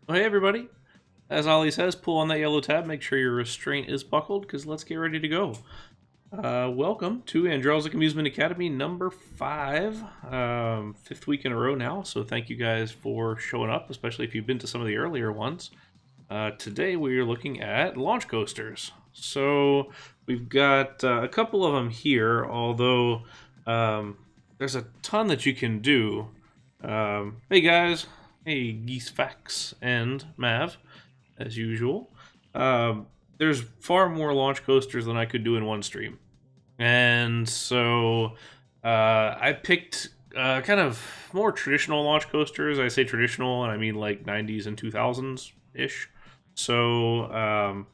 Well, hey everybody. As Ollie says, pull on that yellow tab, make sure your restraint is buckled, because let's get ready to go. Welcome to Andrelczyk Amusement Academy number 5. 5th week in a row now, so thank you guys for showing up, especially if you've been to some of the earlier ones. Today we are looking at launch coasters. So we've got a couple of them here, although there's a ton that you can do. Hey guys, hey Geesefax and Mav, as usual. There's far more launch coasters than I could do in one stream. And so I picked kind of more traditional launch coasters. I say traditional, and I mean like 90s and 2000s-ish. So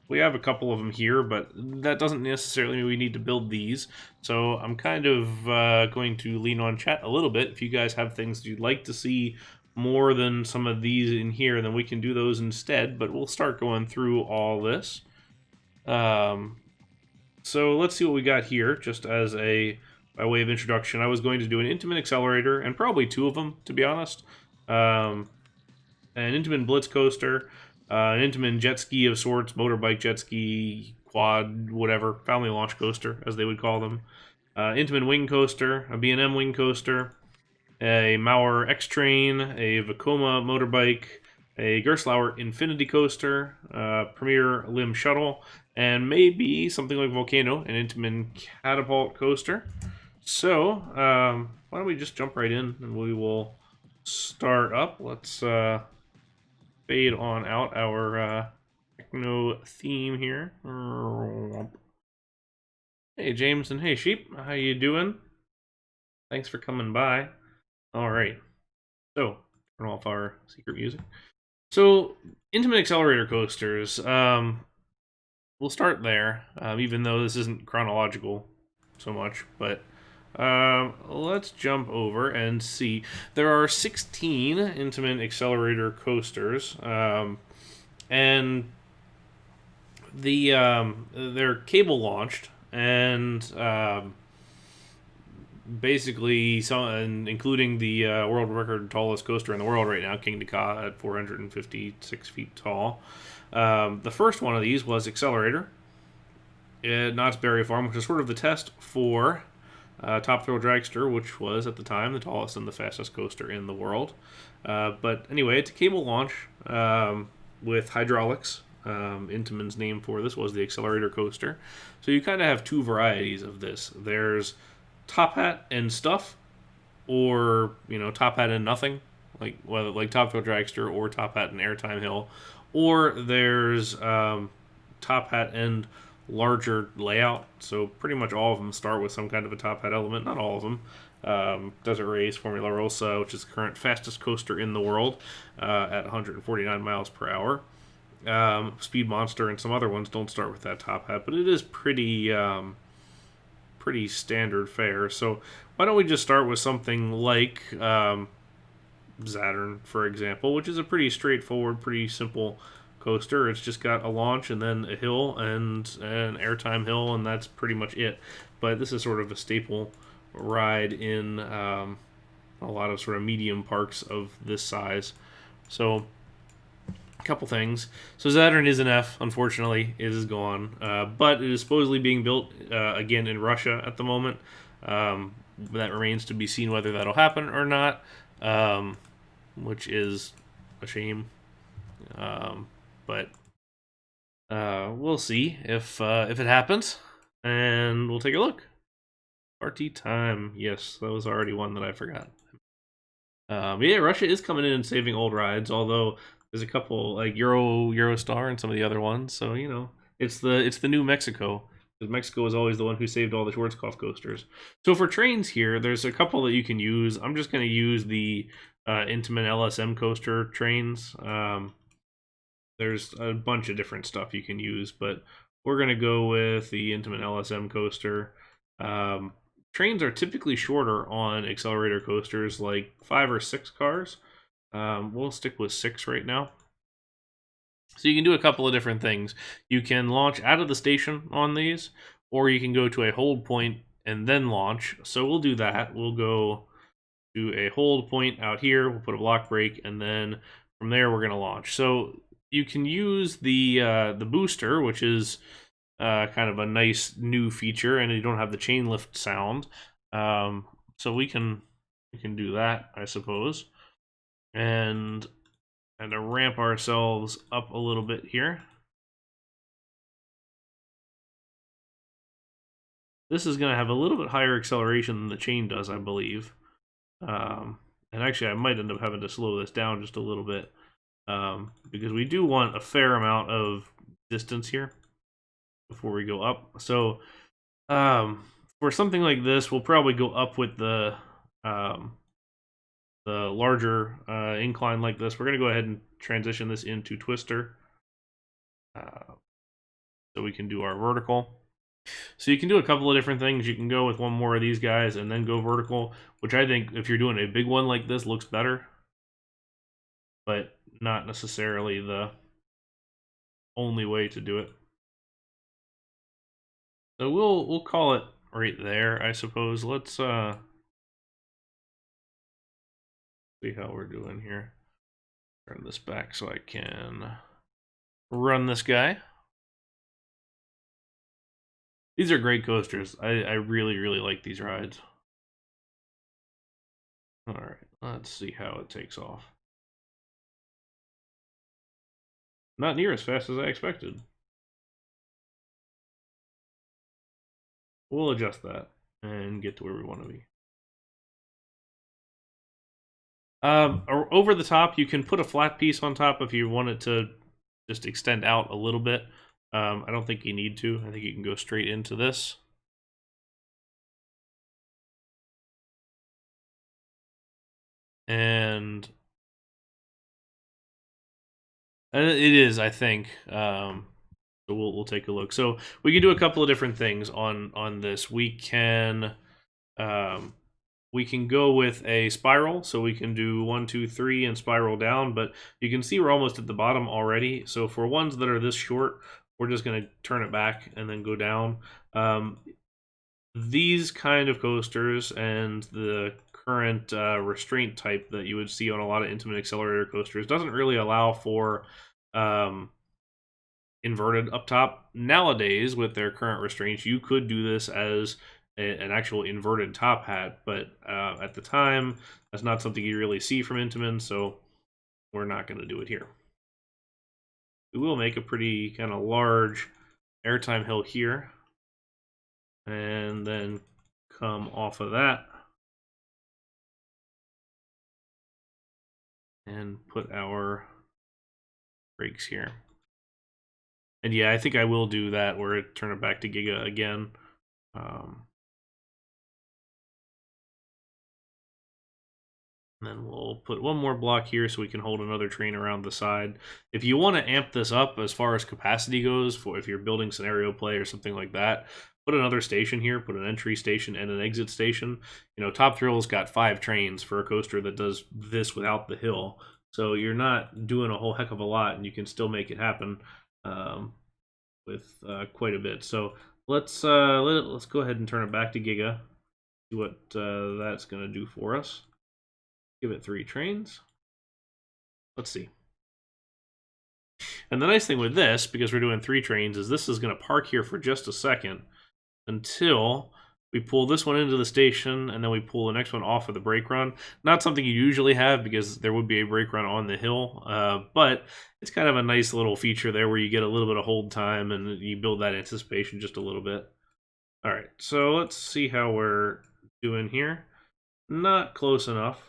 we have a couple of them here, but that doesn't necessarily mean we need to build these. So I'm kind of going to lean on chat a little bit. If you guys have things that you'd like to see more than some of these in here, then we can do those instead, but we'll start going through all this. So let's see what we got here, just as by way of introduction. I was going to do an Intamin Accelerator, and probably two of them, to be honest. An Intamin Blitz coaster, an Intamin Jet Ski of sorts, motorbike jet ski, quad, whatever, family launch coaster, as they would call them. Intamin Wing coaster, a B&M Wing coaster, a Maurer X-Train, a Vekoma motorbike, a Gerstlauer Infinity coaster, Premier Limb shuttle, and maybe something like Volcano, an Intamin Catapult coaster. So, why don't we just jump right in and we will start up. Let's fade on out our techno theme here. Hey James and hey Sheep, how you doing? Thanks for coming by. All right, so turn off our secret music. So Intamin Accelerator coasters, we'll start there, even though this isn't chronological so much, but let's jump over and see. There are 16 Intamin Accelerator coasters, and they're cable launched, and basically, including the world record tallest coaster in the world right now, King Ka at 456 feet tall. The first one of these was Accelerator at Knott's Berry Farm, which is sort of the test for Top Thrill Dragster, which was at the time the tallest and the fastest coaster in the world. But anyway, it's a cable launch with hydraulics. Intamin's name for this was the Accelerator coaster. So you kind of have two varieties of this. There's Top Hat and stuff, or Top Hat and nothing, like whether like Top Thrill Dragster or Top Hat and Airtime Hill, or there's Top Hat and larger layout. So pretty much all of them start with some kind of a Top Hat element. Not all of them. Desert Race, Formula Rossa, which is the current fastest coaster in the world at 149 miles per hour. Speed Monster and some other ones don't start with that Top Hat, but it is pretty standard fare. So why don't we just start with something like Saturn, for example, which is a pretty straightforward, pretty simple coaster. It's just got a launch and then a hill and an airtime hill, and that's pretty much it. But this is sort of a staple ride in a lot of sort of medium parks of this size. So a couple things. So Saturn is an F, unfortunately. It is gone. But it is supposedly being built again in Russia at the moment. That remains to be seen whether that'll happen or not, which is a shame. But we'll see if it happens, and we'll take a look. Party time. Yes, that was already one that I forgot. Yeah, Russia is coming in and saving old rides, although there's a couple like Eurostar and some of the other ones. So it's the new Mexico, because Mexico is always the one who saved all the Schwarzkopf coasters. So for trains here, there's a couple that you can use. I'm just going to use the Intamin LSM coaster trains. There's a bunch of different stuff you can use, but we're going to go with the Intamin LSM coaster. Trains are typically shorter on accelerator coasters, like 5 or 6 cars. We'll stick with 6 right now. So you can do a couple of different things. You can launch out of the station on these, or you can go to a hold point and then launch. So we'll do that. We'll go to a hold point out here. We'll put a block brake, and then From there, we're going to launch. So you can use the booster, which is kind of a nice new feature, and you don't have the chain lift sound. So we can do that, I suppose, and to ramp ourselves up a little bit here. This is going to have a little bit higher acceleration than the chain does, I believe. And actually, I might end up having to slow this down just a little bit, because we do want a fair amount of distance here before we go up. So for something like this, we'll probably go up with the larger incline like this. We're going to go ahead and transition this into twister, so we can do our vertical. So you can do a couple of different things. You can go with one more of these guys and then go vertical, which I think if you're doing a big one like this looks better, but not necessarily the only way to do it. So we'll call it right there, I suppose. Let's see how we're doing here. Turn this back so I can run this guy. These are great coasters. I really, really like these rides. Alright, let's see how it takes off. Not near as fast as I expected. We'll adjust that and get to where we want to be. Over the top, you can put a flat piece on top if you want it to just extend out a little bit. I don't think you need to. I think you can go straight into this. And it is, I think. So we'll take a look. So we can do a couple of different things on this. We can go with a spiral, so we can do 1, 2, 3 and spiral down, but you can see we're almost at the bottom already. So for ones that are this short, we're just going to turn it back and then go down. These kind of coasters and the current restraint type that you would see on a lot of Intamin Accelerator coasters doesn't really allow for inverted up top. Nowadays, with their current restraints, you could do this as an actual inverted top hat, but at the time, that's not something you really see from Intamin, so we're not going to do it here. We will make a pretty kind of large airtime hill here, and then come off of that and put our brakes here. And yeah, I think I will do that where it turn it back to Giga again. And then we'll put one more block here so we can hold another train around the side. If you want to amp this up as far as capacity goes, for if you're building scenario play or something like that, put another station here, put an entry station and an exit station. You know, Top Thrill's got 5 trains for a coaster that does this without the hill. So you're not doing a whole heck of a lot, and you can still make it happen with quite a bit. So let's go ahead and turn it back to Giga. See what that's going to do for us. Give it 3 trains. Let's see. And the nice thing with this, because we're doing 3 trains, is this is going to park here for just a second until we pull this one into the station, and then we pull the next one off of the brake run. Not something you usually have, because there would be a brake run on the hill, but it's kind of a nice little feature there where you get a little bit of hold time and you build that anticipation just a little bit. All right, so let's see how we're doing here. Not close enough.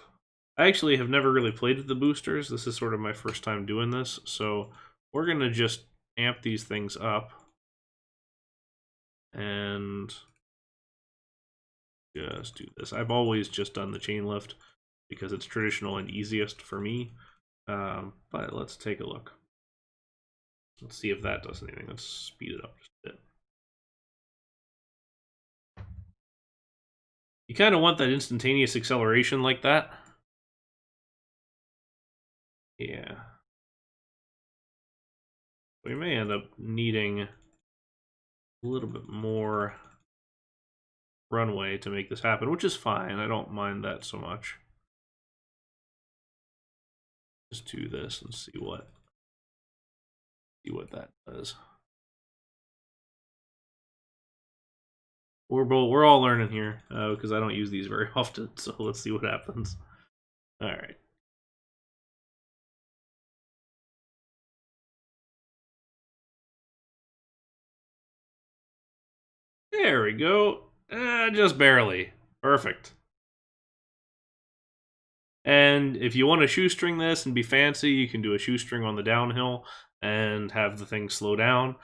I actually have never really played with the boosters. This is sort of my first time doing this, so we're going to just amp these things up and just do this. I've always just done the chain lift because it's traditional and easiest for me, but let's take a look. Let's see if that does anything. Let's speed it up just a bit. You kind of want that instantaneous acceleration like that. Yeah. We may end up needing a little bit more runway to make this happen, which is fine. I don't mind that so much. Just do this and see what that does. We're all learning here because I don't use these very often. So let's see what happens. All right. There we go. Just barely. Perfect. And if you want to shoestring this and be fancy, you can do a shoestring on the downhill and have the thing slow down,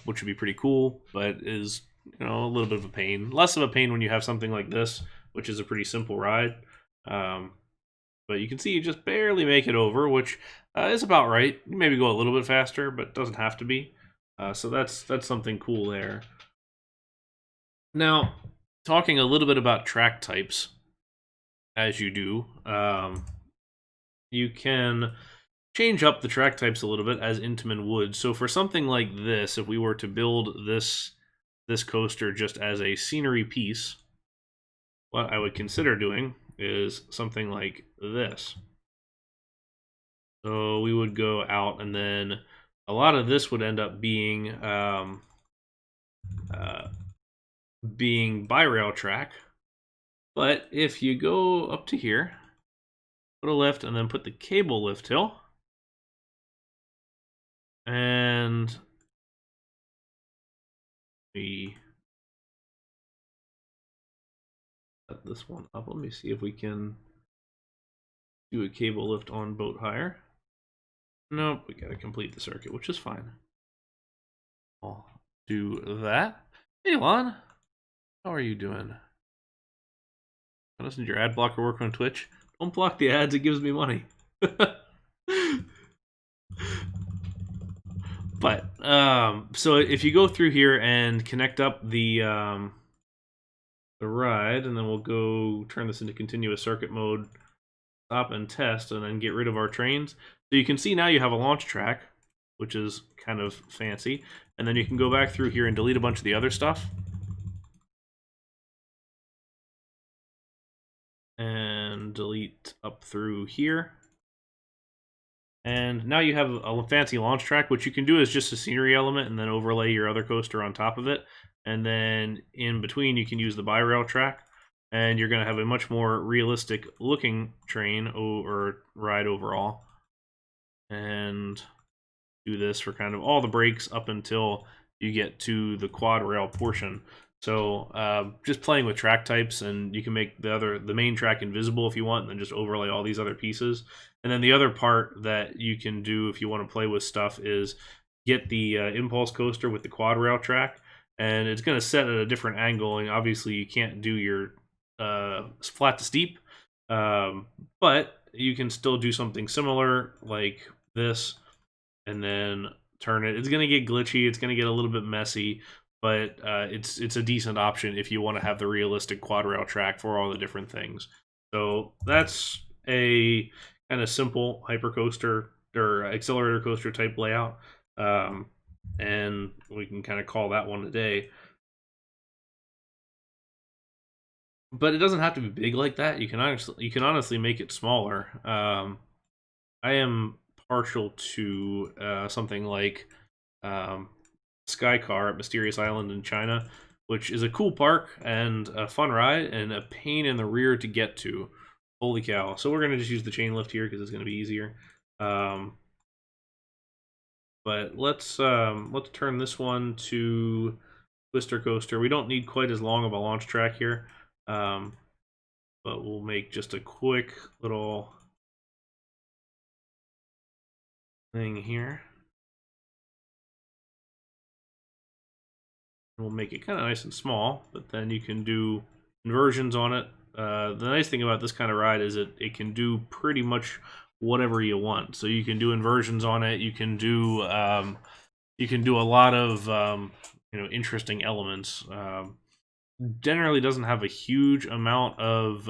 which would be pretty cool, but is a little bit of a pain. Less of a pain when you have something like this, which is a pretty simple ride. But you can see you just barely make it over, which is about right. You maybe go a little bit faster, but it doesn't have to be. So that's something cool there. Now, talking a little bit about track types, as you do, you can change up the track types a little bit as Intamin would. So for something like this, if we were to build this coaster just as a scenery piece, what I would consider doing is something like this. So we would go out, and then a lot of this would end up being bi-rail track. But if you go up to here, put a lift, and then put the cable lift hill, and we set this one up. Let me see if we can do a cable lift on boat hire. Nope, we gotta complete the circuit, which is fine. I'll do that. Hey, Lon, how are you doing? Doesn't your ad blocker work on Twitch? Don't block the ads, it gives me money. But so if you go through here and connect up the ride, and then we'll go turn this into continuous circuit mode, stop and test, and then get rid of our trains. So you can see now you have a launch track, which is kind of fancy, and then you can go back through here and delete a bunch of the other stuff. And delete up through here. And now you have a fancy launch track. What you can do is just a scenery element and then overlay your other coaster on top of it. And then in between, you can use the bi-rail track. And you're going to have a much more realistic looking train or ride overall. And do this for kind of all the breaks up until you get to the quad rail portion. So just playing with track types, and you can make the main track invisible if you want, and then just overlay all these other pieces. And then the other part that you can do if you want to play with stuff is get the impulse coaster with the quad rail track, and it's going to set at a different angle. And obviously, you can't do your flat to steep, but you can still do something similar like this, and then turn it. It's going to get glitchy. It's going to get a little bit messy. But it's a decent option if you want to have the realistic quad rail track for all the different things. So that's a kind of simple hypercoaster or accelerator coaster type layout, and we can kind of call that one a day. But it doesn't have to be big like that. You can honestly make it smaller. I am partial to something like Sky Car at Mysterious Island in China, which is a cool park and a fun ride and a pain in the rear to get to. Holy cow. So we're going to just use the chain lift here because it's going to be easier. But let's turn this one to Twister Coaster. We don't need quite as long of a launch track here, but we'll make just a quick little thing here. We'll make it kind of nice and small, but then you can do inversions on it. The nice thing about this kind of ride is it can do pretty much whatever you want. So you can do inversions on it. You can do a lot of interesting elements. Generally doesn't have a huge amount of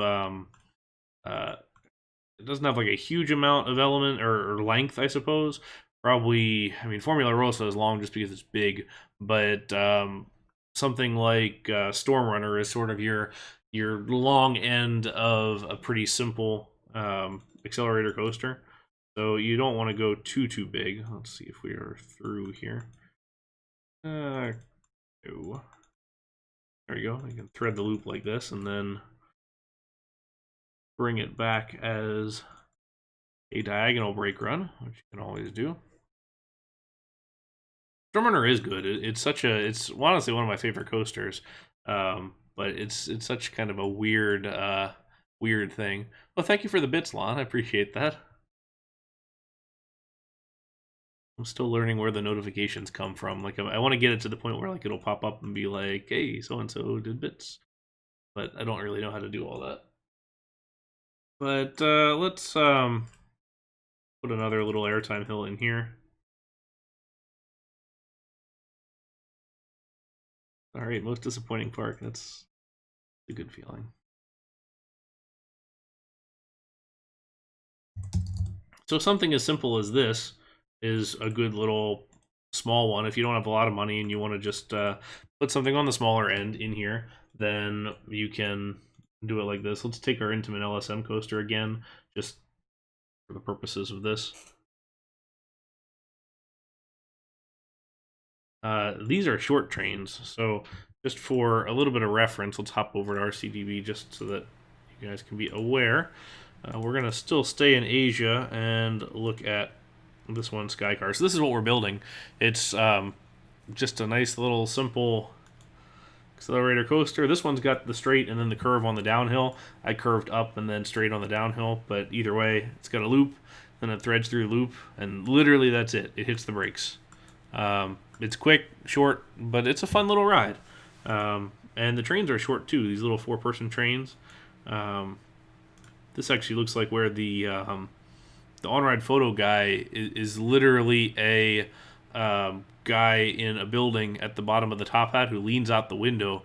it doesn't have like a huge amount of element or length, I suppose. Probably, I mean, Formula Rossa is long just because it's big, but something like Storm Runner is sort of your long end of a pretty simple accelerator coaster. So you don't want to go too big. Let's see if we are through here. No. There you go. You can thread the loop like this and then bring it back as a diagonal brake run, which you can always do. Stormrunner is good. It's honestly one of my favorite coasters, but it's such kind of a weird thing. Well, thank you for the bits, Lon. I appreciate that. I'm still learning where the notifications come from. Like, I want to get it to the point where like it'll pop up and be like, "Hey, so and so did bits," but I don't really know how to do all that. But let's put another little airtime hill in here. All right, most disappointing part. That's a good feeling. So something as simple as this is a good little small one. If you don't have a lot of money and you want to just put something on the smaller end in here, then you can do it like this. Let's take our Intamin LSM coaster again, just for the purposes of this. These are short trains, so just for a little bit of reference, let's hop over to RCDB just so that you guys can be aware. We're going to still stay in Asia and look at this one, Skycar. So this is what we're building. It's just a nice little simple accelerator coaster. This one's got the straight and then the curve on the downhill. I curved up and then straight on the downhill, but either way, it's got a loop, then it threads through the loop, and literally that's it. It hits the brakes. It's quick, short, but it's a fun little ride. And the trains are short too, these little 4-person trains. This actually looks like where the on-ride photo guy is literally a guy in a building at the bottom of the top hat who leans out the window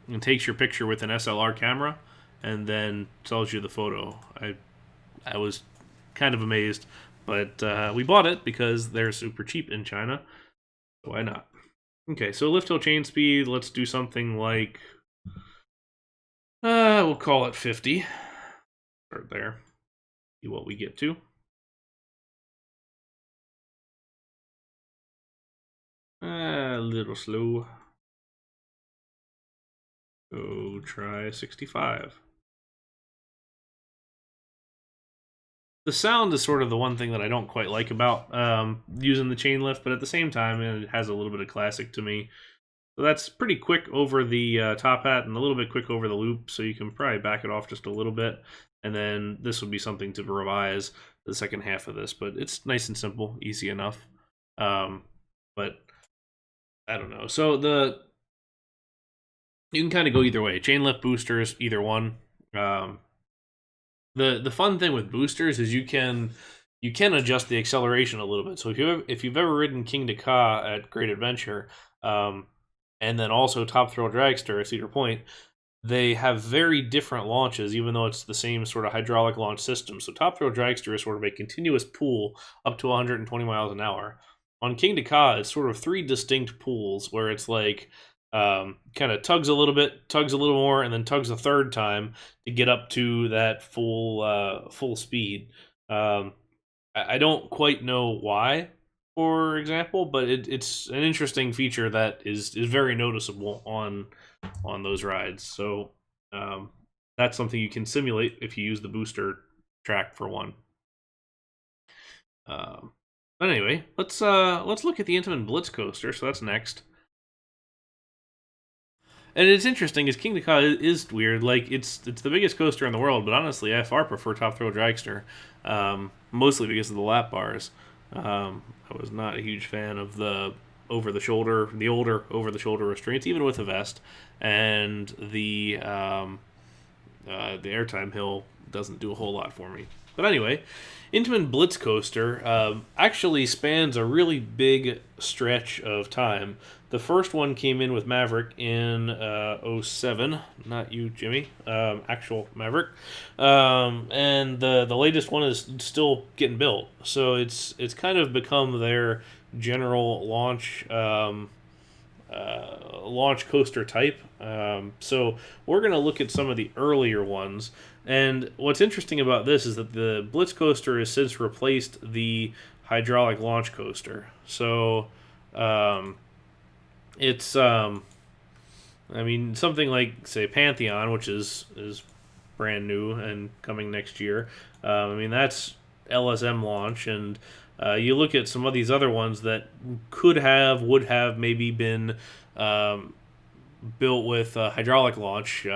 and takes your picture with an SLR camera and then tells you the photo. I was kind of amazed, but we bought it because they're super cheap in China. So why not? Okay, so lift hill chain speed, let's do something like, we'll call it 50. Start there, see what we get to. A little slow. Go try 65. The sound is sort of the one thing that I don't quite like about using the chain lift, but at the same time, it has a little bit of classic to me. So that's pretty quick over the top hat and a little bit quick over the loop, so you can probably back it off just a little bit. And then this would be something to revise the second half of this, but it's nice and simple, easy enough. But I don't know. So you can kind of go either way. Chain lift, boosters, either one. The fun thing with boosters is you can adjust the acceleration a little bit. So if you've ever ridden King to Ka at Great Adventure, and then also Top Thrill Dragster at Cedar Point, they have very different launches, even though it's the same sort of hydraulic launch system. So Top Thrill Dragster is sort of a continuous pull up to 120 miles an hour. On King to Ka, it's sort of 3 distinct pulls where it's like kind of tugs a little bit, tugs a little more, and then tugs a third time to get up to that full speed. I don't quite know why, for example, but it's an interesting feature that is very noticeable on those rides. So that's something you can simulate if you use the booster track for one. But anyway, let's look at the Intamin Blitz coaster. So that's next. And it's interesting, is King to Ka is weird. Like, it's the biggest coaster in the world, but honestly, I far prefer Top Thrill Dragster, mostly because of the lap bars. I was not a huge fan of the older over-the-shoulder restraints, even with a vest, and the airtime hill doesn't do a whole lot for me. But anyway, Intamin Blitz coaster actually spans a really big stretch of time. The first one came in with Maverick in 07, not you, Jimmy, actual Maverick, and the latest one is still getting built. So it's kind of become their general launch coaster type. So we're gonna look at some of the earlier ones. And what's interesting about this is that the Blitz coaster has since replaced the hydraulic launch coaster. So um, it's I mean, something like, say, Pantheon, which is brand new and coming next year. I mean, that's LSM launch, and you look at some of these other ones that would have maybe been um, built with hydraulic launch.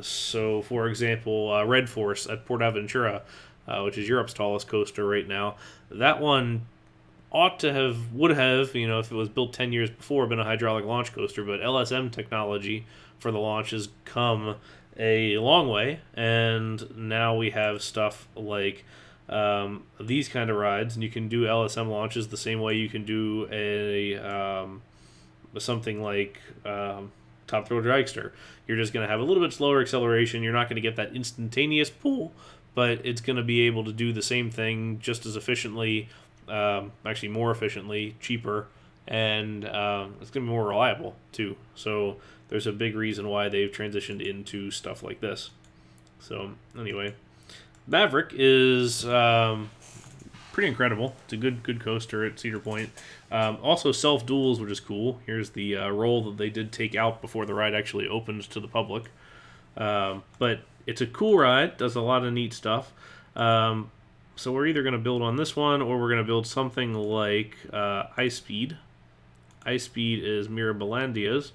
So, for example, Red Force at Port Aventura, which is Europe's tallest coaster right now, that one would have, if it was built 10 years before, been a hydraulic launch coaster, but LSM technology for the launch has come a long way, and now we have stuff like these kind of rides, and you can do LSM launches the same way you can do something like Top Thrill Dragster. You're just going to have a little bit slower acceleration. You're not going to get that instantaneous pull, but it's going to be able to do the same thing just as efficiently, actually more efficiently, cheaper, and it's going to be more reliable too. So there's a big reason why they've transitioned into stuff like this. So anyway, Maverick is pretty incredible. It's a good coaster at Cedar Point. Also self duels, which is cool. Here's the roll that they did take out before the ride actually opened to the public. But it's a cool ride. Does a lot of neat stuff. So we're either going to build on this one, or we're going to build something like Ice Speed. Ice Speed is Mirabilandia's.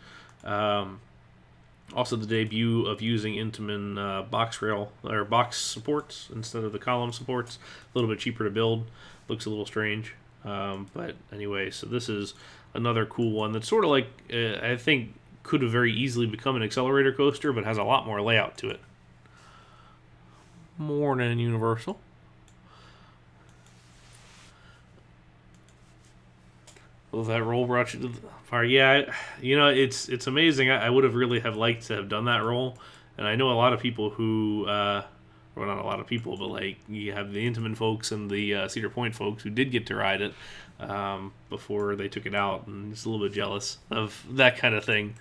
Also the debut of using Intamin box rail or box supports instead of the column supports. A little bit cheaper to build. Looks a little strange. But anyway, so this is another cool one that's sort of like, I think, could have very easily become an accelerator coaster, but has a lot more layout to it. Morning, Universal. Well, that roll brought you to the fire. Yeah, it's amazing. I would have really have liked to have done that roll, and I know a lot of people who, well, not a lot of people, but like you have the Intamin folks and the Cedar Point folks who did get to ride it before they took it out, and just a little bit jealous of that kind of thing.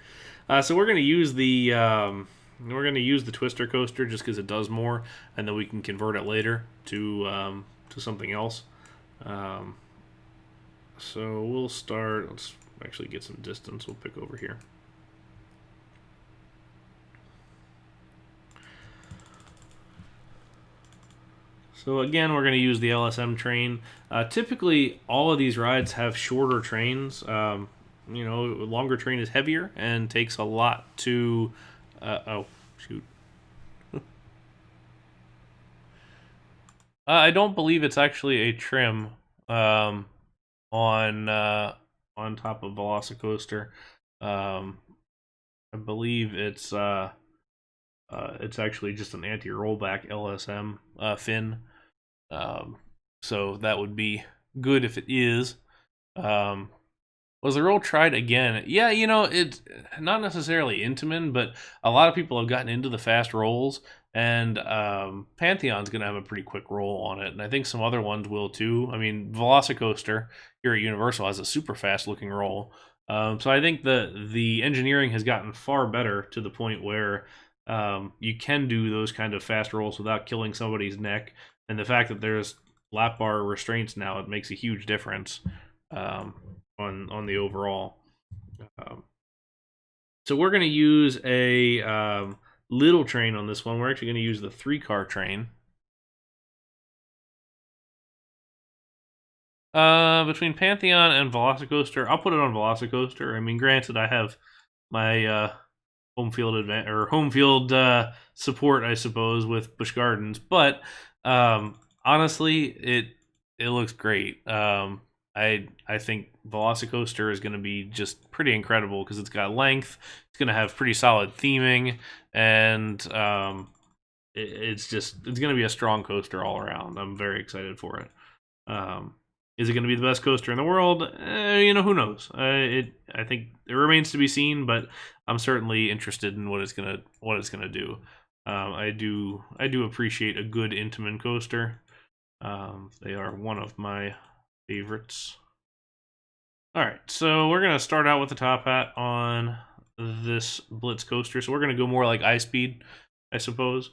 So we're gonna use the Twister coaster just because it does more, and then we can convert it later to something else. So we'll start. Let's actually get some distance. We'll pick over here. So again, we're going to use the LSM train. Typically, all of these rides have shorter trains. Longer train is heavier and takes a lot to. Oh, shoot. I don't believe it's actually a trim on top of Velocicoaster. I believe it's actually just an anti-rollback LSM fin. So that would be good if it is. Was the roll tried again? Yeah, it's not necessarily Intamin, but a lot of people have gotten into the fast rolls, and Pantheon's going to have a pretty quick roll on it, and I think some other ones will too. I mean, Velocicoaster here at Universal has a super fast looking roll. So I think the engineering has gotten far better to the point where you can do those kind of fast rolls without killing somebody's neck, and the fact that there's lap bar restraints now, it makes a huge difference on the overall. So we're going to use a little train on this one. We're actually going to use the 3-car train. Between Pantheon and Velocicoaster, I'll put it on Velocicoaster. I mean, granted, I have my home field support, I suppose, with Busch Gardens, but honestly, it looks great. I think Velocicoaster is going to be just pretty incredible because it's got length. It's going to have pretty solid theming, and it's going to be a strong coaster all around. I'm very excited for it. Is it going to be the best coaster in the world? Who knows? I think it remains to be seen, but I'm certainly interested in what it's gonna do. I do appreciate a good Intamin coaster. They are one of my favorites. All right, so we're gonna start out with the top hat on this Blitz coaster. So we're gonna go more like Ice Speed, I suppose.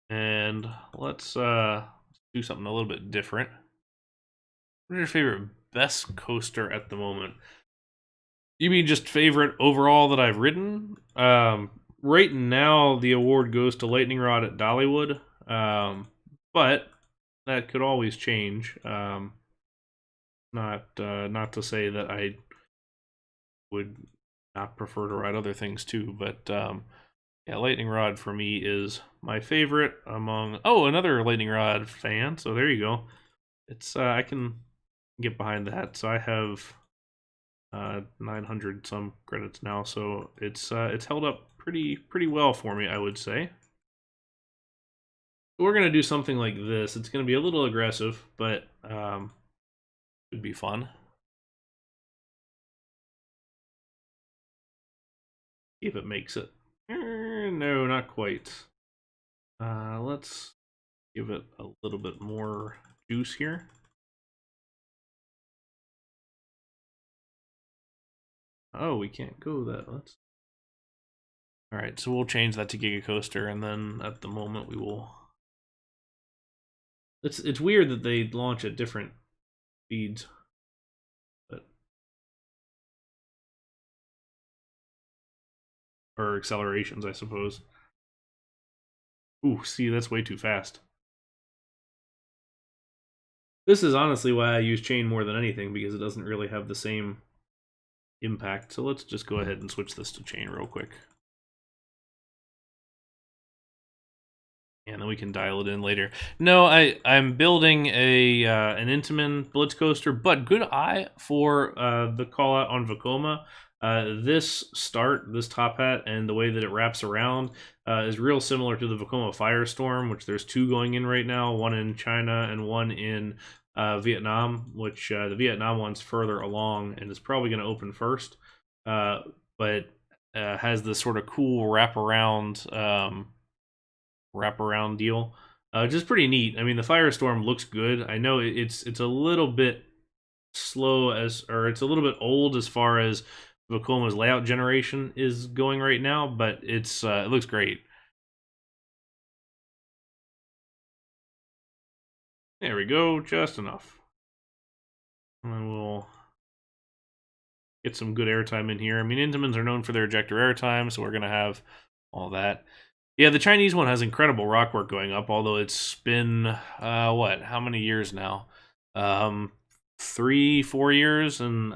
And let's do something a little bit different. What is your favorite best coaster at the moment? You mean just favorite overall that I've ridden? Right now, the award goes to Lightning Rod at Dollywood, but that could always change. Not to say that I would not prefer to ride other things too, but yeah, Lightning Rod for me is my favorite among. Oh, another Lightning Rod fan. So there you go. It's I can get behind that. So I have 900 some credits now, so it's held up pretty well for me, I would say. We're gonna do something like this. It's gonna be a little aggressive, but should be fun. See if it makes it. No, not quite. Let's give it a little bit more juice here. Oh, we can't go that. Let's. All right, so we'll change that to Giga Coaster, and then at the moment we will. It's weird that they launch at different speeds, but or accelerations, I suppose. Ooh, see, that's way too fast. This is honestly why I use chain more than anything, because it doesn't really have the same impact. So let's just go ahead and switch this to chain real quick. And then we can dial it in later. No, I'm building an Intamin Blitz coaster, but good eye for the call out on Vekoma. This top hat and the way that it wraps around is real similar to the Vekoma Firestorm, which there's two going in right now, one in China and one in Vietnam, which the Vietnam one's further along and is probably going to open first, but has this sort of cool wraparound deal, which is pretty neat. I mean, the Firestorm looks good. I know it's a little bit slow or it's a little bit old as far as Vekoma's layout generation is going right now, but it looks great. There we go, just enough. And we'll get some good airtime in here. I mean, Intamins are known for their ejector airtime, so we're gonna have all that. Yeah, the Chinese one has incredible rock work going up, although it's been, how many years now? 3, 4 years, and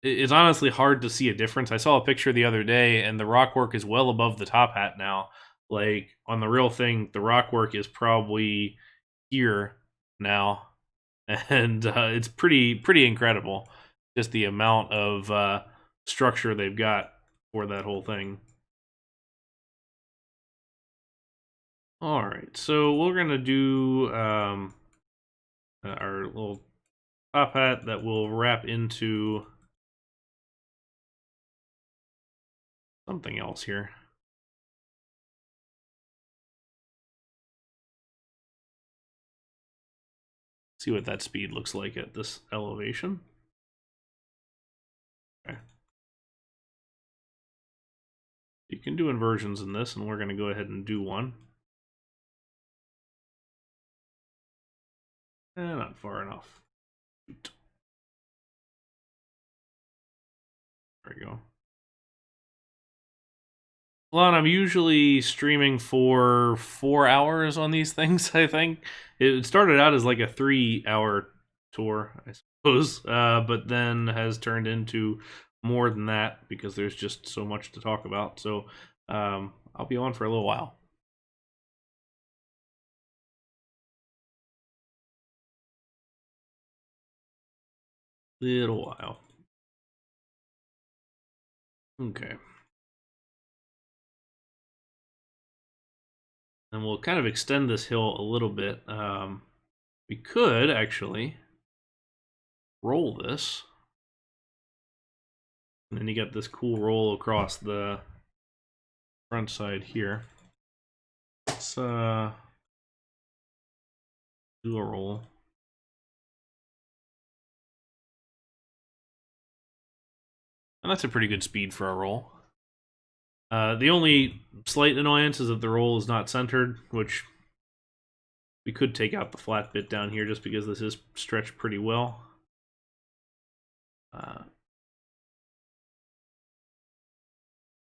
it's honestly hard to see a difference. I saw a picture the other day, and the rock work is well above the top hat now. Like, on the real thing, the rock work is probably here now, and it's pretty incredible, just the amount of structure they've got for that whole thing. All right, so we're gonna do our little top hat that will wrap into something else here. See what that speed looks like at this elevation. Okay. You can do inversions in this, and we're gonna go ahead and do one. Not far enough. Shoot. There we go. Well, I'm usually streaming for 4 hours on these things, I think. It started out as like a 3-hour tour, I suppose, but then has turned into more than that because there's just so much to talk about. So I'll be on for a little while. Little while. Okay. And we'll kind of extend this hill a little bit. We could actually roll this. And then you get this cool roll across the front side here. Let's do a roll. And that's a pretty good speed for a roll. The only slight annoyance is that the roll is not centered, which we could take out the flat bit down here just because this is stretched pretty well.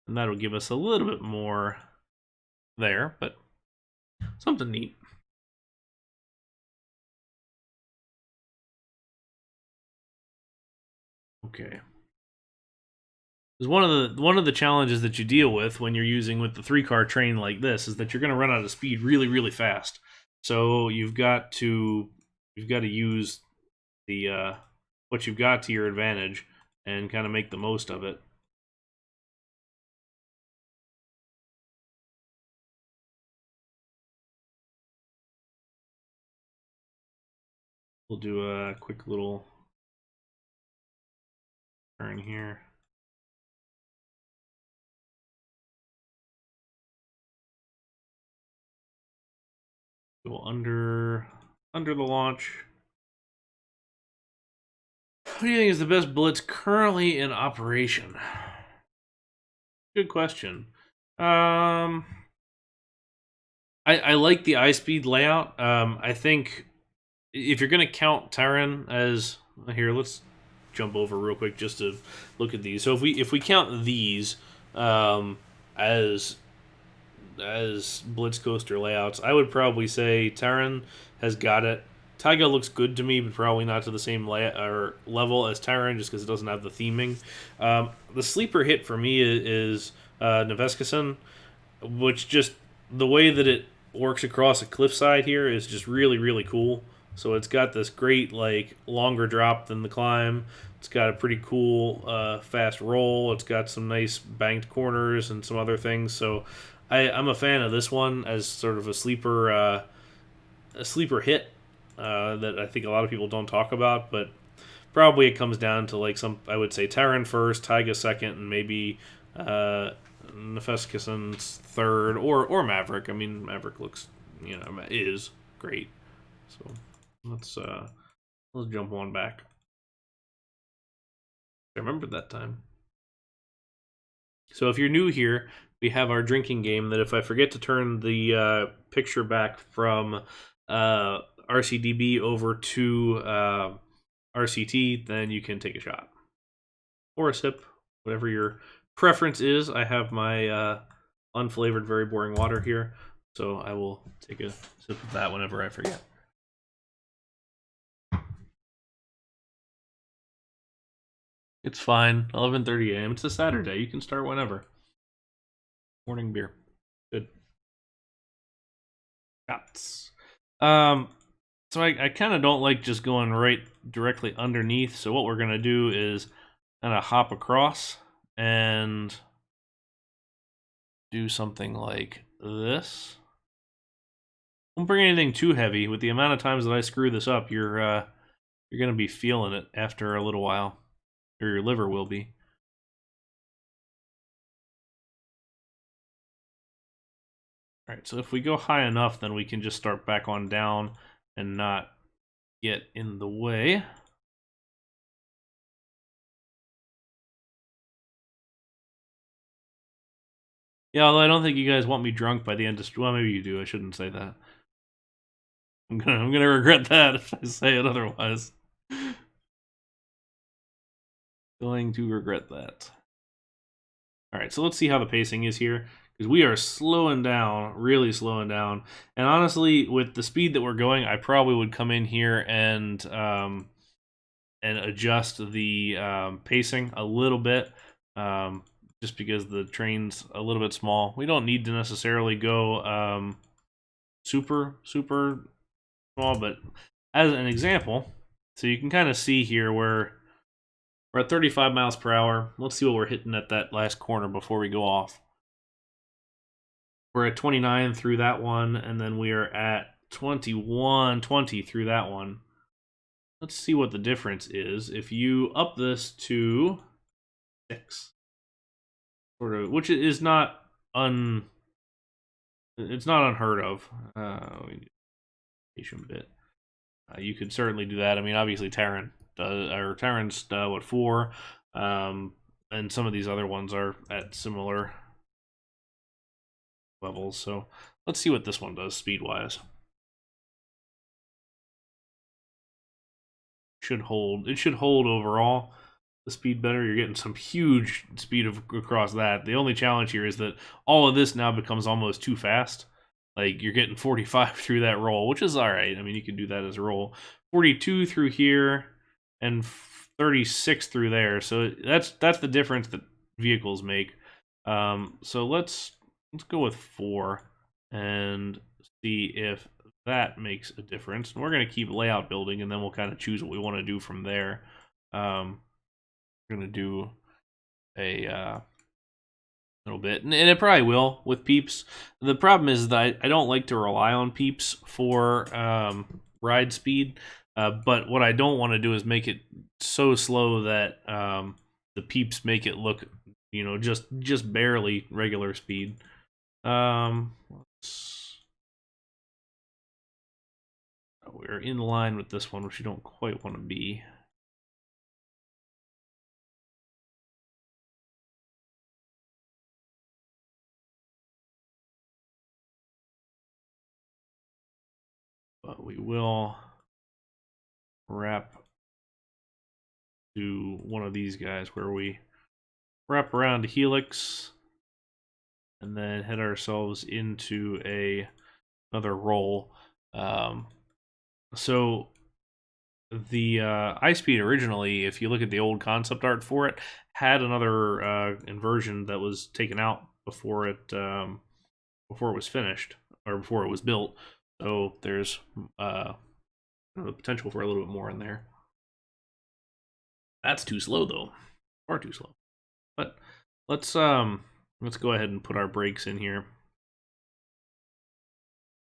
And that'll give us a little bit more there, but something neat. Okay. Because one of the challenges that you deal with when you're using with the 3-car train like this is that you're going to run out of speed really, really fast. So you've got to use the what you've got to your advantage and kind of make the most of it. We'll do a quick little turn here. Go under the launch. What do you think is the best blitz currently in operation? Good question. I like the iSpeed layout. I think if you're gonna count Terran as here, let's jump over real quick just to look at these. So if we count these as Blitz coaster layouts, I would probably say Terran has got it. Taiga looks good to me, but probably not to the same level as Terran, just because it doesn't have the theming. The sleeper hit for me is Neveskison, which just the way that it works across a cliffside here is just really, really cool. So it's got this great, like, longer drop than the climb. It's got a pretty cool fast roll. It's got some nice banked corners and some other things. So I'm a fan of this one as sort of a sleeper hit that I think a lot of people don't talk about. But probably it comes down to, like, I would say Terran first, Taiga second, and maybe Nefeskison's third, or Maverick. I mean, Maverick looks, is great. So let's jump one back. I remembered that time. So if you're new here, we have our drinking game that if I forget to turn the picture back from RCDB over to RCT, then you can take a shot. Or a sip, whatever your preference is. I have my unflavored, very boring water here, so I will take a sip of that whenever I forget. It's fine. 11:30 a.m. It's a Saturday. You can start whenever. Morning beer. Good. Shots. So I kind of don't like just going right directly underneath. So what we're gonna do is kind of hop across and do something like this. Don't bring anything too heavy. With the amount of times that I screw this up, you're gonna be feeling it after a little while, or your liver will be. All right, so if we go high enough, then we can just start back on down and not get in the way. Yeah, although I don't think you guys want me drunk by the end of... Well, maybe you do. I shouldn't say that. I'm gonna regret that if I say it otherwise. Going to regret that. All right, so let's see how the pacing is here, because we are slowing down, really slowing down. And honestly, with the speed that we're going, I probably would come in here and adjust the pacing a little bit, just because the train's a little bit small. We don't need to necessarily go super small, but as an example, so you can kind of see here where we're at 35 miles per hour. Let's see what we're hitting at that last corner before we go off. We're at 29 through that one, and then we are at 21:20 through that one. Let's see what the difference is if you up this to 6, sort of, which is not it's not unheard of. Bit. You could certainly do that. I mean, obviously Terran does, or Terran's what 4, and some of these other ones are at similar levels. So let's see what this one does speed-wise. It should hold overall the speed better. You're getting some huge speed across that. The only challenge here is that all of this now becomes almost too fast. Like, you're getting 45 through that roll, which is all right. I mean, you can do that as a roll. 42 through here and 36 through there. So that's the difference that vehicles make. So let's go with 4 and see if that makes a difference. And we're going to keep layout building, and then we'll kind of choose what we want to do from there. We're going to do a little bit, and it probably will with peeps. The problem is that I don't like to rely on peeps for ride speed, but what I don't want to do is make it so slow that the peeps make it look, you know, just barely regular speed. We're in line with this one, which you don't quite want to be. But we will wrap to one of these guys where we wrap around a helix and then head ourselves into another roll. So the iSpeed originally, if you look at the old concept art for it, had another inversion that was taken out before it was finished, or before it was built. So there's the potential for a little bit more in there. That's too slow though, far too slow. But let's go ahead and put our brakes in here.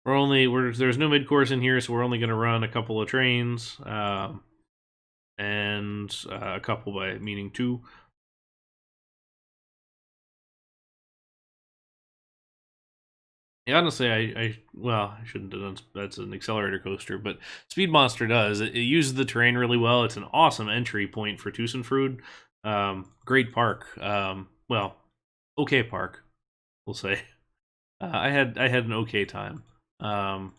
There's no mid-course in here, so we're only going to run a couple of trains, and a couple by meaning 2. Yeah, honestly, I shouldn't have done. That's an accelerator coaster, but Speed Monster does. It uses the terrain really well. It's an awesome entry point for Tussenfreude. Great park. Well, okay park, we'll say. I had an okay time. I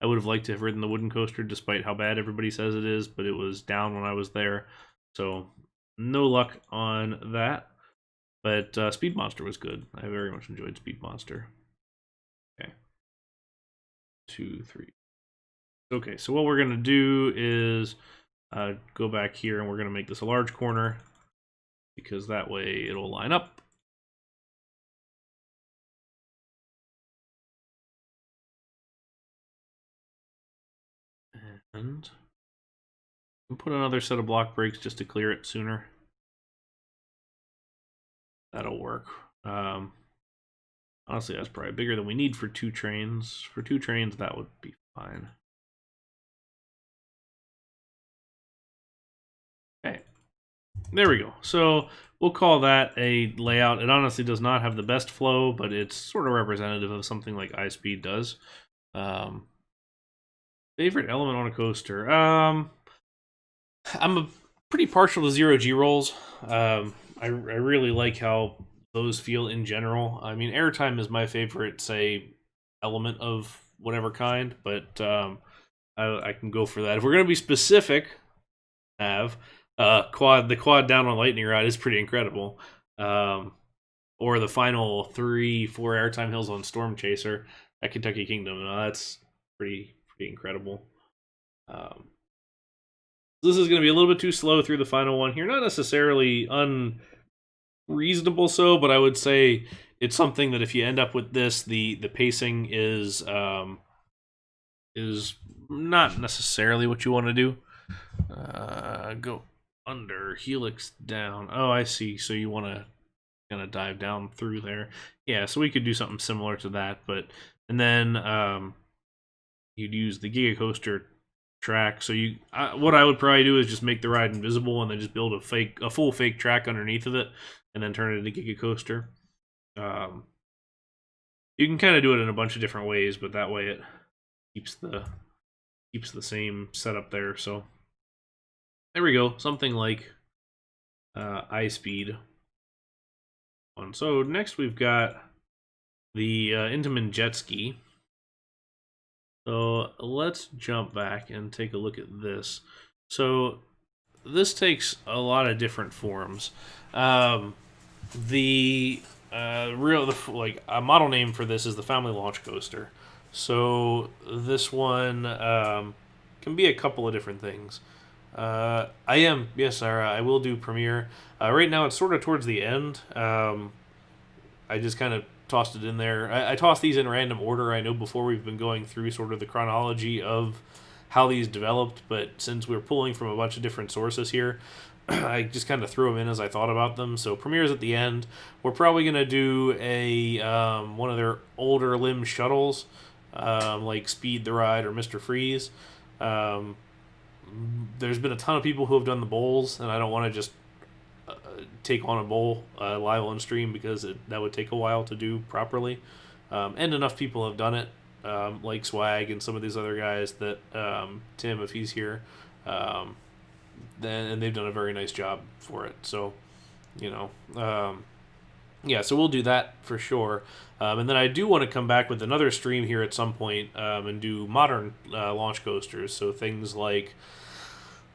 would have liked to have ridden the wooden coaster, despite how bad everybody says it is, but it was down when I was there, so no luck on that. But Speed Monster was good. I very much enjoyed Speed Monster. Okay. 2, 3. Okay, so what we're going to do is go back here, and we're going to make this a large corner, because that way it'll line up. And put another set of block brakes just to clear it sooner. That'll work. Honestly, that's probably bigger than we need for 2 trains. For 2 trains, that would be fine. Okay, there we go. So we'll call that a layout. It honestly does not have the best flow, but it's sort of representative of something like iSpeed does. Favorite element on a coaster? I'm a pretty partial to 0G rolls. I really like how those feel in general. I mean, airtime is my favorite, say, element of whatever kind, but I can go for that. If we're going to be specific, the quad down on Lightning Rod is pretty incredible. Or the final 3-4 airtime hills on Storm Chaser at Kentucky Kingdom. That's pretty incredible. This is going to be a little bit too slow through the final one here. Not necessarily unreasonable so, but I would say it's something that if you end up with this, the pacing is not necessarily what you want to do. Go under, helix down. Oh, I see. So you want to kind of dive down through there. Yeah, so we could do something similar to that, and then you'd use the Giga Coaster track. So what I would probably do is just make the ride invisible and then just build a full fake track underneath of it, and then turn it into Giga Coaster. You can kind of do it in a bunch of different ways, but that way it keeps the same setup there. So there we go, something like iSpeed. So next we've got the Intamin Jet Ski. So let's jump back and take a look at this. So this takes a lot of different forms. The like a model name for this is the Family Launch Coaster. So this one can be a couple of different things. I will do Premiere. Right now it's sort of towards the end. I just kind of tossed it in there. I tossed these in random order. I know before we've been going through sort of the chronology of how these developed, but since we're pulling from a bunch of different sources here, I just kind of threw them in as I thought about them. So Premiere's at the end. We're probably going to do a one of their older limb shuttles, like Speed the Ride or Mr. Freeze. There's been a ton of people who have done the bowls, and I don't want to just take on a bowl live on stream because that would take a while to do properly. And enough people have done it, like Swag and some of these other guys that Tim, if he's here, and they've done a very nice job for it. So, yeah, so we'll do that for sure. And then I do want to come back with another stream here at some point and do modern launch coasters. So things like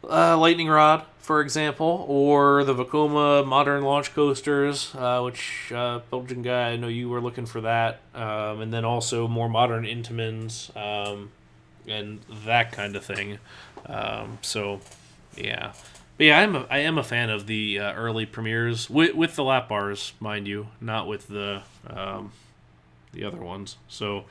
Lightning Rod, for example, or the Vekoma modern launch coasters, which Belgian guy, I know you were looking for that. And then also more modern Intamins and that kind of thing. So, yeah. But yeah, I am a fan of the early premieres with the lap bars, mind you, not with the other ones. So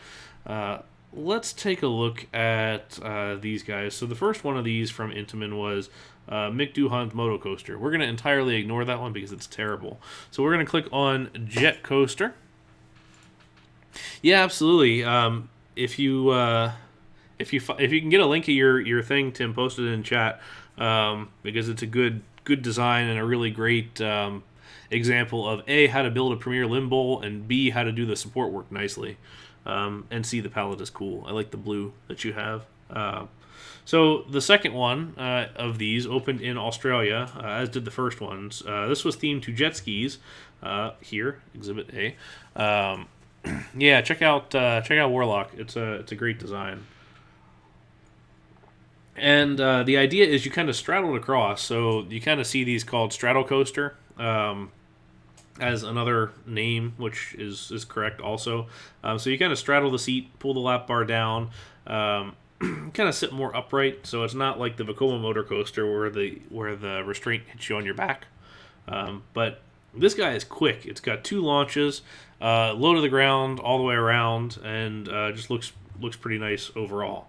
let's take a look at these guys. So the first one of these from Intamin was Mick Duhan's Moto Coaster. We're going to entirely ignore that one because it's terrible. So we're going to click on Jet Coaster. Yeah, absolutely. If you can get a link of your thing, Tim, post it in chat. Because it's a good design and a really great example of A, how to build a Premier Limb Bowl, and B, how to do the support work nicely. And C, the palette is cool. I like the blue that you have. So the second one of these opened in Australia, as did the first ones. This was themed to jet skis. Here, Exhibit A. Yeah, check out Warlock. It's a great design. And the idea is you kind of straddle across. So you kind of see these called Straddle Coaster as another name, which is correct also. So you kind of straddle the seat, pull the lap bar down, kind of sit more upright. So it's not like the Vekoma motor coaster where the restraint hits you on your back. But this guy is quick. It's got 2 launches, low to the ground, all the way around, and just looks pretty nice overall.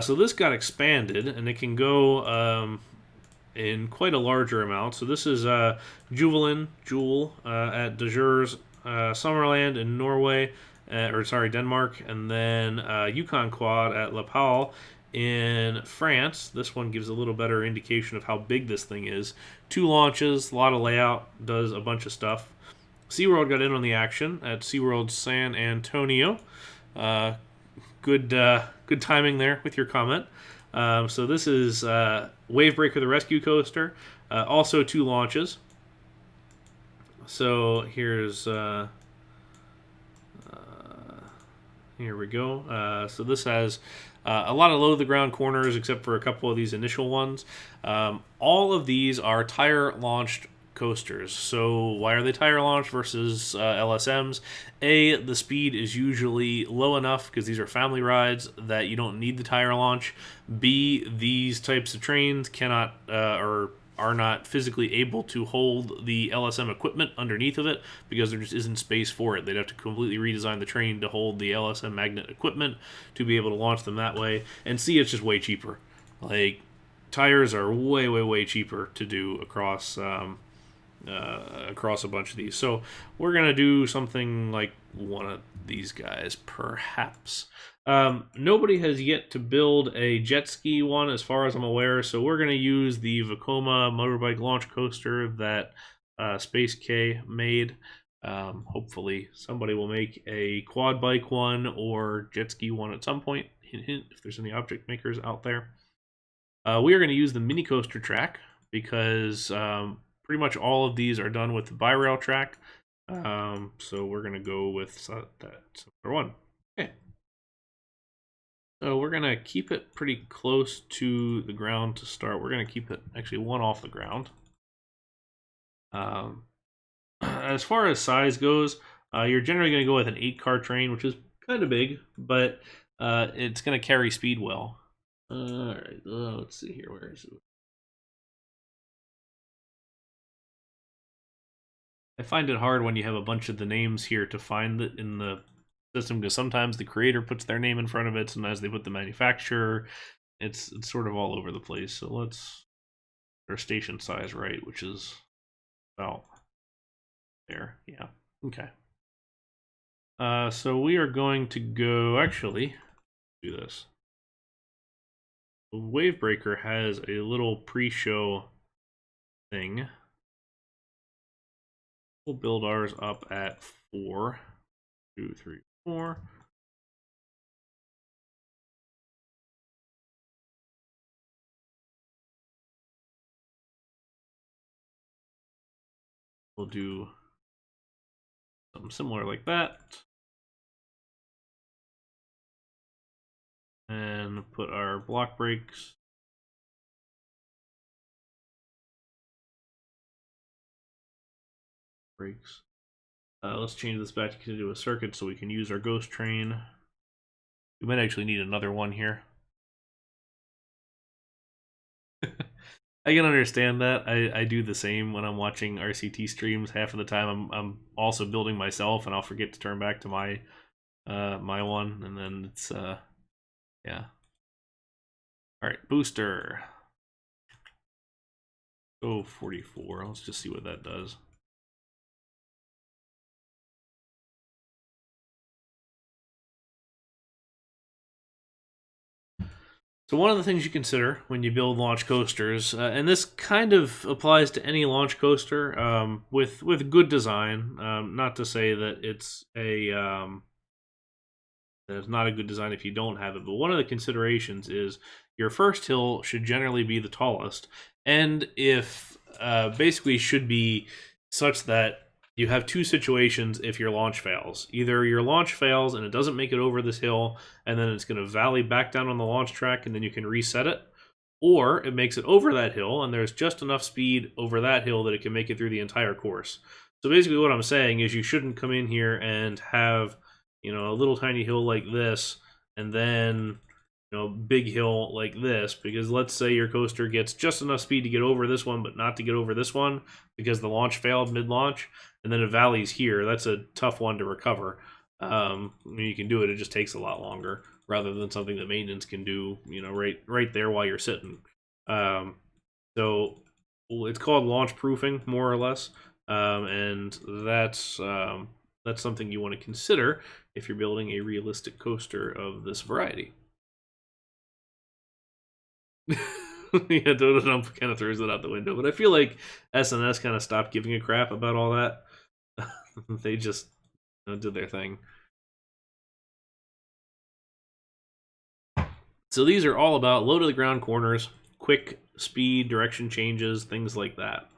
So this got expanded, and it can go in quite a larger amount. So this is Jewel at De Jures Summerland in Norway, Denmark, and then Yukon Quad at La Pale in France. This one gives a little better indication of how big this thing is. 2 launches, a lot of layout, does a bunch of stuff. SeaWorld got in on the action at SeaWorld San Antonio. Good timing there with your comment. So this is Wavebreaker the Rescue Coaster. Also 2 launches. So here's here we go. So this has a lot of low-to-the-ground corners except for a couple of these initial ones. All of these are tire-launched coasters. So why are they tire launched versus LSMs? A, the speed is usually low enough because these are family rides that you don't need the tire launch. B, these types of trains cannot or are not physically able to hold the LSM equipment underneath of it because there just isn't space for it. They'd have to completely redesign the train to hold the LSM magnet equipment to be able to launch them that way. And C, it's just way cheaper. Like, tires are way, way, way cheaper to do across a bunch of these. So we're going to do something like one of these guys, perhaps. Nobody has yet to build a jet ski one as far as I'm aware, so we're going to use the Vekoma motorbike launch coaster that Space K made. Hopefully somebody will make a quad bike one or jet ski one at some point. Hint, hint, if there's any object makers out there. We are going to use the mini coaster track because pretty much all of these are done with the bi-rail track. So we're gonna go with that number 1. Okay. So we're gonna keep it pretty close to the ground to start. We're gonna keep it actually 1 off the ground. As far as size goes, you're generally gonna go with an 8-car train, which is kind of big, but it's gonna carry speed well. All right, let's see here. Where is it? I find it hard when you have a bunch of the names here to find it in the system, because sometimes the creator puts their name in front of it, sometimes they put the manufacturer. It's sort of all over the place. So let's get our station size right, which is about there. Yeah. Okay. So we are going to go, actually, do this. The Wavebreaker has a little pre-show thing. We'll build ours up at 4. 2, 3, 4. We'll do something similar like that. And put our block brakes. Brakes. Let's change this back to a circuit so we can use our ghost train. We might actually need another one here. I can understand that. I do the same when I'm watching RCT streams. Half of the time I'm also building myself, and I'll forget to turn back to my my one, and then it's yeah. All right, booster. Oh, 44. Let's just see what that does. So one of the things you consider when you build launch coasters, and this kind of applies to any launch coaster with good design. Not to say that it's not a good design if you don't have it, but one of the considerations is your first hill should generally be the tallest, and if basically should be such that you have 2 situations if your launch fails. Either your launch fails and it doesn't make it over this hill, and then it's going to valley back down on the launch track, and then you can reset it, or it makes it over that hill, and there's just enough speed over that hill that it can make it through the entire course. So basically what I'm saying is you shouldn't come in here and have, you know, a little tiny hill like this, and then, you know, big hill like this, because let's say your coaster gets just enough speed to get over this one, but not to get over this one because the launch failed mid-launch, and then it valleys here. That's a tough one to recover. You can do it. It just takes a lot longer rather than something that maintenance can do, you know, right there while you're sitting. So it's called launch proofing, more or less, and that's something you want to consider if you're building a realistic coaster of this variety. Yeah, Dump kind of throws it out the window, but I feel like S&S kind of stopped giving a crap about all that. They just, you know, did their thing. So these are all about low to the ground corners, quick speed, direction changes, things like that.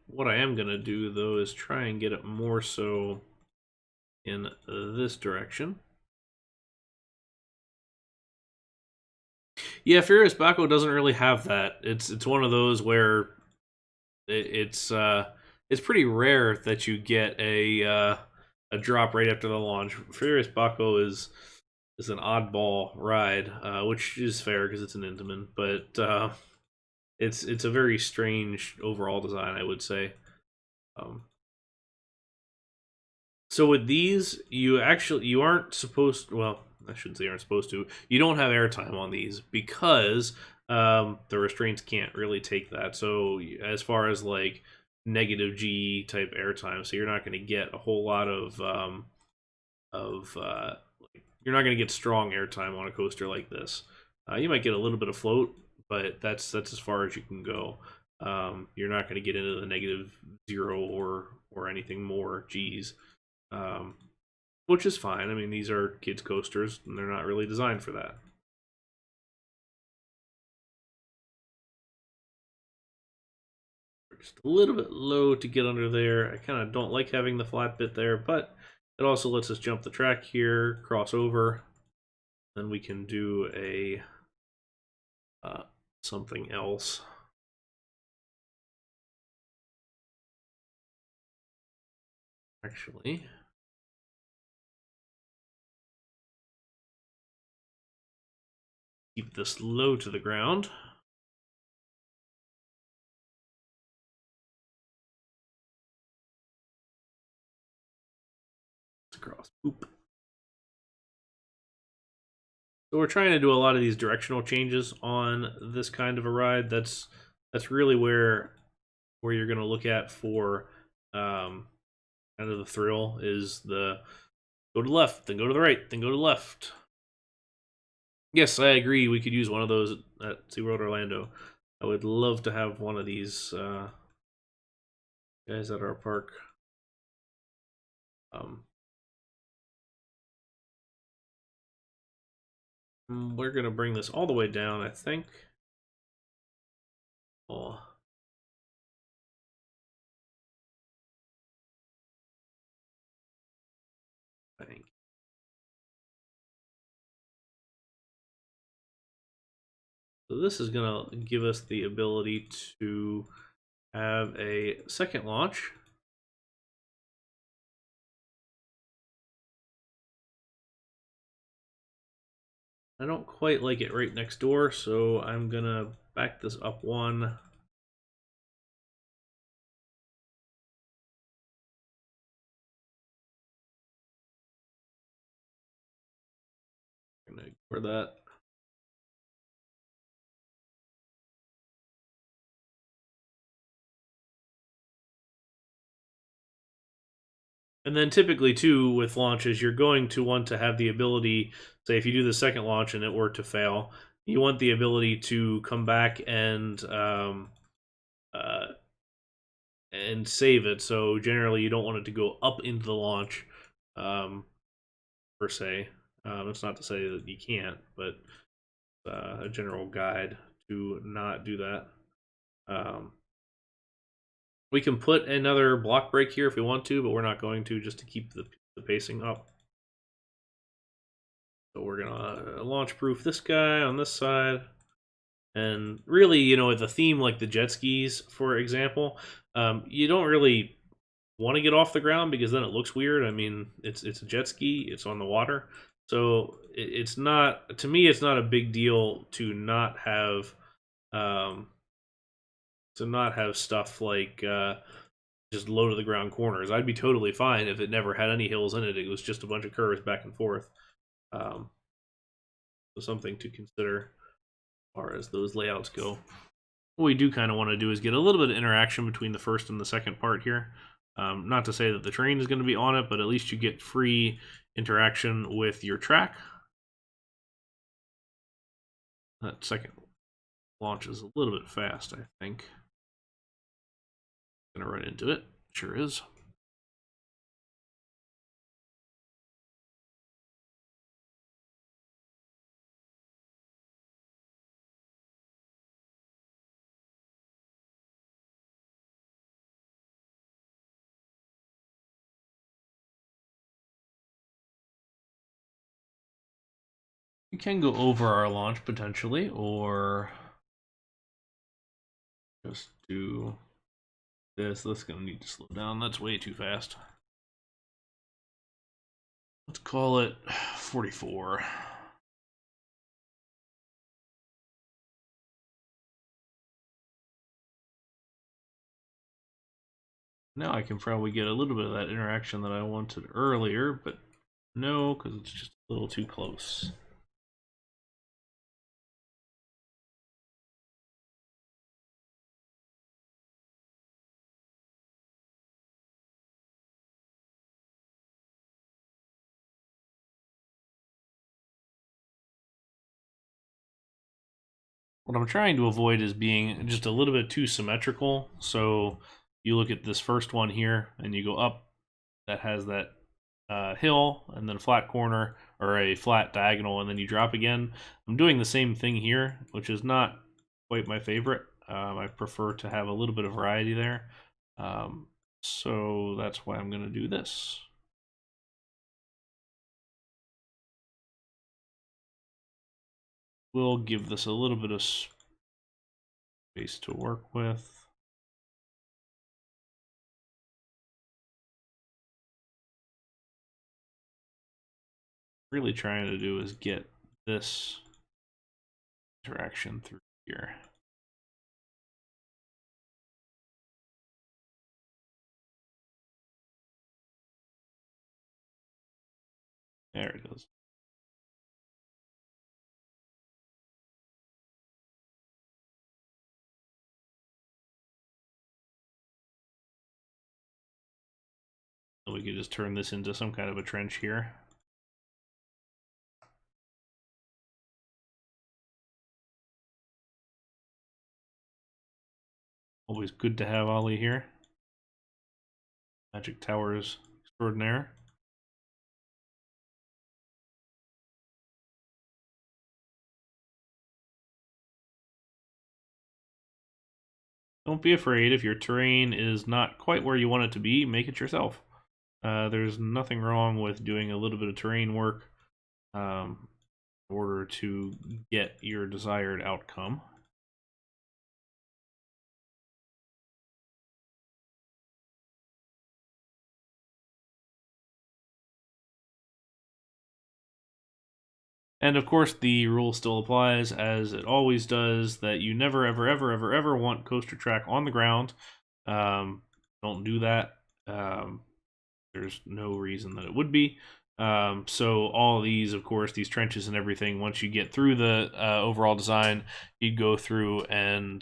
What I am going to do, though, is try and get it more so in this direction. Yeah, Furious Baco doesn't really have that. It's one of those where it's pretty rare that you get a drop right after the launch. Furious Baco is an oddball ride, which is fair because it's an Intamin, but it's a very strange overall design, I would say. So with these, you aren't supposed to, well, I shouldn't say aren't supposed to. You don't have airtime on these because the restraints can't really take that. So as far as like negative G type airtime, so you're not going to get a whole lot of you're not going to get strong airtime on a coaster like this. You might get a little bit of float, but that's as far as you can go. You're not going to get into the -0 or anything more G's. Which is fine. I mean, these are kids coasters, and they're not really designed for that. Just a little bit low to get under there. I kind of don't like having the flat bit there, but it also lets us jump the track here, cross over, then we can do a something else. Actually, keep this low to the ground. Across. Oop. So we're trying to do a lot of these directional changes on this kind of a ride. That's really where you're going to look at for kind of the thrill is the go to the left, then go to the right, then go to the left. Yes, I agree. We could use one of those at SeaWorld Orlando. I would love to have one of these guys at our park. We're going to bring this all the way down, I think. Oh. Thank. So this is going to give us the ability to have a second launch. I don't quite like it right next door, so I'm gonna back this up one. I'm gonna ignore that. And then typically too, with launches, you're going to want to have the ability, say if you do the second launch and it were to fail, you want the ability to come back and save it. So generally you don't want it to go up into the launch, per se. It's not to say that you can't, but a general guide to not do that. We can put another block break here if we want to, but we're not going to, just to keep the pacing up. So we're gonna launch proof this guy on this side. And really, you know, with a theme like the jet skis, for example, you don't really want to get off the ground because then it looks weird. I mean, it's a jet ski, it's on the water. So it's not, to me, it's not a big deal to not have stuff like just low to the ground corners. I'd be totally fine if it never had any hills in it. It was just a bunch of curves back and forth. So something to consider as far as those layouts go. What we do kind of want to do is get a little bit of interaction between the first and the second part here. Not to say that the train is going to be on it, but at least you get free interaction with your track. That second launch is a little bit fast, I think. Gonna run into it. Sure is. We can go over our launch potentially, or just do this. That's gonna need to slow down. That's way too fast. Let's call it 44. Now I can probably get a little bit of that interaction that I wanted earlier, but no, because it's just a little too close. What I'm trying to avoid is being just a little bit too symmetrical. So you look at this first one here and you go up, that has that hill and then a flat corner or a flat diagonal, and then you drop again. I'm doing the same thing here, which is not quite my favorite. I prefer to have a little bit of variety there. So that's why I'm going to do this. We'll give this a little bit of space to work with. Really trying to do is get this interaction through here. There it goes. So we could just turn this into some kind of a trench here. Always good to have Ollie here. Magic Towers extraordinaire. Don't be afraid if your terrain is not quite where you want it to be, make it yourself. There's nothing wrong with doing a little bit of terrain work in order to get your desired outcome. And of course, the rule still applies, as it always does, that you never, ever, ever, ever, ever want coaster track on the ground. Don't do that. There's no reason that it would be. So all these, of course, these trenches and everything, once you get through the overall design, you'd go through and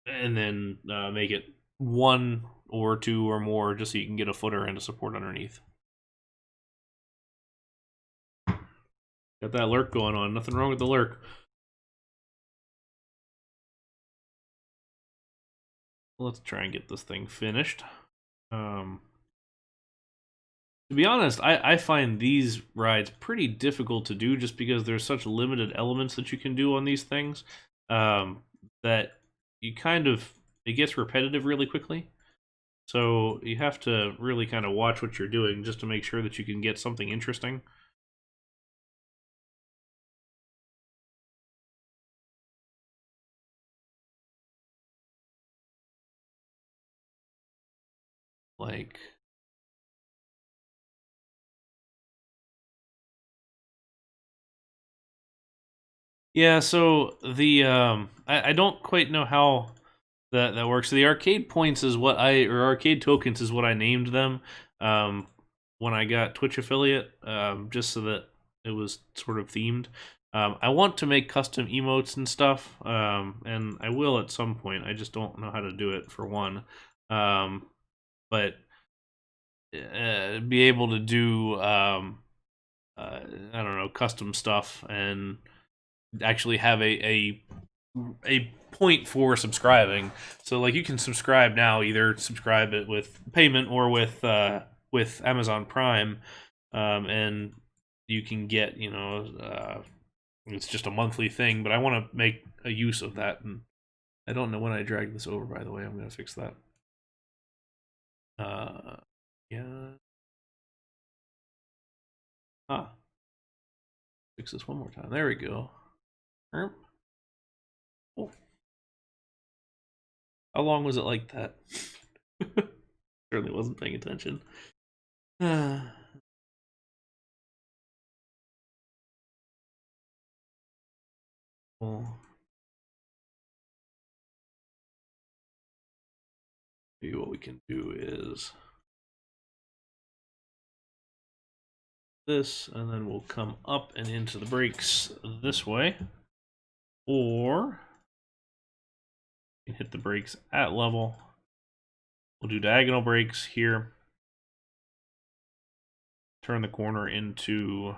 then make it 1 or 2 or more, just so you can get a footer and a support underneath. Got that lurk going on. Nothing wrong with the lurk. Let's try and get this thing finished. To be honest, I find these rides pretty difficult to do just because there's such limited elements that you can do on these things that you it gets repetitive really quickly. So you have to really kind of watch what you're doing just to make sure that you can get something interesting. Like, yeah, so the I don't quite know how that works. So the arcade points is what or arcade tokens is what I named them when I got Twitch affiliate, just so that it was sort of themed. I want to make custom emotes and stuff, and I will at some point. I just don't know how to do it for one. But be able to do I don't know, custom stuff and actually have a point for subscribing. So like you can subscribe now, either subscribe it with payment or with Amazon Prime, and you can get, you know, it's just a monthly thing. But I want to make a use of that, and I don't know when I dragged this over. By the way, I'm gonna fix that. Yeah. Fix this one more time. There we go. Oh. How long was it like that? Certainly wasn't paying attention. Well, maybe what we can do is this, and then we'll come up and into the brakes this way, or you can hit the brakes at level. We'll do diagonal brakes here. Turn the corner into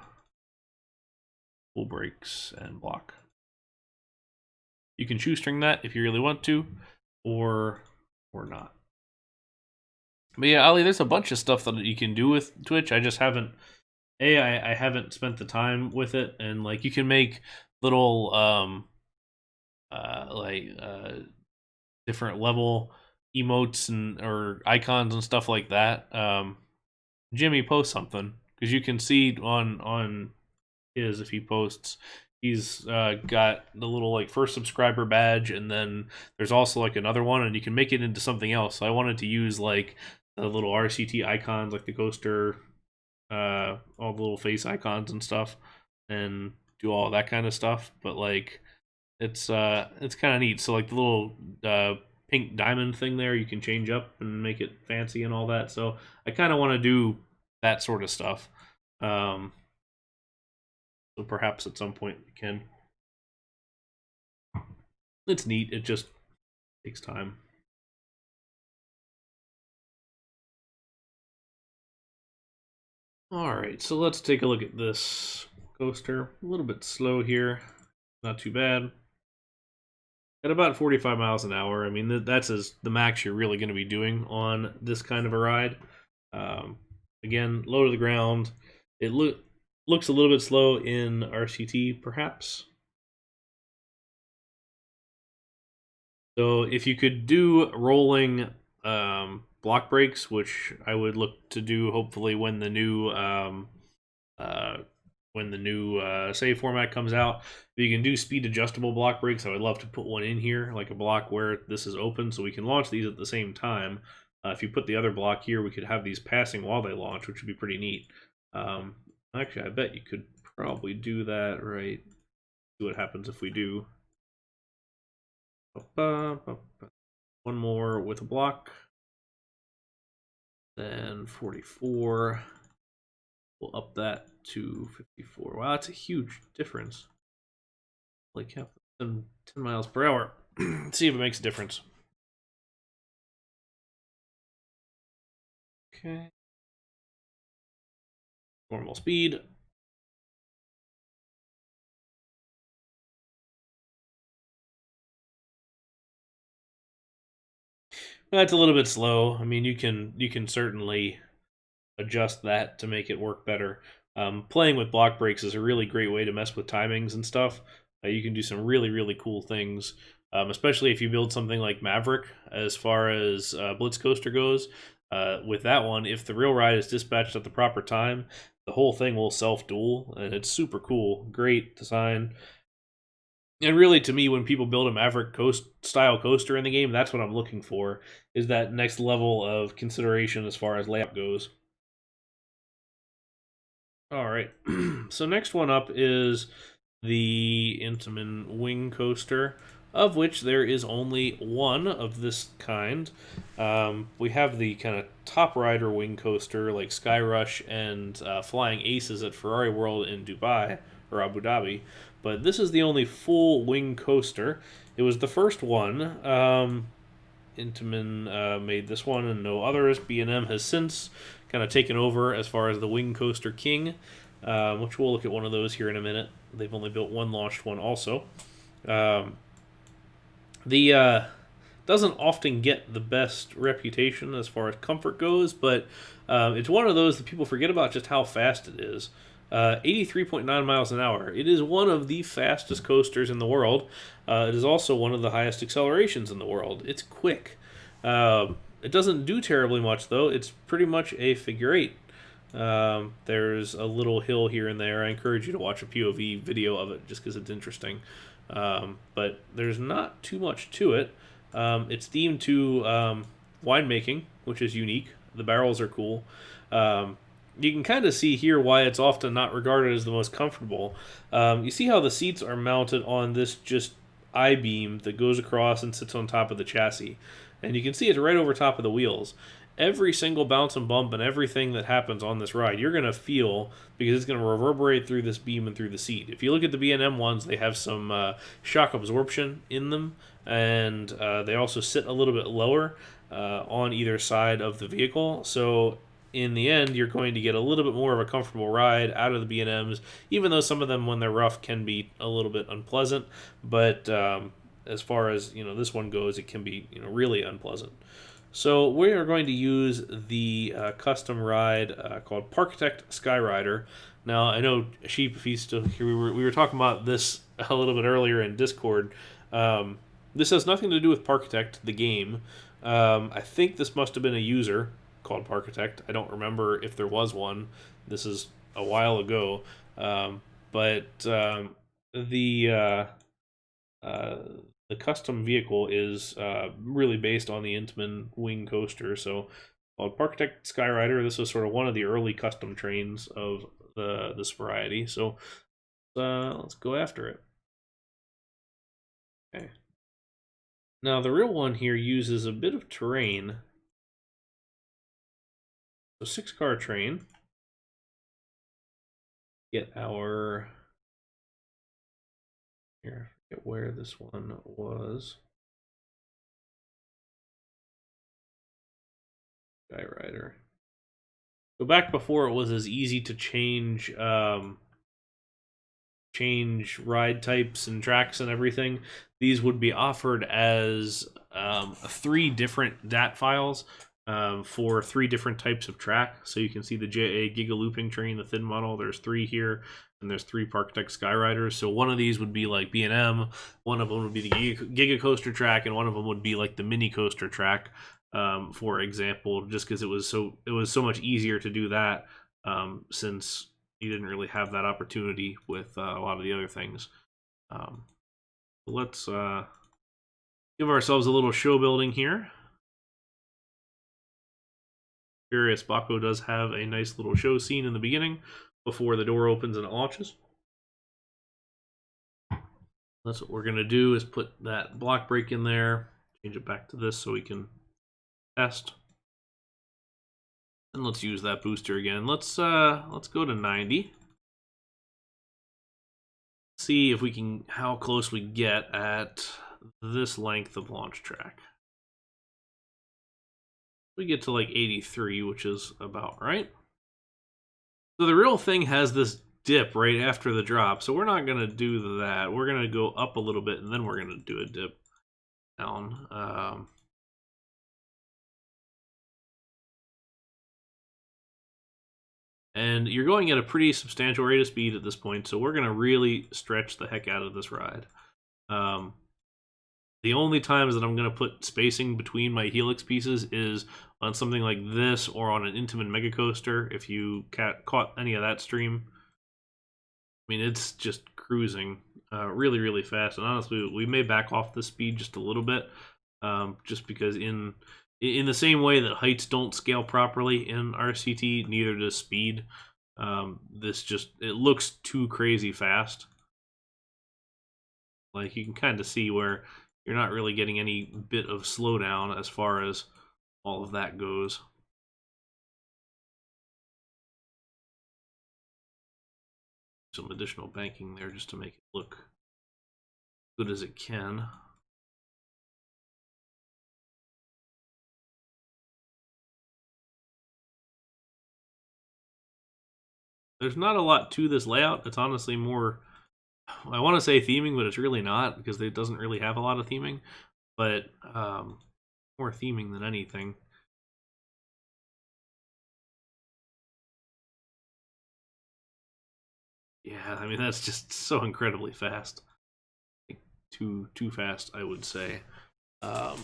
full brakes and block. You can shoestring that if you really want to, or not. But yeah, Ali, there's a bunch of stuff that you can do with Twitch. I just haven't. I haven't spent the time with it, and like you can make little different level emotes and or icons and stuff like that. Jimmy posts something because you can see on his if he posts. He's got the little like first subscriber badge, and then there's also like another one, and you can make it into something else. So I wanted to use like the little RCT icons, like the coaster, all the little face icons and stuff, and do all that kind of stuff. But like it's kind of neat. So like the little pink diamond thing there, you can change up and make it fancy and all that. So I kind of want to do that sort of stuff. So perhaps at some point we can. It's neat. It just takes time. All right, so let's take a look at this coaster. A little bit slow here. Not too bad. At about 45 miles an hour. I mean, that's the max you're really going to be doing on this kind of a ride. Again, low to the ground. It looks a little bit slow in RCT, perhaps. So if you could do rolling block breaks, which I would look to do hopefully when the new save format comes out. If you can do speed adjustable block breaks, I would love to put one in here, like a block where this is open, so we can launch these at the same time. If you put the other block here, we could have these passing while they launch, which would be pretty neat. Actually, I bet you could probably do that, right? See what happens if we do. One more with a block. Then 44. We'll up that to 54. Wow, that's a huge difference. Like 10 miles per hour. Let's see if it makes a difference. Okay. Normal speed. That's a little bit slow. I mean, you can certainly adjust that to make it work better. Playing with block breaks is a really great way to mess with timings and stuff. You can do some really cool things, especially if you build something like Maverick. As far as Blitz Coaster goes, with that one, if the real ride is dispatched at the proper time, the whole thing will self-duel, and it's super cool. Great design. And really, to me, when people build a Maverick style coaster in the game, that's what I'm looking for, is that next level of consideration as far as layout goes. All right, so next one up is the Intamin Wing Coaster, of which there is only one of this kind. We have the kind of top rider wing coaster like Sky Rush and Flying Aces at Ferrari World in Dubai, or Abu Dhabi, but this is the only full wing coaster. It was the first one. Intamin made this one and no others. B&M has since kind of taken over as far as the wing coaster king, which we'll look at one of those here in a minute. They've only built one launched one also. The doesn't often get the best reputation as far as comfort goes, but it's one of those that people forget about just how fast it is. 83.9 miles an hour. It is one of the fastest coasters in the world. It is also one of the highest accelerations in the world. It's quick. It doesn't do terribly much, though. It's pretty much a figure eight. There's a little hill here and there. I encourage you to watch a POV video of it just because it's interesting. But there's not too much to it. It's themed to winemaking, which is unique. The barrels are cool. You can kind of see here why it's often not regarded as the most comfortable. You see how the seats are mounted on this just I-beam that goes across and sits on top of the chassis. And you can see it's right over top of the wheels. Every single bounce and bump and everything that happens on this ride, you're going to feel because it's going to reverberate through this beam and through the seat. If you look at the B&M ones, they have some shock absorption in them, and they also sit a little bit lower on either side of the vehicle. So in the end, you're going to get a little bit more of a comfortable ride out of the B&Ms, even though some of them, when they're rough, can be a little bit unpleasant. But as far as this one goes, it can be really unpleasant. So we are going to use the custom ride called Parkitect Skyrider. Now I know Sheep, if he's still here, we were talking about this a little bit earlier in Discord. This has nothing to do with Parkitect, the game. I think this must have been a user called Parkitect. I don't remember if there was one. This is a while ago. But the uh, uh, the custom vehicle is really based on the Intamin wing coaster. So called Parkitect Skyrider. This was sort of one of the early custom trains of this variety. So let's go after it. Okay. Now the real one here uses a bit of terrain. So 6-car train. Get our here. Get where this one was. Skyrider. So back before it was as easy to change change ride types and tracks and everything, these would be offered as 3 different DAT files for 3 different types of track. So you can see the JA Giga Looping Train, the thin model. There's 3 here, and there's 3 Parkitect Skyriders. So one of these would be like B&M, one of them would be the Giga Coaster track, and one of them would be like the Mini Coaster track, for example, just because it was so much easier to do that since you didn't really have that opportunity with a lot of the other things. Let's give ourselves a little show building here. Curious Baco does have a nice little show scene in the beginning before the door opens and it launches. That's what we're going to do, is put that block brake in there, change it back to this so we can test. And let's use that booster again. Let's go to 90. See if we can, how close we get at this length of launch track. We get to like 83, which is about right. So the real thing has this dip right after the drop, so we're not going to do that. We're going to go up a little bit, and then we're going to do a dip down. And you're going at a pretty substantial rate of speed at this point, so we're going to really stretch the heck out of this ride. The only times that I'm going to put spacing between my helix pieces is on something like this or on an Intamin Mega Coaster. If you caught any of that stream, I mean, it's just cruising really, really fast. And honestly, we may back off the speed just a little bit, just because in the same way that heights don't scale properly in RCT, neither does speed. It looks too crazy fast. Like, you can kind of see where you're not really getting any bit of slowdown as far as all of that goes. Some additional banking there just to make it look good as it can. There's not a lot to this layout. It's honestly more, I want to say theming, but it's really not, because it doesn't really have a lot of theming. But more theming than anything. Yeah, I mean, that's just so incredibly fast. Too fast, I would say. So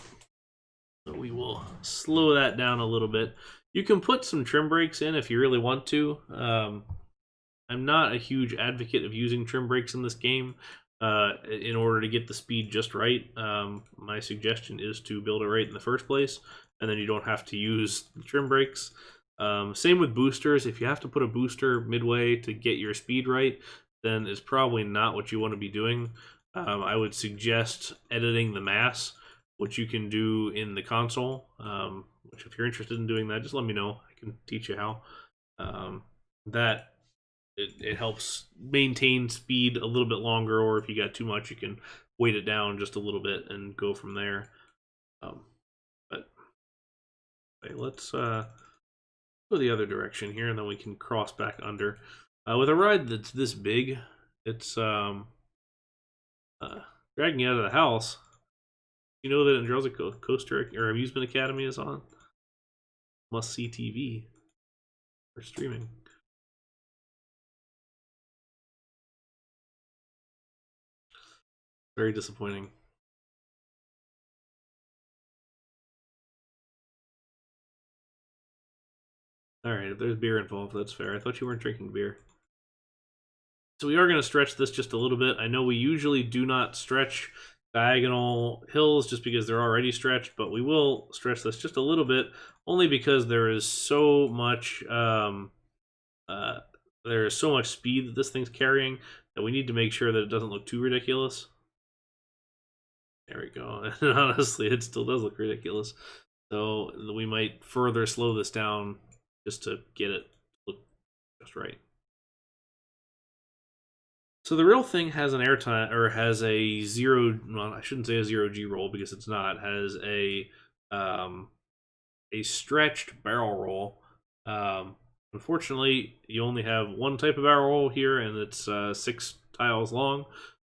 we will slow that down a little bit. You can put some trim brakes in if you really want to. I'm not a huge advocate of using trim brakes in this game in order to get the speed just right. My suggestion is to build it right in the first place, and then you don't have to use trim brakes. Same with boosters. If you have to put a booster midway to get your speed right, then it's probably not what you want to be doing. I would suggest editing the mass, which you can do in the console. Which, if you're interested in doing that, just let me know. I can teach you how. It helps maintain speed a little bit longer, or if you got too much, you can weight it down just a little bit and go from there. But okay, let's go the other direction here, and then we can cross back under. With a ride that's this big, it's dragging you out of the house. You know that Andrelczyk Coaster or Amusement Academy is on? Must see TV or streaming. Very disappointing. Alright, if there's beer involved, that's fair. I thought you weren't drinking beer. So we are going to stretch this just a little bit. I know we usually do not stretch diagonal hills just because they're already stretched, but we will stretch this just a little bit, only because there is so much speed that this thing's carrying that we need to make sure that it doesn't look too ridiculous. There we go. And honestly, it still does look ridiculous. So we might further slow this down just to get it to look just right. So the real thing has an airtime, or has a zero. Well, I shouldn't say a zero G roll because it's not. It has a stretched barrel roll. Unfortunately, you only have one type of barrel roll here, and it's 6 tiles long.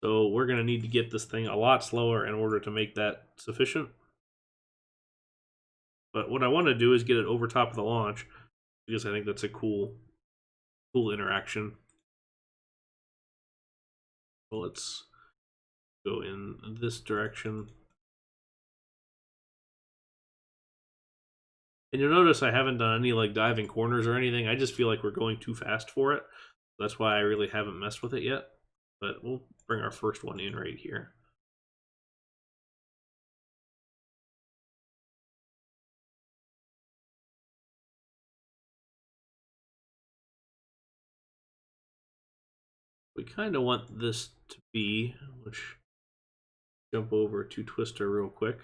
So we're going to need to get this thing a lot slower in order to make that sufficient. But what I want to do is get it over top of the launch, because I think that's a cool interaction. So let's go in this direction. And you'll notice I haven't done any like diving corners or anything. I just feel like we're going too fast for it. That's why I really haven't messed with it yet. But we'll bring our first one in right here. We kind of want this to be, which jump over to Twister real quick.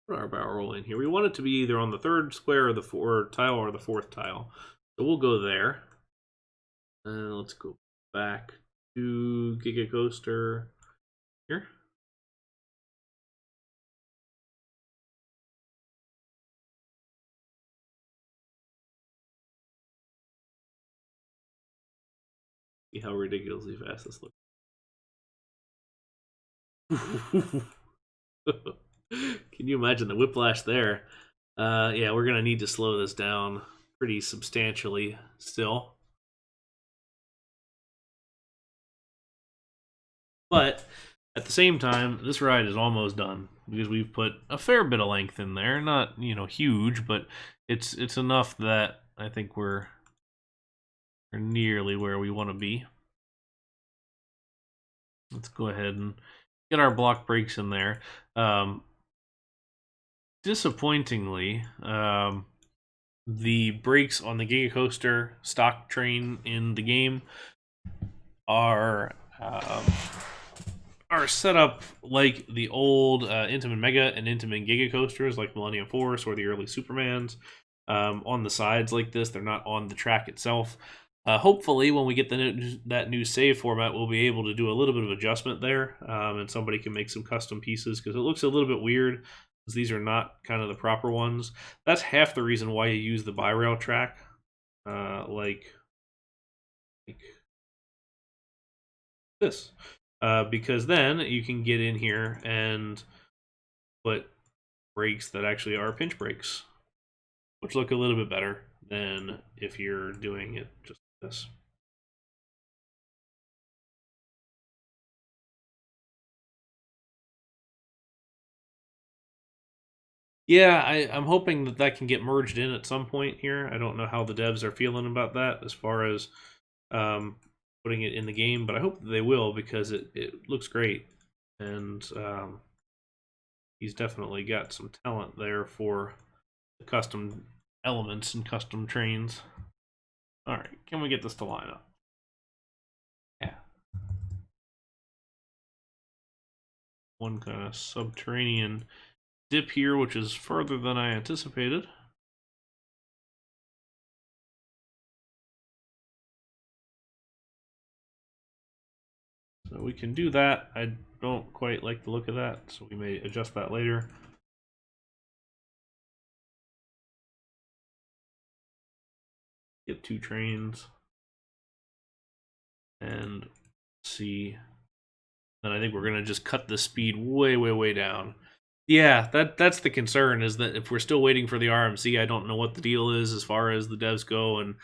Put our barrel roll in here. We want it to be either on the 3rd square or the 4th tile or the 4th tile. So we'll go there. And let's go back to Giga Coaster here. See how ridiculously fast this looks. Can you imagine the whiplash there? Yeah, we're gonna need to slow this down pretty substantially still. But at the same time, this ride is almost done because we've put a fair bit of length in there. Not, huge, but it's enough that I think we're nearly where we want to be. Let's go ahead and get our block brakes in there. Disappointingly, the brakes on the Giga Coaster stock train in the game are set up like the old Intamin Mega and Intamin Giga Coasters, like Millennium Force or the early Supermans, on the sides like this. They're not on the track itself. Hopefully, when we get that new save format, we'll be able to do a little bit of adjustment there, and somebody can make some custom pieces, because it looks a little bit weird, because these are not kind of the proper ones. That's half the reason why you use the bi-rail track, like this, because then you can get in here and put brakes that actually are pinch brakes, which look a little bit better than if you're doing it just like this. Yeah, I'm hoping that can get merged in at some point here. I don't know how the devs are feeling about that as far as putting it in the game, but I hope that they will, because it looks great. And he's definitely got some talent there for the custom elements and custom trains. All right, can we get this to line up? Yeah. One kind of subterranean dip here, which is further than I anticipated. So we can do that. I don't quite like the look of that, so we may adjust that later. Get 2 trains and see. Then I think we're gonna just cut the speed way down. Yeah, that's the concern, is that if we're still waiting for the RMC, I don't know what the deal is as far as the devs go and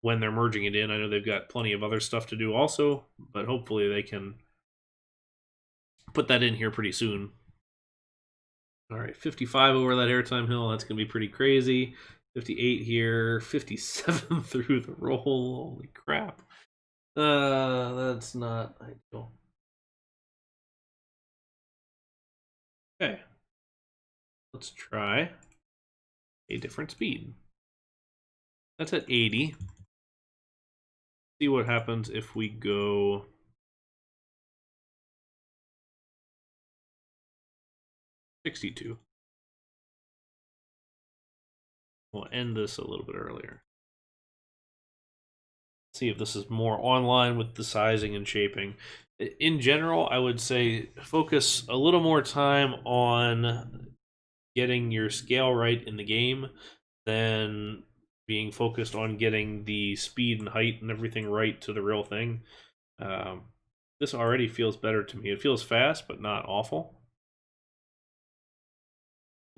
when they're merging it in. I know they've got plenty of other stuff to do also, but hopefully they can put that in here pretty soon. All right, 55 over that airtime hill. That's going to be pretty crazy. 58 here, 57 through the roll. Holy crap. That's not ideal. Okay. Let's try a different speed. That's at 80. See what happens if we go 62. We'll end this a little bit earlier. See if this is more online with the sizing and shaping. In general, I would say focus a little more time on getting your scale right in the game than being focused on getting the speed and height and everything right to the real thing. This already feels better to me. It feels fast, but not awful.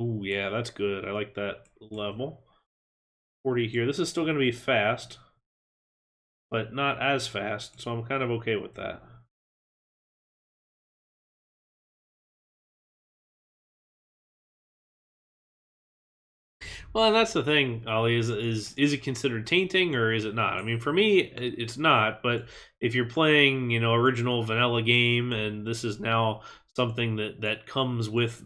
Ooh, yeah, that's good. I like that level. 40 here. This is still going to be fast, but not as fast, so I'm kind of okay with that. Well, and that's the thing, Ollie, is it considered tainting or is it not? I mean, for me, it's not, but if you're playing, original vanilla game and this is now something that comes with,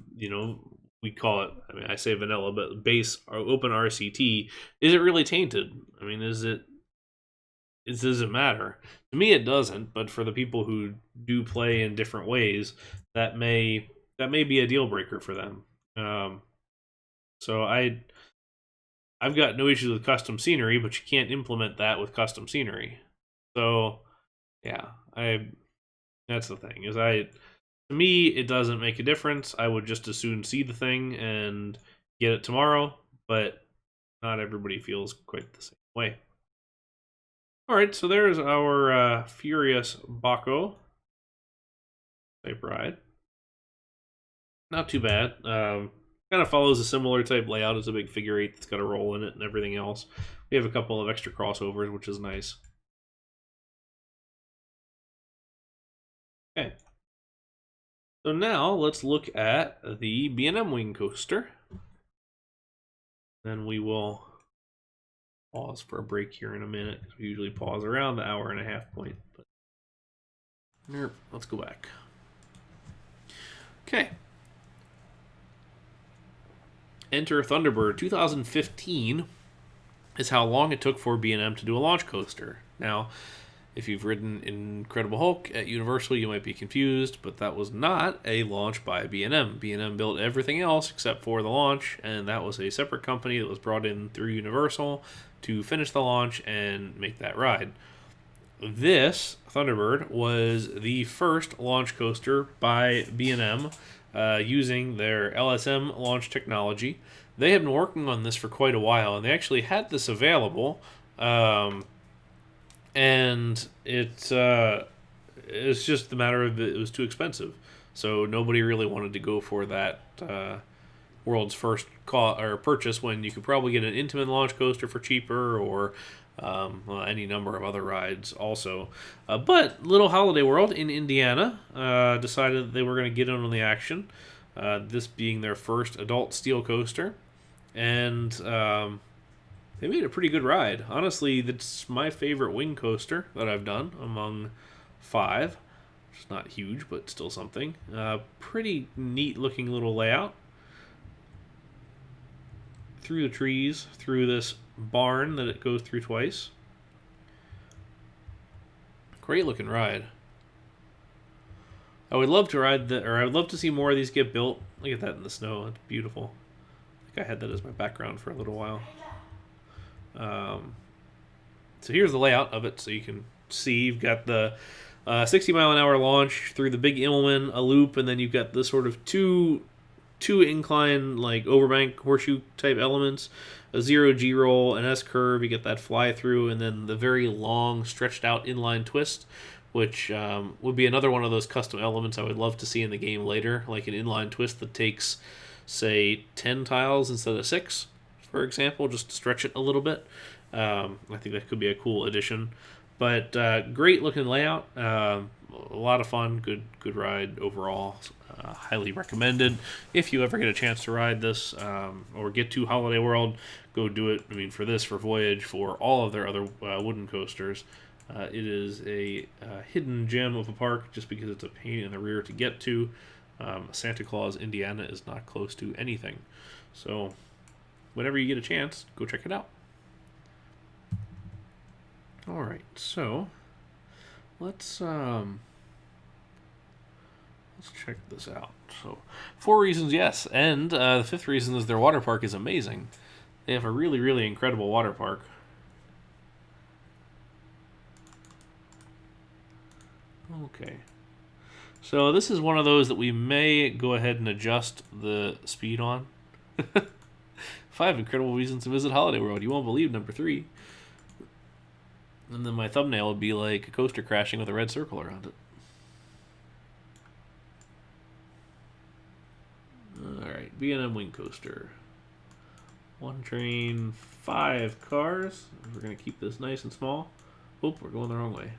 we call it, I mean, I say vanilla, but base or open RCT, is it really tainted? I mean, does it matter? To me, it doesn't, but for the people who do play in different ways, that may be a deal breaker for them. So I've got no issues with custom scenery, but you can't implement that with custom scenery. So, yeah, that's the thing. To me, it doesn't make a difference. I would just as soon see the thing and get it tomorrow, but not everybody feels quite the same way. All right, so there's our Furious Baco type ride. Not too bad. Kind of follows a similar type layout as a big figure eight that's got a roll in it and everything else. We have a couple of extra crossovers, which is nice. Okay. So now let's look at the B&M Wing Coaster. Then we will pause for a break here in a minute. We usually pause around the hour-and-a-half point. But let's go back. Okay. Enter Thunderbird 2015 is how long it took for B&M to do a launch coaster. Now, if you've ridden Incredible Hulk at Universal, you might be confused, but that was not a launch by B&M. B&M built everything else except for the launch, and that was a separate company that was brought in through Universal to finish the launch and make that ride. This Thunderbird was the first launch coaster by B&M using their LSM launch technology. They had been working on this for quite a while, and they actually had this available. And it's just the matter of it was too expensive, so nobody really wanted to go for that world's first purchase when you could probably get an Intamin launch coaster for cheaper, or any number of other rides also. But Little Holiday World in Indiana decided that they were going to get in on the action, this being their first adult steel coaster, and they made a pretty good ride. Honestly, that's my favorite wing coaster that I've done among 5. It's not huge, but still something. Pretty neat looking little layout. Through the trees, through this barn that it goes through twice. Great looking ride. I would love to ride I would love to see more of these get built. Look at that in the snow. It's beautiful. I think I had that as my background for a little while. So here's the layout of it, so you can see. You've got the 60-mile-an-hour launch through the big Immelman, a loop, and then you've got the sort of two incline, like overbank horseshoe type elements, a 0G roll, an S curve. You get that fly through, and then the very long stretched out inline twist, which would be another one of those custom elements I would love to see in the game later, like an inline twist that takes, say, 10 tiles instead of 6. For example, just to stretch it a little bit. I think that could be a cool addition. But great looking layout. a lot of fun, good ride overall. Highly recommended. If you ever get a chance to ride this or get to Holiday World, go do it. I mean, for this, for Voyage, for all of their other wooden coasters. It is a hidden gem of a park just because it's a pain in the rear to get to. Santa Claus, Indiana is not close to anything. So, whenever you get a chance, go check it out. Alright, so let's check this out. So, 4 reasons, yes, and the 5th reason is their water park is amazing. They have a really, really incredible water park. Okay. So this is one of those that we may go ahead and adjust the speed on. 5 incredible reasons to visit Holiday World. You won't believe number 3. And then my thumbnail would be like a coaster crashing with a red circle around it. Alright, B&M Wing Coaster. 1 train, 5 cars. We're going to keep this nice and small. Oop, we're going the wrong way.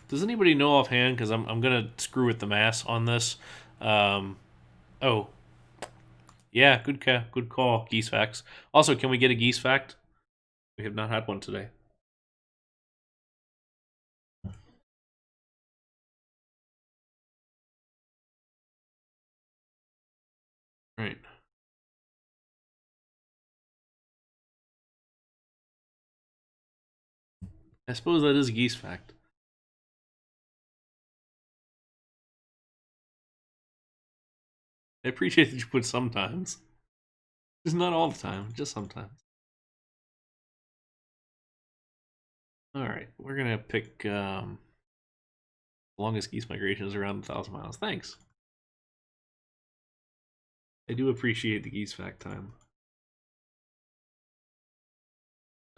Does anybody know offhand? Because I'm going to screw with the mass on this. Oh. Yeah, good call, Geese Facts. Also, can we get a Geese Fact? We have not had one today. Right. I suppose that is a Geese Fact. I appreciate that you put sometimes. Just not all the time, just sometimes. Alright, we're going to pick longest geese migration is around 1,000 miles. Thanks. I do appreciate the Geese Fact time.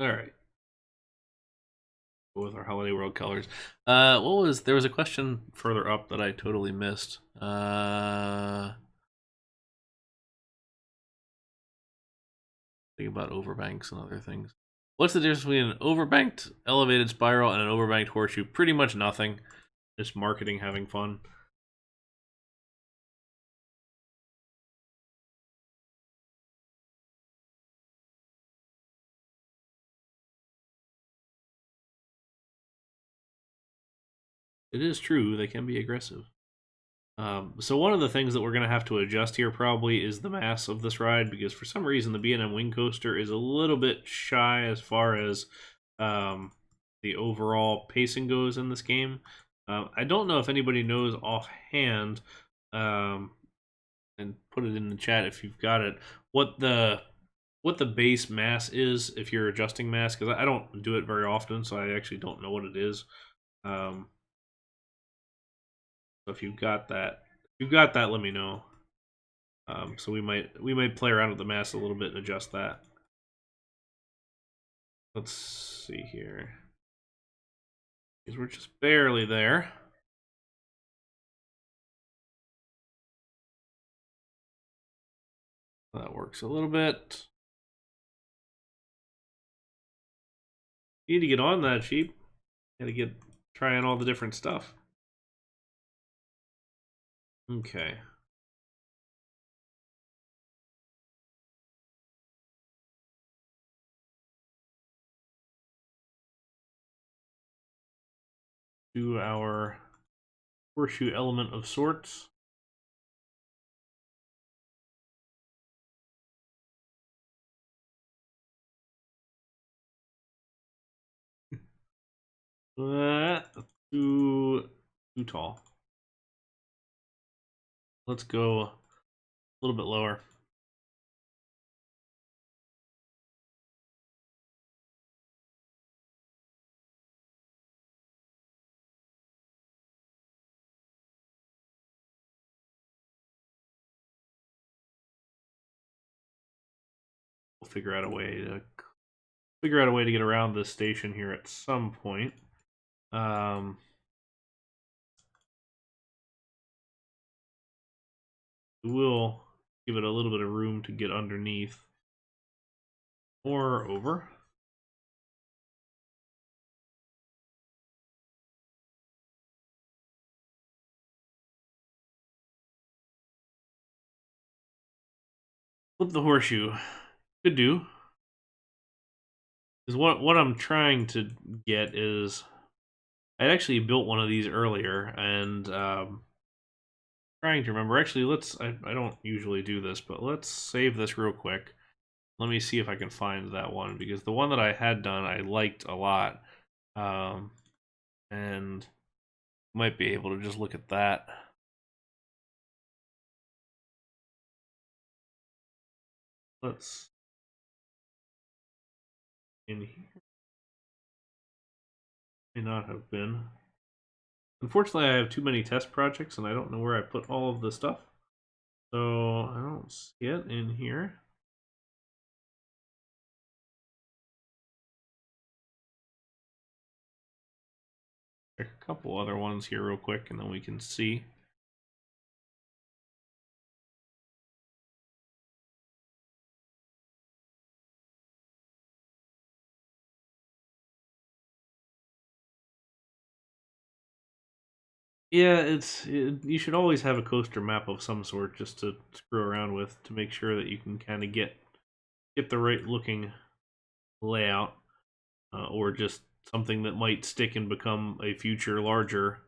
Alright. With our Holiday World colors. There was a question further up that I totally missed. Think about overbanks and other things. What's the difference between an overbanked elevated spiral and an overbanked horseshoe? Pretty much nothing. Just marketing, having fun. It is true, they can be aggressive. So one of the things that we're going to have to adjust here probably is the mass of this ride, because for some reason the B&M Wing Coaster is a little bit shy as far as the overall pacing goes in this game. I don't know if anybody knows offhand, and put it in the chat if you've got it, what the base mass is if you're adjusting mass, because I don't do it very often, so I actually don't know what it is. So if you've got that, let me know. So we might play around with the mass a little bit and adjust that. Let's see here, because we're just barely there. That works a little bit. You need to get on that, sheep. You gotta get trying all the different stuff. Okay. Do our horseshoe element of sorts. Too tall. Let's go a little bit lower. We'll figure out a way to get around this station here at some point. We'll give it a little bit of room to get underneath or over. Flip the horseshoe. Could do. Because what I'm trying to get is, I actually built one of these earlier, and trying to remember. Actually, I don't usually do this, but let's save this real quick. Let me see if I can find that one, because the one that I had done I liked a lot, and might be able to just look at that. Let's in here. May not have been. Unfortunately, I have too many test projects, and I don't know where I put all of the stuff. So I don't see it in here. Check a couple other ones here real quick, and then we can see. Yeah, you should always have a coaster map of some sort just to screw around with, to make sure that you can kind of get the right looking layout, or just something that might stick and become a future larger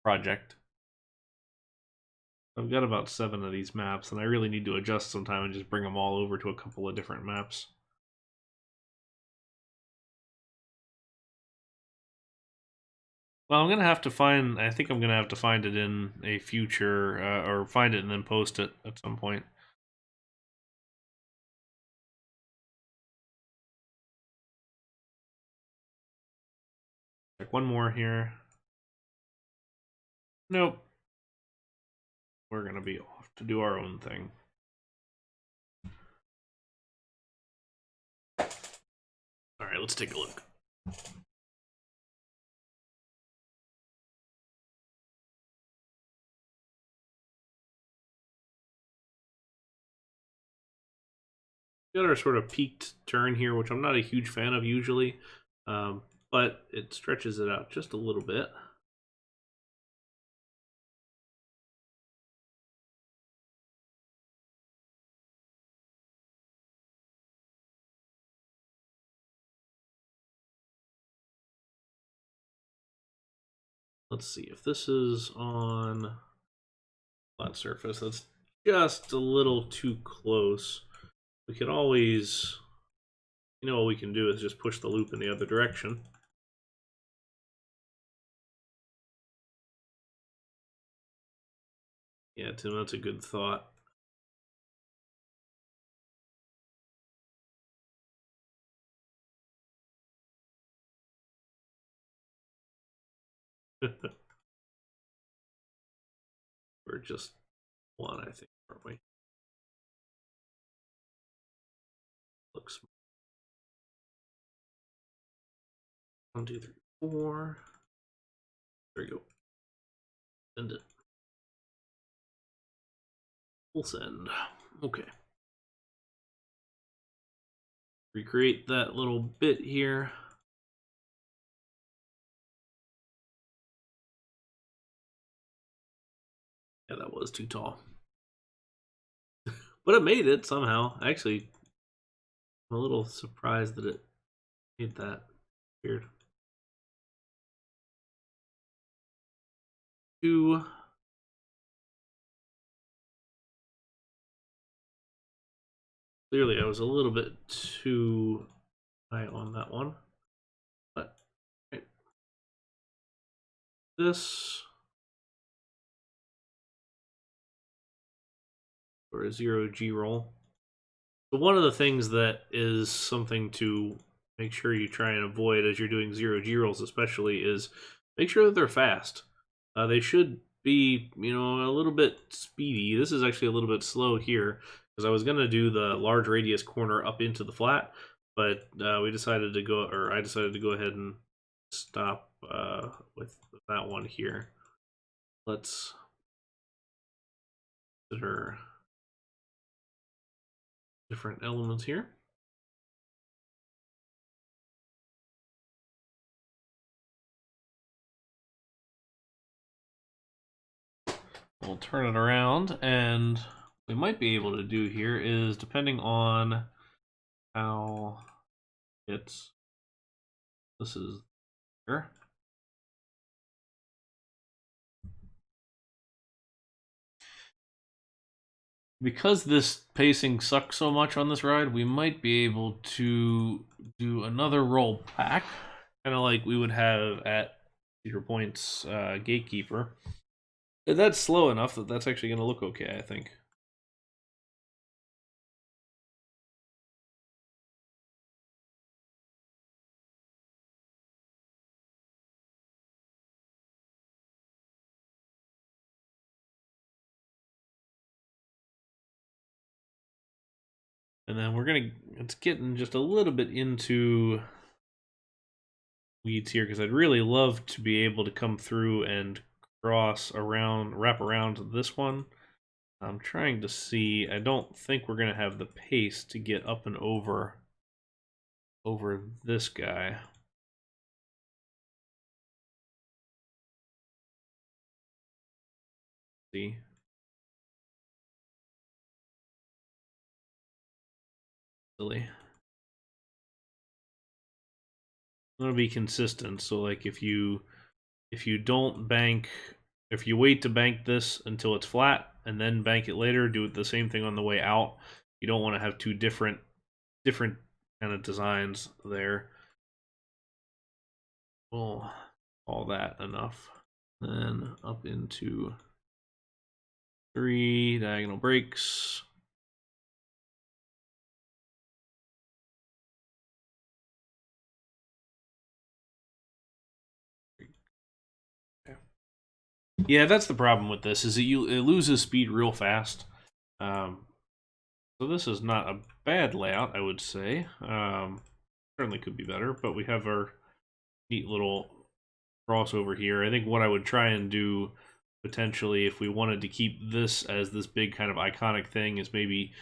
project. I've got about 7 of these maps, and I really need to adjust sometime and just bring them all over to a couple of different maps. Well, I'm gonna have to find. I think I'm gonna have to find it in a future, or find it and then post it at some point. Like one more here. Nope. We're gonna be off to do our own thing. All right, let's take a look. Got our sort of peaked turn here, which I'm not a huge fan of usually, but it stretches it out just a little bit. Let's see if this is on flat surface. That's just a little too close. We can always, what we can do is just push the loop in the other direction. Yeah, Tim, that's a good thought. We're just one, I think, aren't we? Looks 1, 2, 3, 4. There you go. Send it. We'll send. Okay. Recreate that little bit here. Yeah, that was too tall. But it made it somehow. Actually, I'm a little surprised that it made that. Weird. 2. Clearly, I was a little bit too high on that one. But right. This for a 0G roll. But one of the things that is something to make sure you try and avoid as you're doing 0G rolls, especially, is make sure that they're fast. They should be, a little bit speedy. This is actually a little bit slow here, because I was going to do the large radius corner up into the flat, but I decided to go ahead and stop with that one here. Let's consider different elements here. We'll turn it around and we might be able to do here is, depending on how it's, this is there. Because this pacing sucks so much on this ride, we might be able to do another roll back, kind of like we would have at Cedar Point's Gatekeeper. And that's slow enough that that's actually going to look okay, I think. And then it's getting just a little bit into weeds here, because I'd really love to be able to come through and wrap around this one. I'm trying to see, I don't think we're going to have the pace to get up and over this guy. See? Silly. I'm gonna be consistent, so like if you don't bank, if you wait to bank this until it's flat and then bank it later, do it the same thing on the way out. You don't want to have two different kind of designs there. We'll call that enough. Then up into 3 diagonal breaks. Yeah, that's the problem with this, is that it loses speed real fast. So this is not a bad layout, I would say. Certainly could be better, but we have our neat little crossover here. I think what I would try and do potentially, if we wanted to keep this as this big kind of iconic thing, is maybe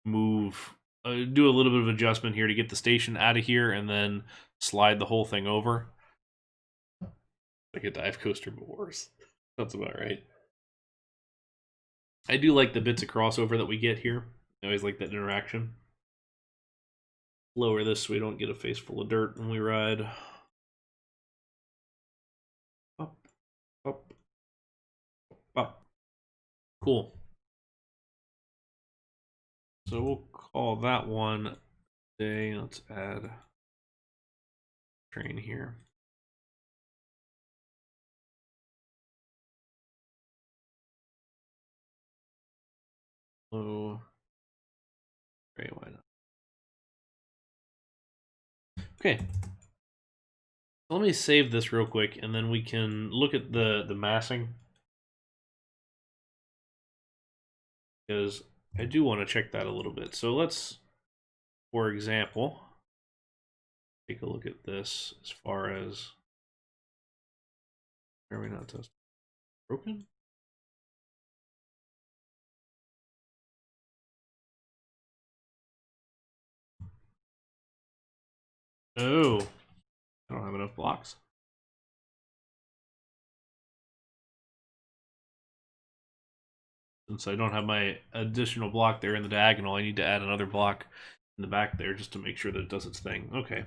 move, do a little bit of adjustment here to get the station out of here and then slide the whole thing over. Like a dive coaster, but worse. That's about right. I do like the bits of crossover that we get here. I always like that interaction. Lower this so we don't get a face full of dirt when we ride. Up, up, up. Cool. So we'll call that one day. Let's add train here. Oh, great, why not? Okay. Let me save this real quick, and then we can look at the massing, because I do want to check that a little bit. So let's, for example, take a look at this as far as, are we not testing? Broken? Oh, I don't have enough blocks. Since I don't have my additional block there in the diagonal, I need to add another block in the back there just to make sure that it does its thing. Okay.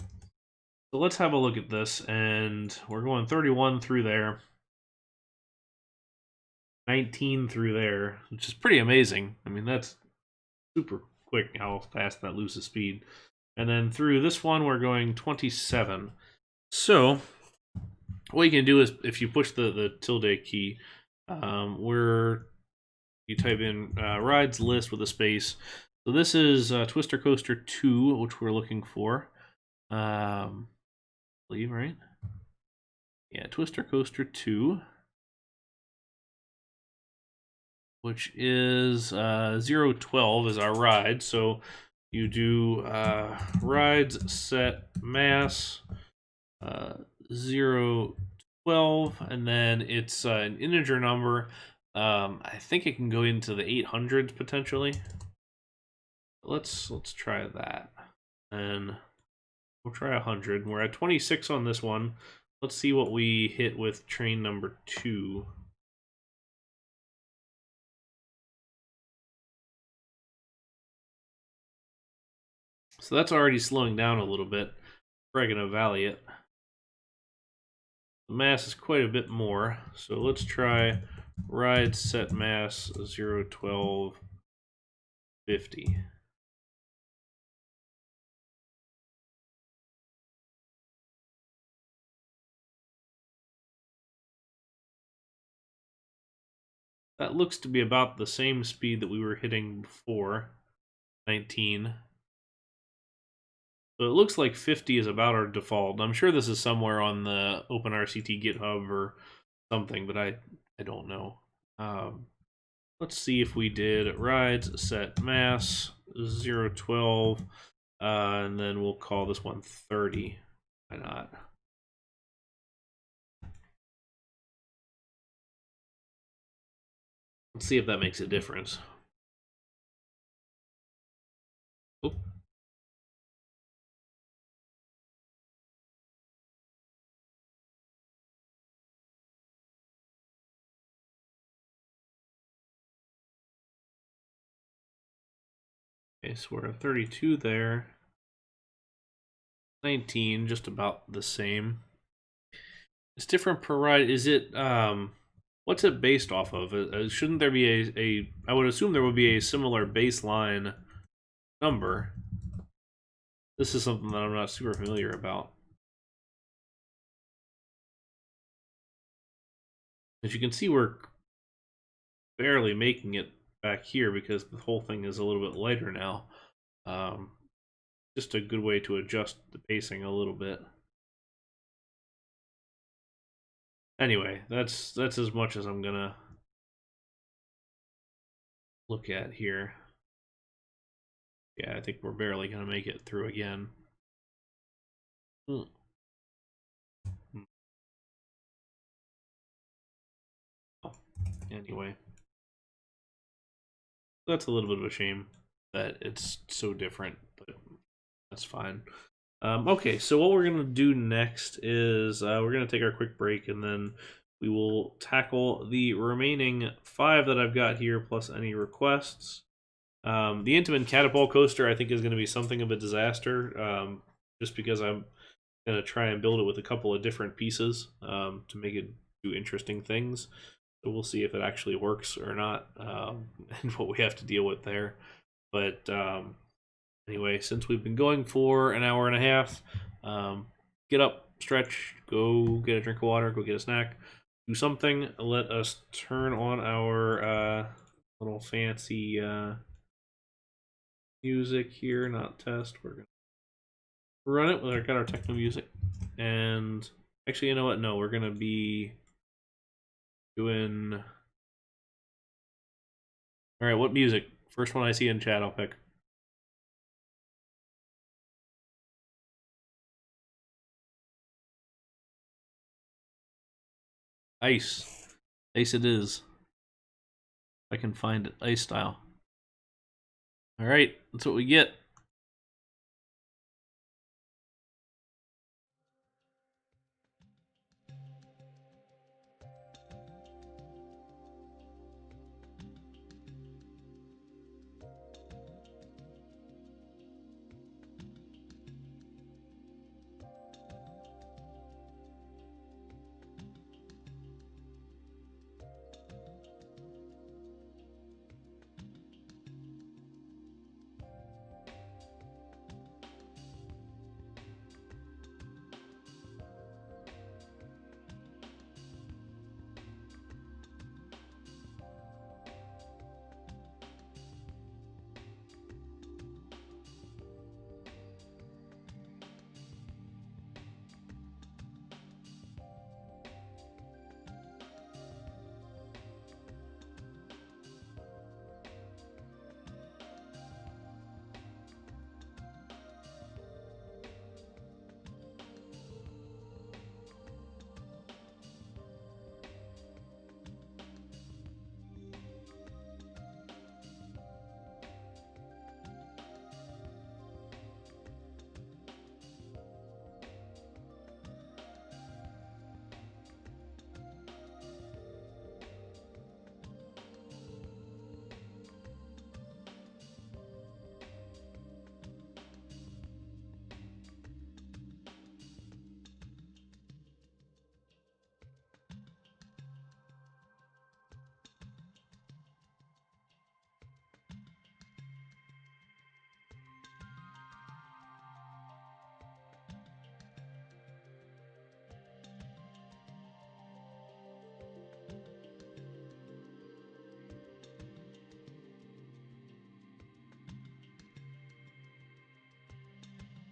So let's have a look at this, and we're going 31 through there. 19 through there, which is pretty amazing. I mean, that's super quick how fast that loses speed. And then through this one, we're going 27. So what you can do is, if you push the tilde key, you type in rides list with a space. So this is Twister Coaster 2, which we're looking for. I believe, right? Yeah, Twister Coaster 2. Which is 012 is our ride. So you do rides set mass 012, and then it's an integer number. I think it can go into the 800s potentially. Let's try that, and we'll try 100. We're at 26 on this one. Let's see what we hit with train number 2. So that's already slowing down a little bit. We're going to valley it. The mass is quite a bit more, so let's try ride set mass 0, 12, 50. That looks to be about the same speed that we were hitting before, 19. So it looks like 50 is about our default. I'm sure this is somewhere on the OpenRCT GitHub or something, but I don't know. Let's see if we did rides set mass 0, 12, and then we'll call this one 30. Why not? Let's see if that makes a difference. Oop. Okay, so we're at 32 there. 19, just about the same. It's different per ride. Is it, what's it based off of? Shouldn't there be I would assume there would be a similar baseline number. This is something that I'm not super familiar about. As you can see, we're barely making it back here because the whole thing is a little bit lighter now. Just a good way to adjust the pacing a little bit. Anyway, that's as much as I'm gonna look at here. Yeah, I think we're barely gonna make it through again. Anyway, that's a little bit of a shame that it's so different, but that's fine. Okay, so what we're gonna do next is we're gonna take our quick break, and then we will tackle the remaining 5 that I've got here, plus any requests. The Intamin Catapult Coaster, I think, is going to be something of a disaster, just because I'm going to try and build it with a couple of different pieces to make it do interesting things. So we'll see if it actually works or not, and what we have to deal with there. But anyway, since we've been going for an hour and a half, get up, stretch, go get a drink of water, go get a snack, do something. Let us turn on our little fancy music here, not test. We're gonna run it with our techno music. And actually, you know what? No, we're gonna be doing. All right, what music? First one I see in chat, I'll pick. Ice. Ice it is. If I can find it. Ice style. All right, that's what we get.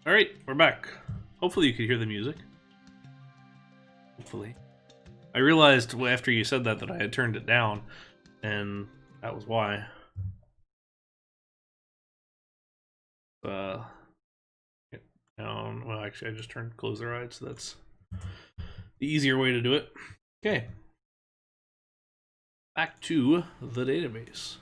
Alright, we're back. Hopefully you could hear the music. Hopefully. I realized after you said that I had turned it down, and that was why. Down. Well, actually, I just close the ride, so that's the easier way to do it. Okay. Back to the database.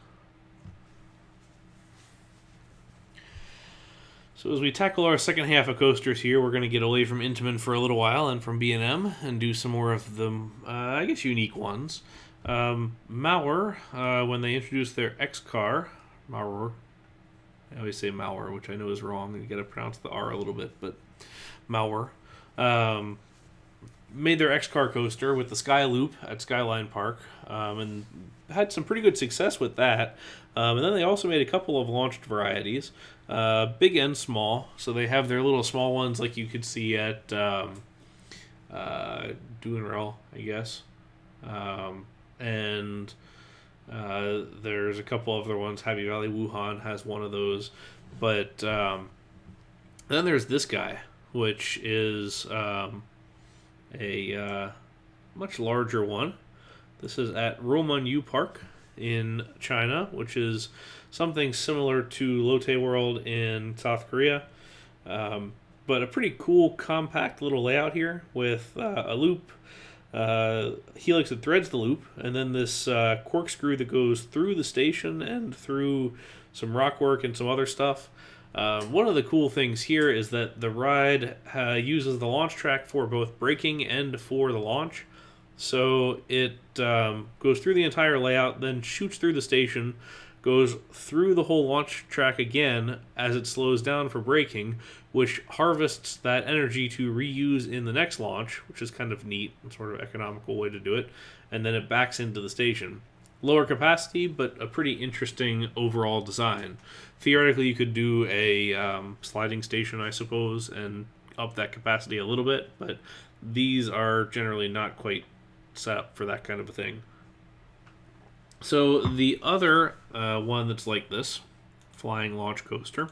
So as we tackle our second half of coasters here, we're going to get away from Intamin for a little while and from B&M and do some more of the, I guess, unique ones. Maurer, when they introduced their X car, Maurer, I always say Maurer, which I know is wrong. You got to pronounce the R a little bit, but Maurer made their X car coaster with the Sky Loop at Skyline Park, and had some pretty good success with that. And then they also made a couple of launched varieties, big and small. So they have their little small ones like you could see at Duinrell, I guess. And there's a couple other ones. Happy Valley Wuhan has one of those. But then there's this guy, which is a much larger one. This is at Roman Park in China, which is something similar to Lotte World in South Korea. But a pretty cool, compact little layout here with a loop, helix that threads the loop, and then this corkscrew that goes through the station and through some rockwork and some other stuff. One of the cool things here is that the ride uses the launch track for both braking and for the launch. So it goes through the entire layout, then shoots through the station, goes through the whole launch track again as it slows down for braking, which harvests that energy to reuse in the next launch, which is kind of neat and sort of economical way to do it, and then it backs into the station. Lower capacity, but a pretty interesting overall design. Theoretically, you could do a sliding station, I suppose, and up that capacity a little bit, but these are generally not quite set up for that kind of a thing. So the other one that's like this, flying launch coaster,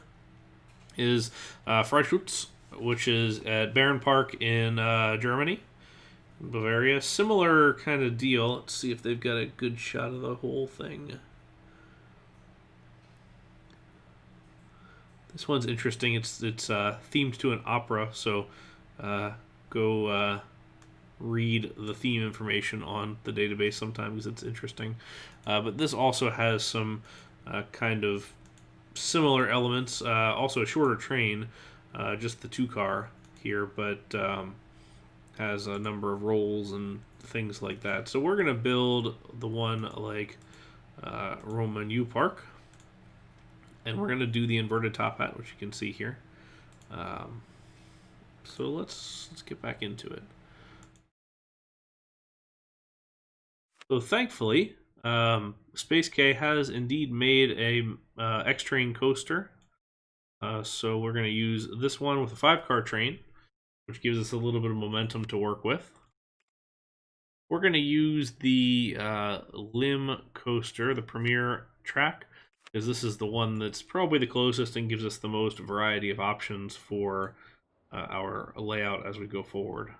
is Freyja, which is at Baron Park in Germany, Bavaria. Similar kind of deal. Let's see if they've got a good shot of the whole thing. This one's interesting. It's themed to an opera, so go read the theme information on the database sometime because it's interesting. But this also has some kind of similar elements. Also a shorter train, just the 2-car here, but has a number of rolls and things like that. So we're going to build the one like Roman U Park, and we're going to do the inverted top hat, which you can see here. So let's get back into it. So thankfully, Space K has indeed made a X-Train coaster. So we're going to use this one with a 5-car train, which gives us a little bit of momentum to work with. We're going to use the Limb coaster, the Premier track, because this is the one that's probably the closest and gives us the most variety of options for our layout as we go forward.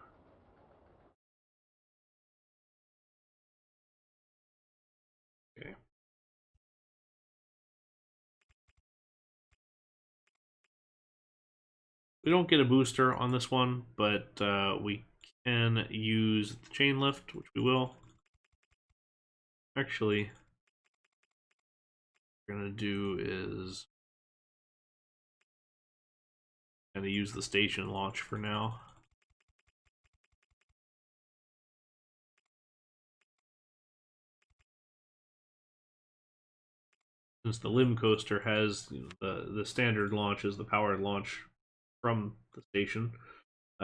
Okay. We don't get a booster on this one, but we can use the chain lift, which we will. Actually, what we're going to do is kind of use the station launch for now. Since the Limb coaster has the standard launch is the powered launch from the station.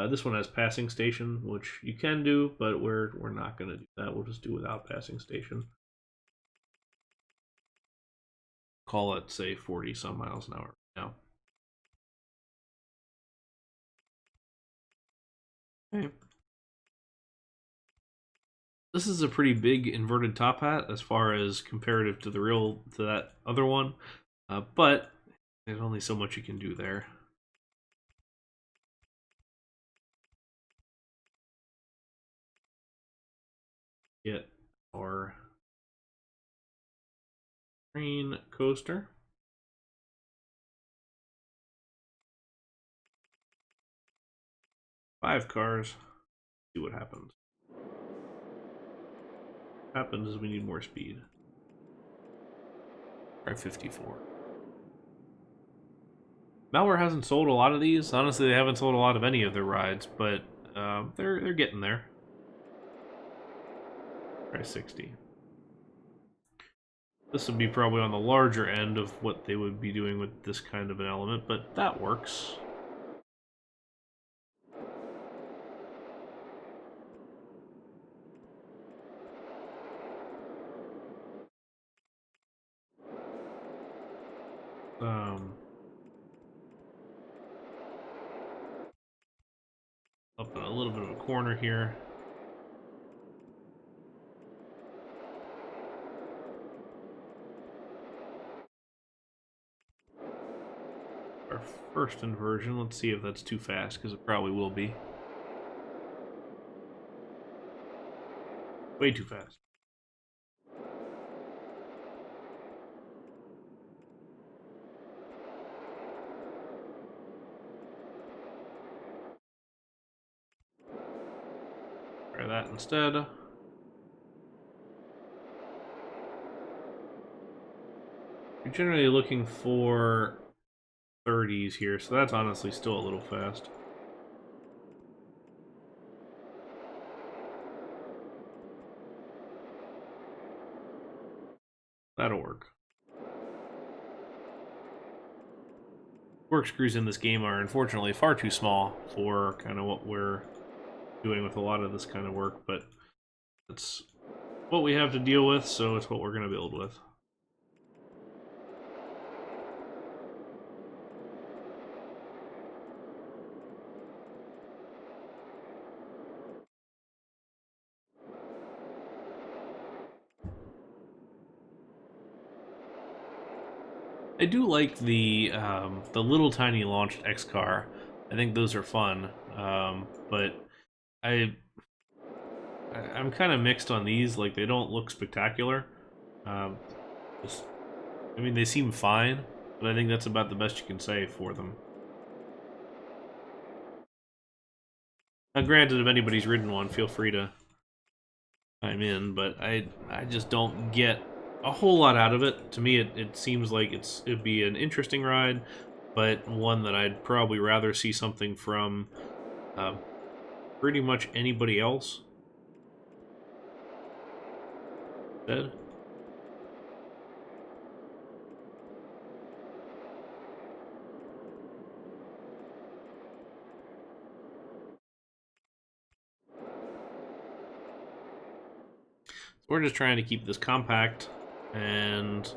This one has passing station, which you can do, but we're not going to do that. We'll just do without passing station. Call it, say, 40 some miles an hour now. Okay. This is a pretty big inverted top hat as far as comparative to that other one, but there's only so much you can do there. get our train coaster. Five cars. See what happens. What happens is we need more speed. Try 54. Maurer hasn't sold a lot of these. Honestly, they haven't sold a lot of any of their rides, but they're getting there. Try 60. This would be probably on the larger end of what they would be doing with this kind of an element, but that works. Up in a little bit of a corner here. Our first inversion, let's see if that's too fast, because it probably will be. Way too fast. Try that instead. You're generally looking for 30s here, so that's honestly still a little fast. That'll work. Corkscrews in this game are unfortunately far too small for kind of what we're doing with a lot of this kind of work, but it's what we have to deal with, so it's what we're going to build with. I do like the little tiny launched X car. I think those are fun, but I'm kind of mixed on these. Like, they don't look spectacular. Um, I mean, they seem fine, but I think that's about the best you can say for them. Now, granted, if anybody's ridden one, feel free to chime in, but I just don't get a whole lot out of it. To me, it seems like it'd be an interesting ride, but one that I'd probably rather see something from pretty much anybody else. Dead. We're just trying to keep this compact and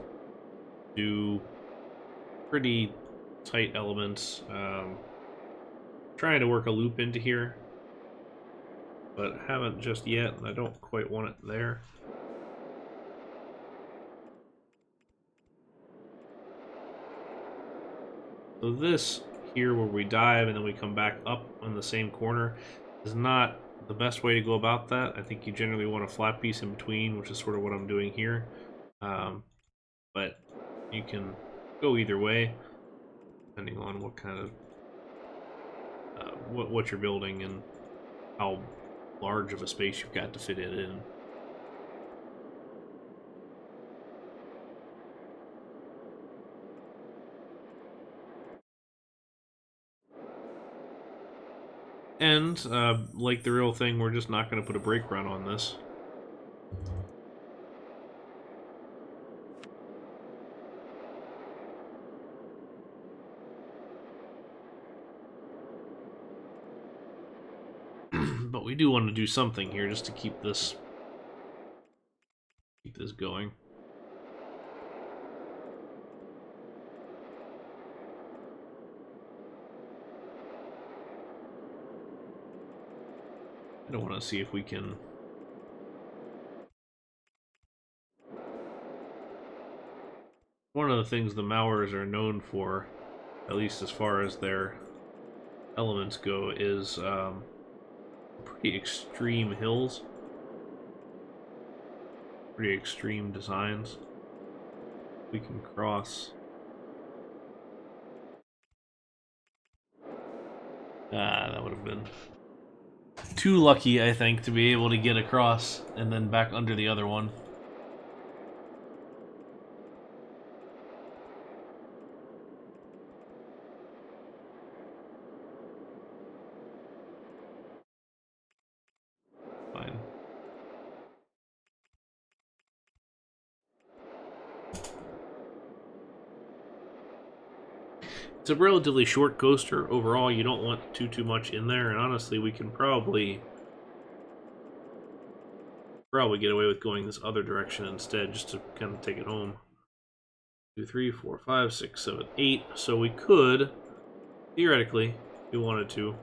do pretty tight elements. Trying to work a loop into here, but haven't just yet, and I don't quite want it there. So this here, where we dive and then we come back up in the same corner, is not the best way to go about that. I think you generally want a flat piece in between, which is sort of what I'm doing here. But you can go either way, depending on what kind of what you're building and how large of a space you've got to fit it in. And, like the real thing, we're just not going to put a brake run on this. But we do want to do something here just to keep this going. I want to see if we can one of the things the Maurers are known for, at least as far as their elements go, is pretty extreme hills. pretty extreme designs. We can cross. That would have been too lucky, I think, to be able to get across and then back under the other one. Fine. It's a relatively short coaster. Overall, you don't want too much in there, and honestly, we can probably get away with going this other direction instead, just to kind of take it home. 2, 3, 4, 5, 6, 7, 8. So we could, theoretically, if we wanted to,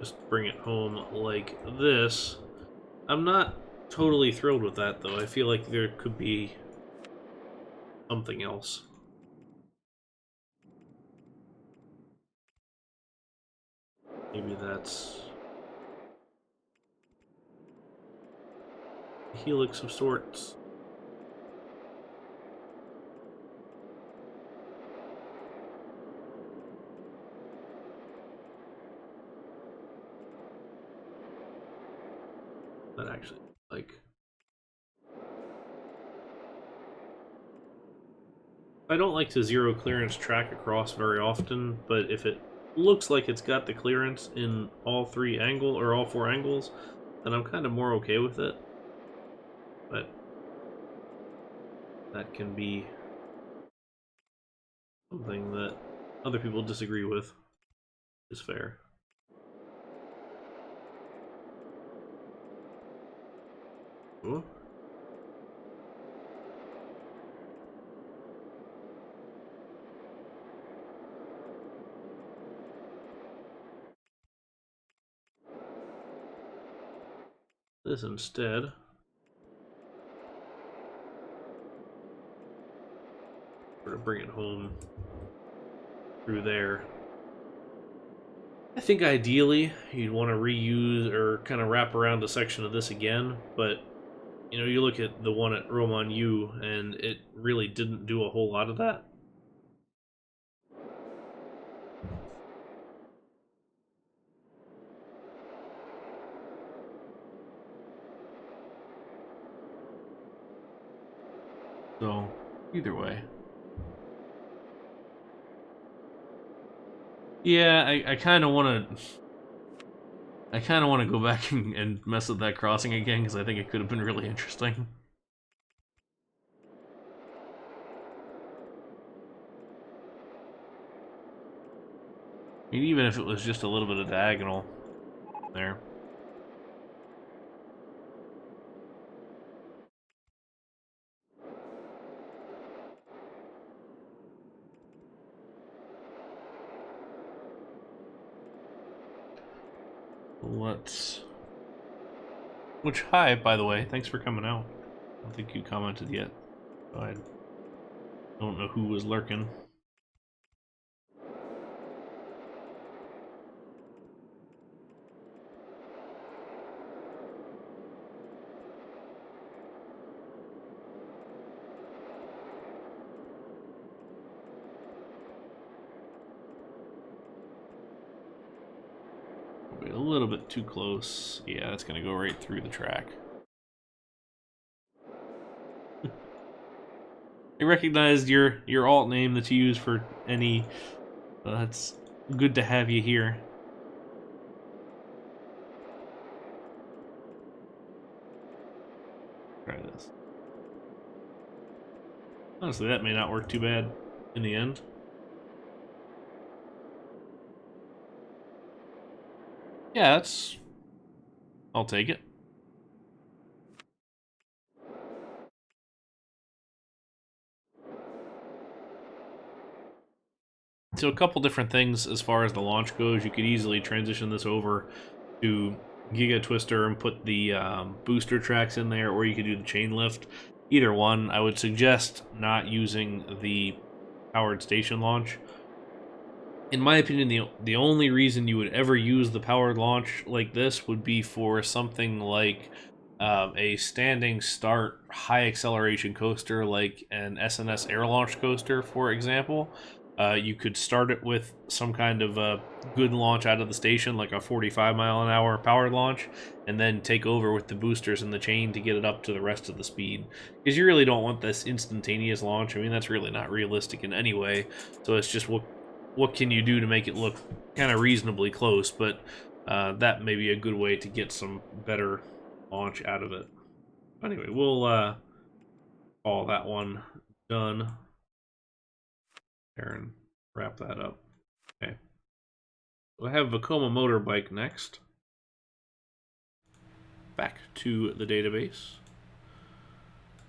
just bring it home like this. I'm not totally thrilled with that, though. I feel like there could be something else. Maybe that's a helix of sorts. That actually, like, I don't like to zero clearance track across very often, but if it looks like it's got the clearance in all 4 angles, then I'm kind of more okay with it. But that can be something that other people disagree with. Is fair. Ooh. This instead. We're gonna bring it home through there. I think ideally you'd want to reuse or kind of wrap around a section of this again, but you know, you look at the one at Roman U and it really didn't do a whole lot of that. So, either way. Yeah, I kind of want to... I kind of want to go back and mess with that crossing again, because I think it could have been really interesting. I mean, even if it was just a little bit of diagonal there. Let's... Which, hi, by the way, thanks for coming out. I don't think you commented yet. I don't know who was lurking. A little bit too close. Yeah, that's gonna go right through the track. I recognized your alt name that you use for any. It's good to have you here. Try this. Honestly, that may not work too bad in the end. Yeah, that's... I'll take it. So a couple different things as far as the launch goes. You could easily transition this over to Giga Twister and put the booster tracks in there, or you could do the chain lift. Either one. I would suggest not using the powered station launch. In my opinion, the only reason you would ever use the powered launch like this would be for something like a standing start high acceleration coaster like an S&S Air Launch coaster, for example. You could start it with some kind of a good launch out of the station, like a 45-mile-an-hour powered launch, and then take over with the boosters and the chain to get it up to the rest of the speed. Because you really don't want this instantaneous launch. I mean, that's really not realistic in any way. So it's just what can you do to make it look kind of reasonably close, but that may be a good way to get some better launch out of it. Anyway, we'll call that one done there and wrap that up. Okay. We'll have Vekoma motorbike next. Back to the database.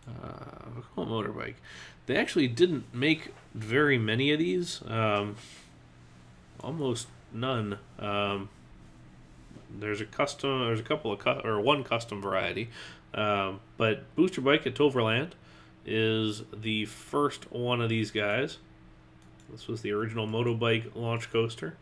Vekoma motorbike. They actually didn't make very many of these. Almost none. There's a couple of one custom variety. But Booster Bike at Toverland is the first one of these guys. This was the original motobike launch coaster.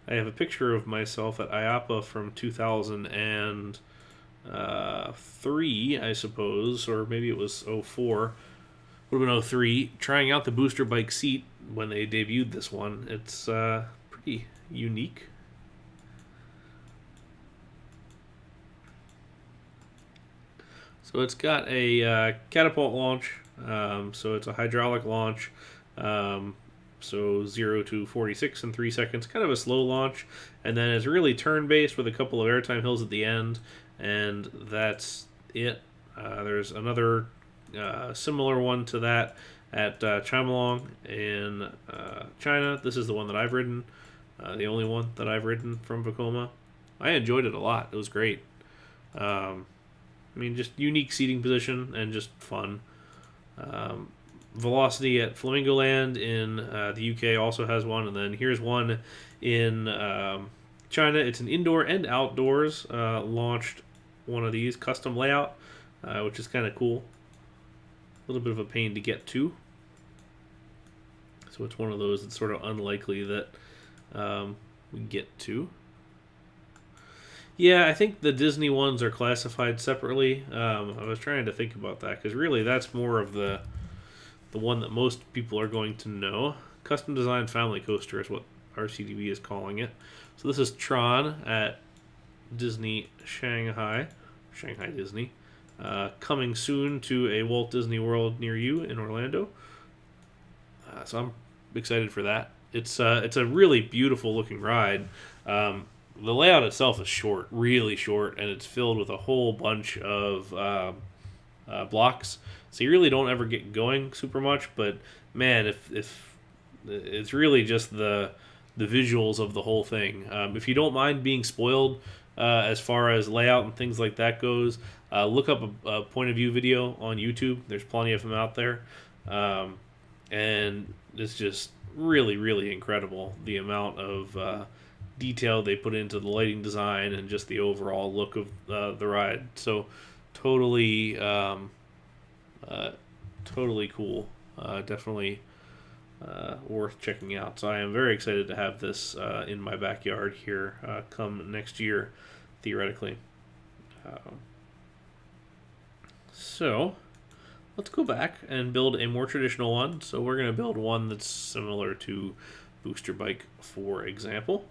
I have a picture of myself at IAAPA from 2003, I suppose, or maybe it was 04. Would have been 03, trying out the Booster Bike seat when they debuted this one. It's pretty unique. So it's got a catapult launch, so it's a hydraulic launch, so 0 to 46 in 3 seconds, kind of a slow launch, and then it's really turn-based with a couple of airtime hills at the end, and that's it. There's another similar one to that at Chimelong in China. This is the one that I've ridden, the only one that I've ridden from Vekoma. I enjoyed it a lot. It was great. I mean, just unique seating position and just fun. Velocity at Flamingo Land in the UK also has one, and then here's one in China. It's an indoor and outdoors launched one of these, custom layout, which is kind of cool. A little bit of a pain to get to. So it's one of those that's sort of unlikely that we get to. Yeah, I think the Disney ones are classified separately. I was trying to think about that because really that's more of the one that most people are going to know. Custom Design Family Coaster is what RCDB is calling it. So this is Tron at Disney Shanghai Disney. Coming soon to a Walt Disney World near you in Orlando. So I'm excited for that. It's a really beautiful looking ride. The layout itself is short, really short, and it's filled with a whole bunch of blocks. So you really don't ever get going super much. But man, if it's really just the visuals of the whole thing. If you don't mind being spoiled as far as layout and things like that goes, look up a point of view video on YouTube. There's plenty of them out there, and it's just really, really incredible the amount of detail they put into the lighting design and just the overall look of the ride. So totally cool. Definitely worth checking out. So I am very excited to have this in my backyard here come next year, theoretically. So let's go back and build a more traditional one. So we're going to build one that's similar to Booster Bike, for example.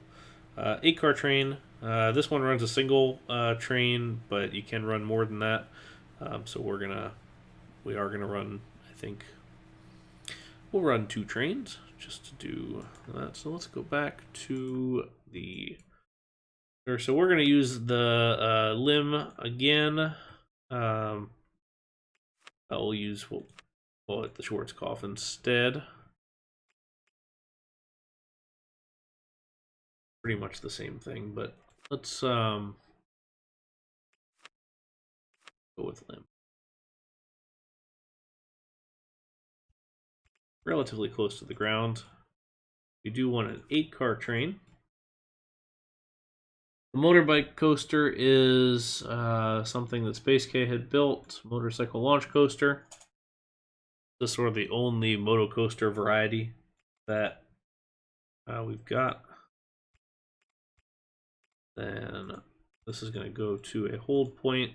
8-car train. This one runs a single train, but you can run more than that. So we are gonna run. I think we'll run 2 trains just to do that. So let's go back to the. So we're gonna use the limb again. We'll use we'll hit the Schwarzkopf instead. Pretty much the same thing, but let's go with limb. Relatively close to the ground. We do want an 8-car train. The motorbike coaster is something that Space K had built, motorcycle launch coaster. This is sort of the only moto coaster variety that we've got. Then this is going to go to a hold point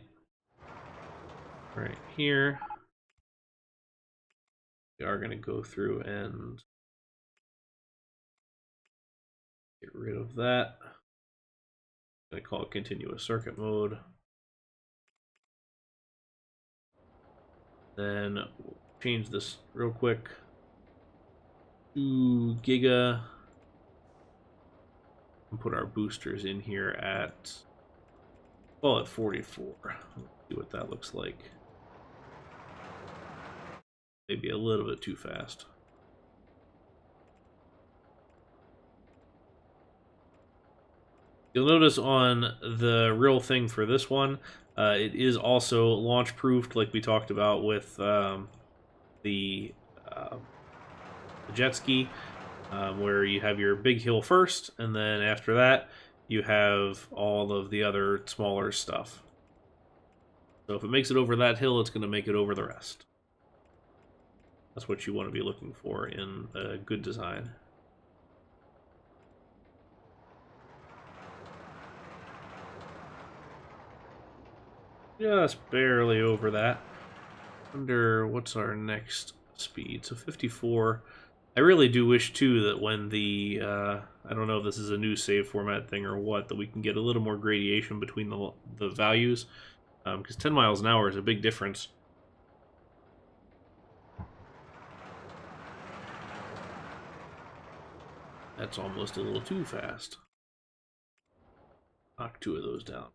right here. We are going to go through and get rid of that. I'm going to call it continuous circuit mode. Then we'll change this real quick to Giga. And put our boosters in here at, well, at 44. Let's see what that looks like. Maybe a little bit too fast. You'll notice on the real thing for this one, it is also launch proofed, like we talked about with the jet ski, where you have your big hill first, and then after that, you have all of the other smaller stuff. So if it makes it over that hill, it's going to make it over the rest. That's what you want to be looking for in a good design. Just barely over that. Under, what's our next speed? So 54. I really do wish, too, that when the, I don't know if this is a new save format thing or what, that we can get a little more gradation between the values. Because 10 miles an hour is a big difference. That's almost a little too fast. Knock 2 of those down.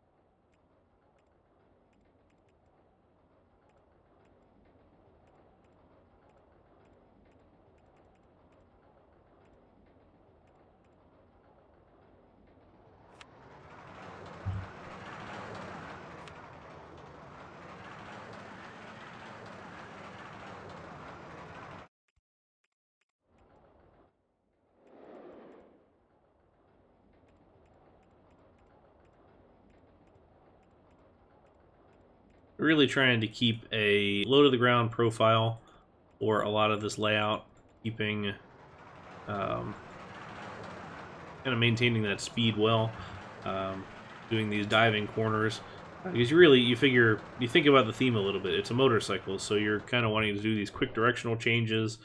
Really trying to keep a low to the ground profile for a lot of this layout, keeping kind of maintaining that speed well, doing these diving corners, because you think about the theme a little bit. It's a motorcycle, so you're kind of wanting to do these quick directional changes,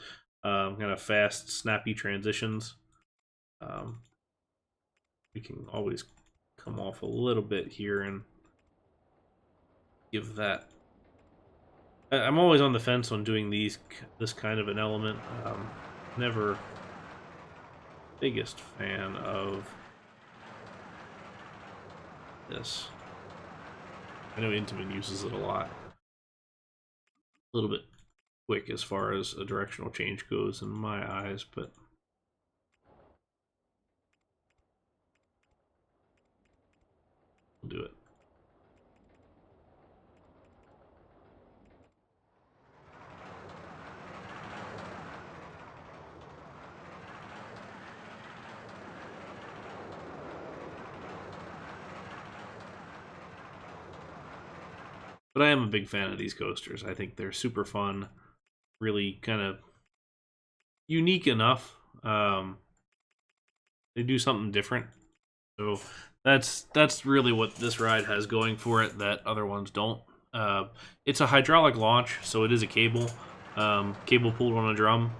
kind of fast, snappy transitions. We can always come off a little bit here and give that. I'm always on the fence on doing this kind of an element. Never biggest fan of this. I know Intamin uses it a lot. A little bit quick as far as a directional change goes in my eyes, but we'll do it. But I am a big fan of these coasters. I think they're super fun, really kind of unique enough. They do something different. So that's really what this ride has going for it that other ones don't. It's a hydraulic launch, so it is a cable. Cable pulled on a drum.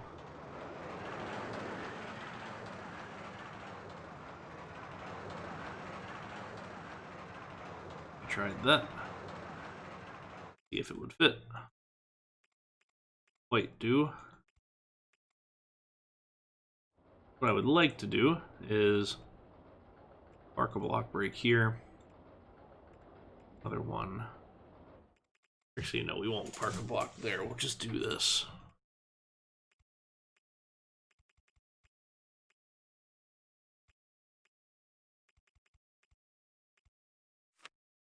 I tried that. See if it would fit. Quite do. What I would like to do is mark a block break here. Another one. Actually, no, we won't park a block there. We'll just do this.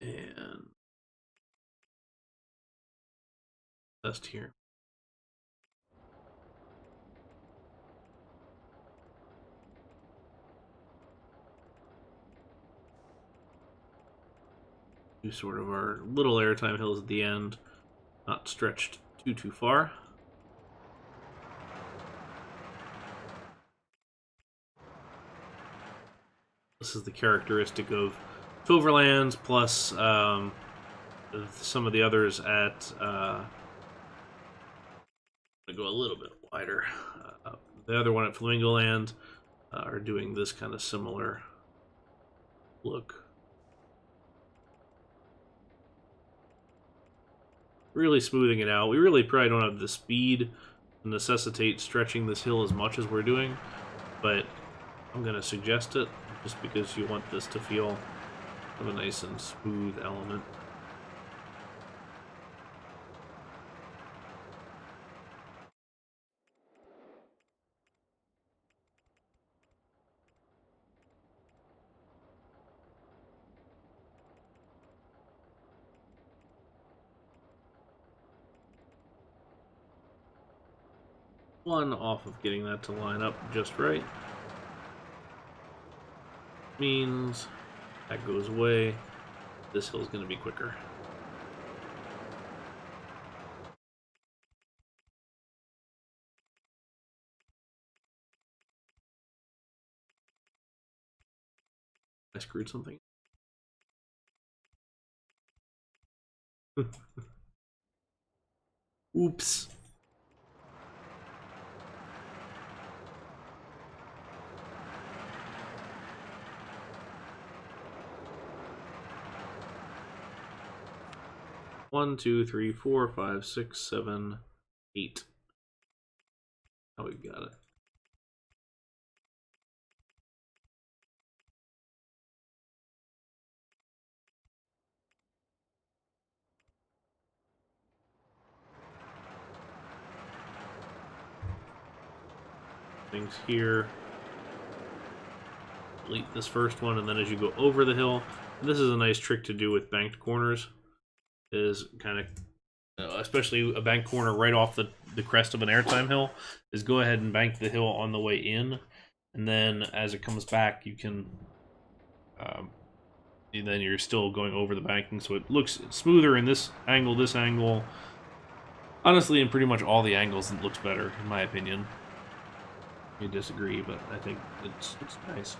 And test here. Do sort of our little airtime hills at the end, not stretched too far. This is the characteristic of Toverlands plus some of the others at go a little bit wider. The other one at Flamingo Land are doing this kind of similar look. Really smoothing it out. We really probably don't have the speed to necessitate stretching this hill as much as we're doing, but I'm going to suggest it just because you want this to feel of a nice and smooth element. One off of getting that to line up just right means that goes away. This hill's going to be quicker. I screwed something. Oops. One, two, three, four, five, six, 7, 8. Oh, we've got it. Things here. Delete this first one, and then as you go over the hill, and this is a nice trick to do with banked corners, is kind of, especially a banked corner right off the crest of an airtime hill, is go ahead and bank the hill on the way in, and then as it comes back, you can, and then you're still going over the banking, so it looks smoother in this angle. Honestly, in pretty much all the angles, it looks better, in my opinion. You disagree, but I think it's nice.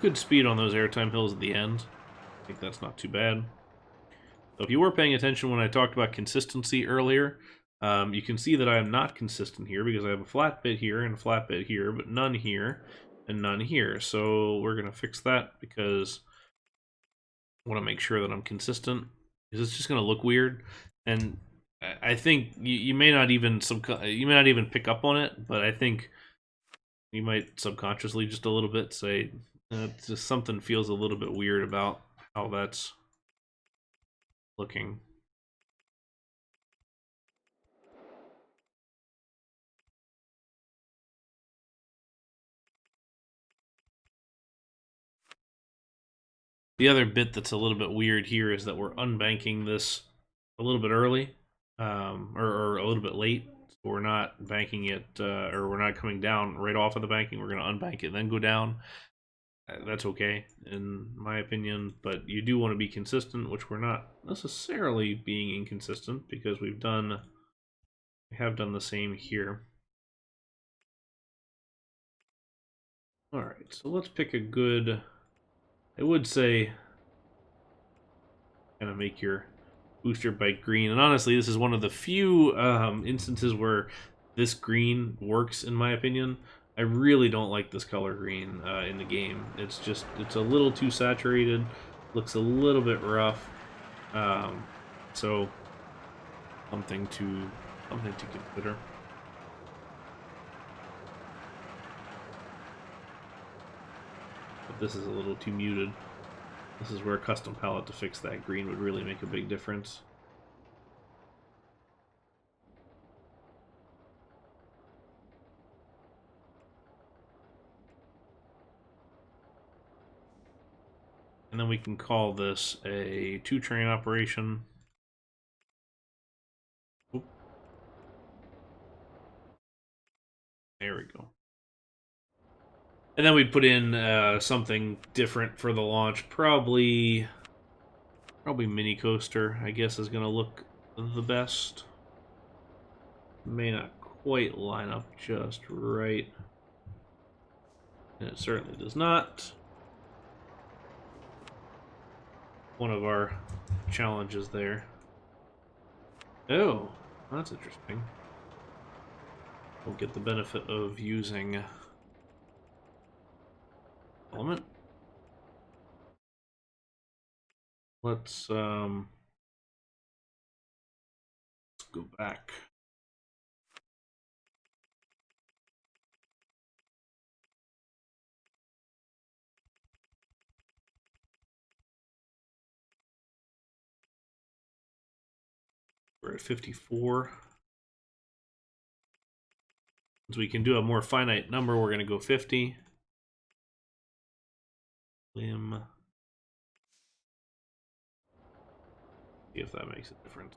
Good speed on those airtime hills at the end. I think that's not too bad. So if you were paying attention when I talked about consistency earlier, you can see that I am not consistent here because I have a flat bit here and a flat bit here, but none here and none here. So we're going to fix that because I want to make sure that I'm consistent, because it's just going to look weird. And I think you may not even pick up on it, but I think you might subconsciously just a little bit say, it's just something feels a little bit weird about how that's looking. The other bit that's a little bit weird here is that we're unbanking this a little bit early, or a little bit late. So we're not banking it, or we're not coming down right off of the banking. We're going to unbank it and then go down. That's okay, in my opinion, but you do want to be consistent, which we're not necessarily being inconsistent because we have done the same here. All right, so let's pick a good, I would say, kind of make your booster bike green. And honestly, this is one of the few instances where this green works, in my opinion. I really don't like this color green in the game. It's a little too saturated, looks a little bit rough. So something to consider. But this is a little too muted. This is where a custom palette to fix that green would really make a big difference. And then we can call this a 2-train operation. Oop. There we go. And then we'd put in something different for the launch. Probably mini coaster, I guess, is going to look the best. May not quite line up just right. And it certainly does not. One of our challenges there. Oh, that's interesting. We'll get the benefit of using element. Let's go back. We're at 54. Since we can do a more finite number, we're going to go 50. Lim. See if that makes a difference.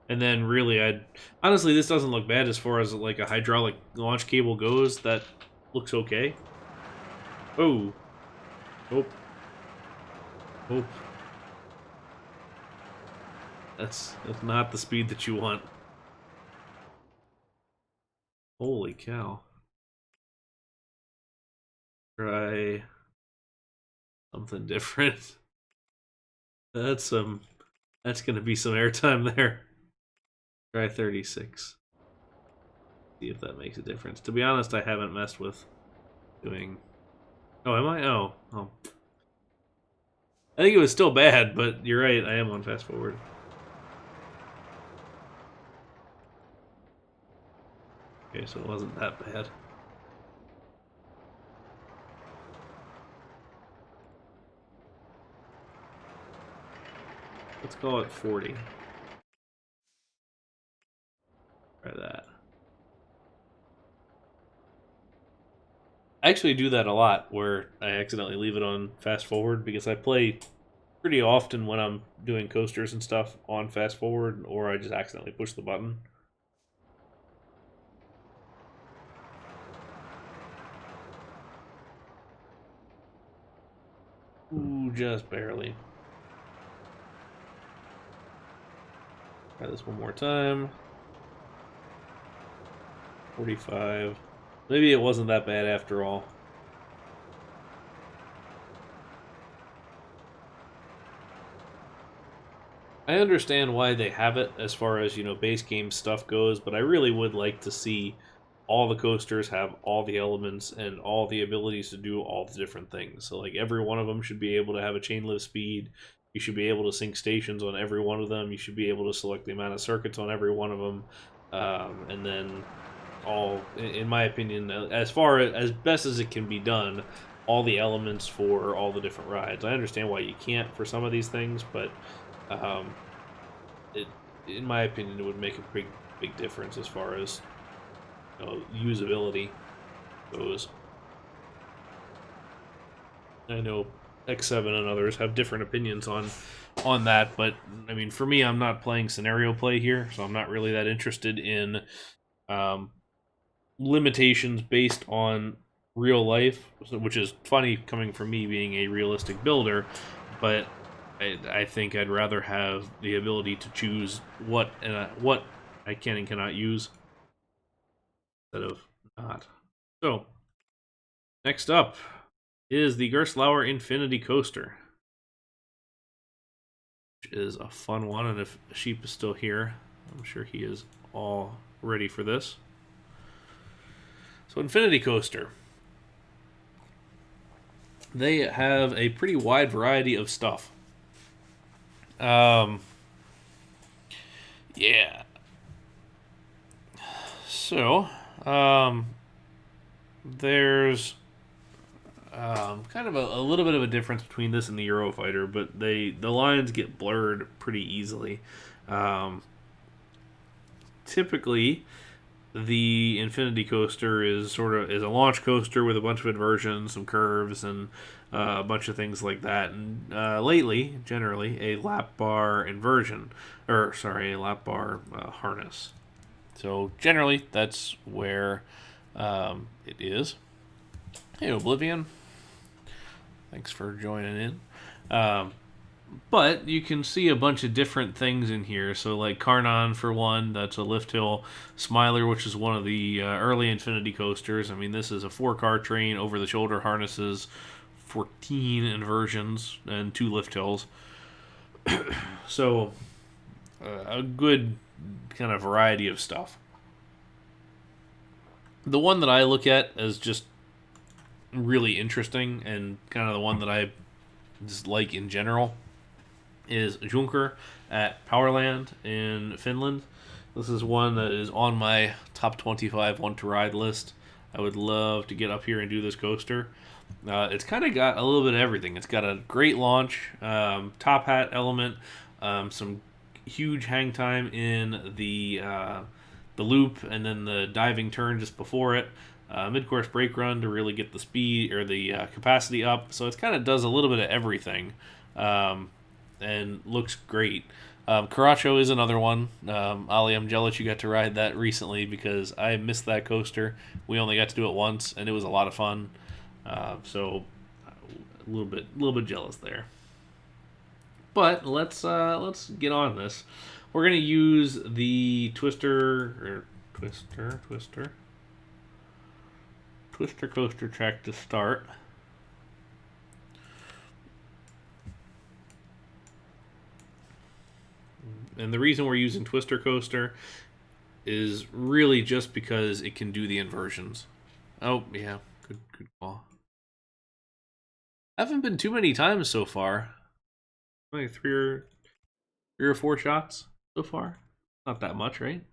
And then really, honestly, this doesn't look bad as far as like a hydraulic launch cable goes. That looks okay. Oh. Oh. Oh. That's not the speed that you want. Holy cow. Try something different. That's gonna be some airtime there. Try 36. See if that makes a difference. To be honest, I haven't messed with doing. Oh, am I? Oh. I think it was still bad, but you're right, I am on fast forward. Okay, so it wasn't that bad. Let's call it 40. Try that. I actually do that a lot, where I accidentally leave it on fast forward, because I play pretty often when I'm doing coasters and stuff on fast forward, or I just accidentally push the button. Ooh, just barely. Try this one more time. 45. Maybe it wasn't that bad after all. I understand why they have it as far as, base game stuff goes, but I really would like to see all the coasters have all the elements and all the abilities to do all the different things. So, like, every one of them should be able to have a chain lift speed. You should be able to sync stations on every one of them. You should be able to select the amount of circuits on every one of them. And then all, in my opinion, as far as best as it can be done, all the elements for all the different rides. I understand why you can't for some of these things, but in my opinion, it would make a big difference as far as usability goes. I know X7 and others have different opinions on that, but I mean, for me, I'm not playing scenario play here, so I'm not really that interested in limitations based on real life, which is funny coming from me being a realistic builder, but I think I'd rather have the ability to choose what I can and cannot use instead of not. So, next up is the Gerstlauer Infinity Coaster, which is a fun one, and if Sheep is still here, I'm sure he is all ready for this. So, Infinity Coaster. They have a pretty wide variety of stuff. Yeah. So, there's kind of a little bit of a difference between this and the Eurofighter, but the lines get blurred pretty easily. Typically, the Infinity Coaster is a launch coaster with a bunch of inversions, some curves, and a bunch of things like that. And lately, generally, a lap bar inversion, a lap bar harness. So generally, that's where it is. Hey, Oblivion. Thanks for joining in. But you can see a bunch of different things in here. So like Karnan for one, that's a lift hill. Smiler, which is one of the early Infinity coasters. I mean, this is a 4-car train, over-the-shoulder harnesses, 14 inversions, and 2 lift hills. So a good kind of variety of stuff. The one that I look at as just really interesting and kind of the one that I just like in general is Junker at Powerland in Finland. This is one that is on my top 25 want to ride list. I would love to get up here and do this coaster. It's kind of got a little bit of everything. It's got a great launch, top hat element, some huge hang time in the loop, and then the diving turn just before it. Mid-course brake run to really get the speed or the capacity up. So it kind of does a little bit of everything, and looks great. Caracho is another one. Ali, I'm jealous you got to ride that recently because I missed that coaster. We only got to do it once, and it was a lot of fun. So a little bit jealous there. But let's get on this. We're gonna use the Twister coaster track to start. And the reason we're using Twister coaster is really just because it can do the inversions. Oh yeah, good call. Haven't been too many times so far. Like three or four shots so far. Not that much, right?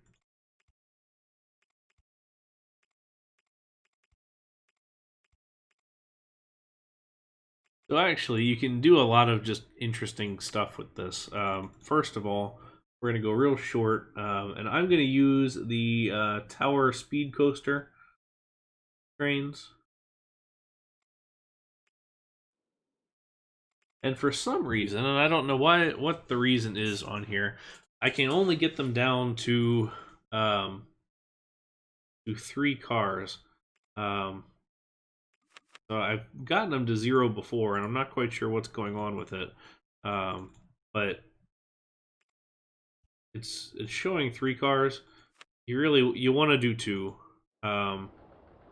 So actually, you can do a lot of just interesting stuff with this. First of all, we're going to go real short, and I'm going to use the Tower Speed Coaster trains. And for some reason, and I don't know what the reason is on here, I can only get them down to 3 cars. So I've gotten them to 0 before, and I'm not quite sure what's going on with it. But it's showing 3 cars. You want to do 2, but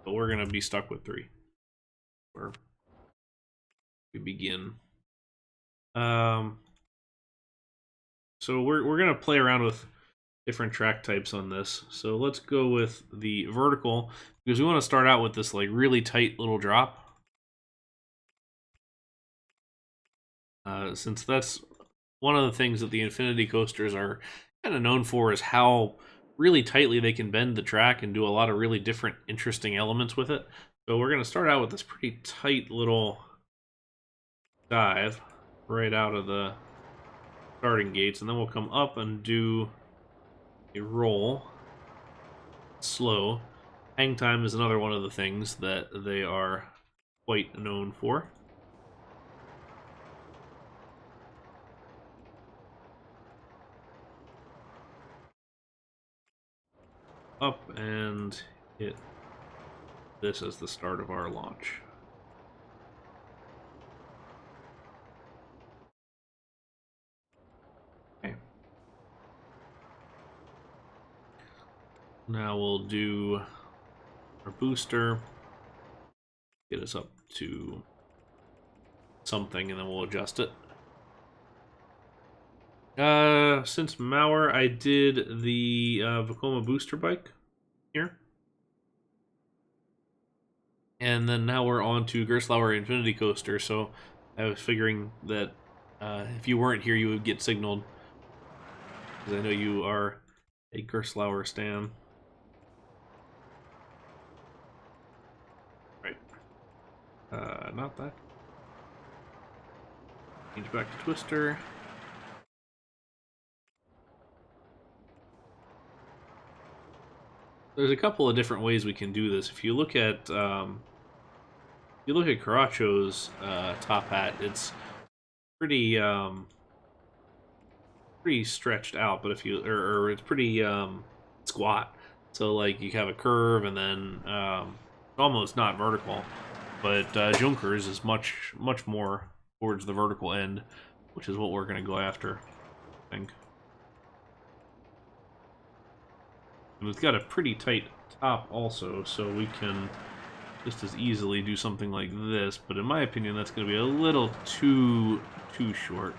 we're gonna be stuck with 3. Where we begin. So we're gonna play around with different track types on this. So let's go with the vertical because we want to start out with this like really tight little drop. Since that's one of the things that the Infinity coasters are kind of known for is how really tightly they can bend the track and do a lot of really different interesting elements with it. So we're going to start out with this pretty tight little dive right out of the starting gates, and then we'll come up and do a roll slow. Hang time is another one of the things that they are quite known for. Up and hit this as the start of our launch. Okay. Now we'll do our booster, get us up to something, and then we'll adjust it. Since Maurer, I did the Vekoma booster bike here. And then now we're on to Gerslauer Infinity Coaster, so I was figuring that if you weren't here, you would get signaled. Because I know you are a Gerschlower stan. Right. Not that. Change back to Twister. There's a couple of different ways we can do this. If you look at Caracho's top hat, it's pretty pretty stretched out. But if you or it's pretty squat. So like you have a curve and then almost not vertical. But Junker's is much more towards the vertical end. which is what we're going to go after, I think. And it's got a pretty tight top also, so we can just as easily do something like this, but in my opinion that's going to be a little too short.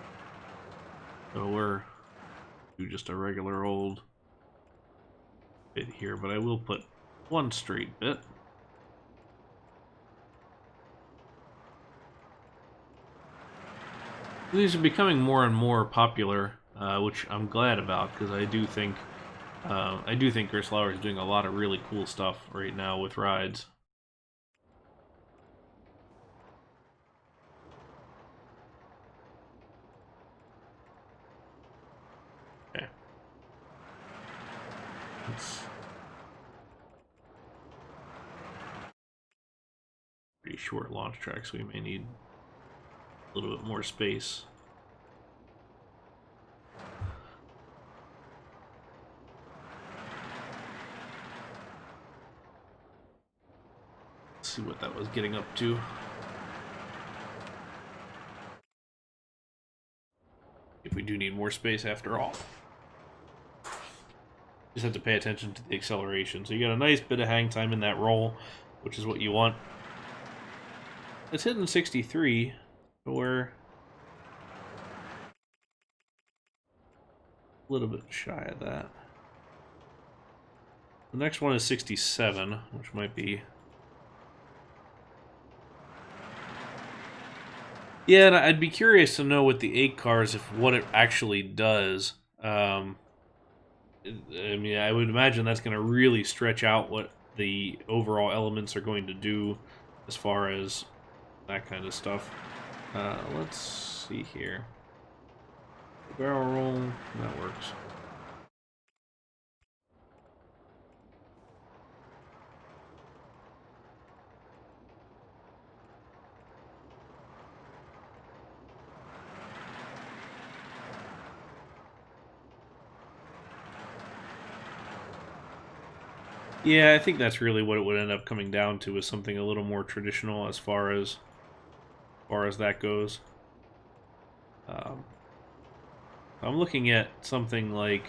So we're do just a regular old bit here, but I will put one straight bit. These are becoming more and more popular, which I'm glad about, because I do think Gerschlower is doing a lot of really cool stuff right now with rides. Okay. It's pretty short launch track, so we may need a little bit more space. Let's see what that was getting up to. If we do need more space after all. Just have to pay attention to the acceleration. So you got a nice bit of hang time in that roll, which is what you want. It's hitting 63, but we're a little bit shy of that. The next one is 67, which might be... Yeah, and I'd be curious to know with the 8 cars if what it actually does. I mean, I would imagine that's going to really stretch out what the overall elements are going to do as far as that kind of stuff. Let's see here. Barrel roll, that works. Yeah, I think that's really what it would end up coming down to, is something a little more traditional as far as that goes. I'm looking at something like,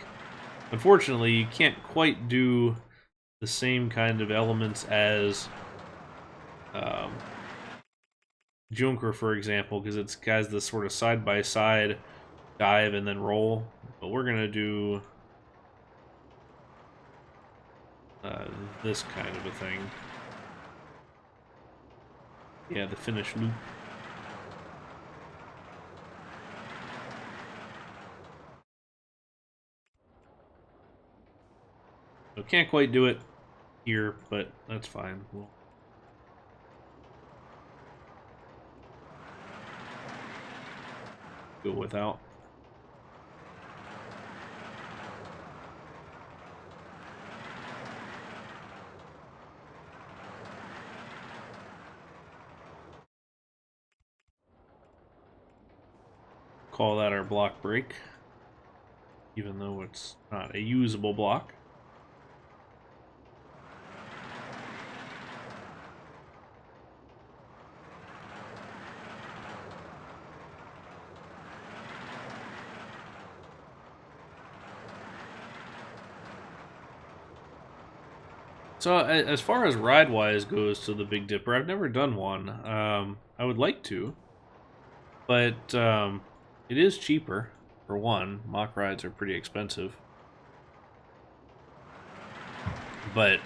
unfortunately, you can't quite do the same kind of elements as Junker, for example, because it's has this sort of side-by-side dive and then roll. But we're going to do this kind of a thing. Yeah, the finish loop. So can't quite do it here, but that's fine. We'll go without. Call that our block break, even though it's not a usable block. So as far as ride-wise goes to the Big Dipper, I've never done one. I would like to, but it is cheaper, for one. Mock rides are pretty expensive. But,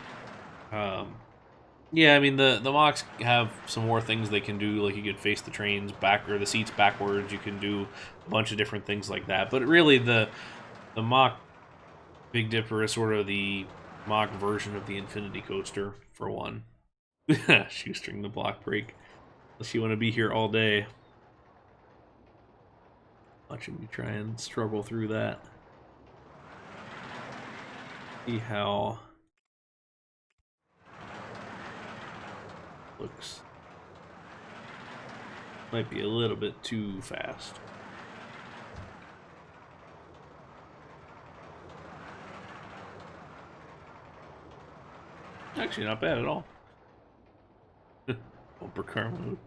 yeah, I mean, the mocks have some more things they can do. Like, you could face the trains back, or the seats backwards. You can do a bunch of different things like that. But really, the mock Big Dipper is sort of the mock version of the Infinity Coaster, for one. Shoestring the block break. Unless you want to be here all day. Watching me try and struggle through that. See how looks. Might be a little bit too fast. Actually, not bad at all. Bumper car mode.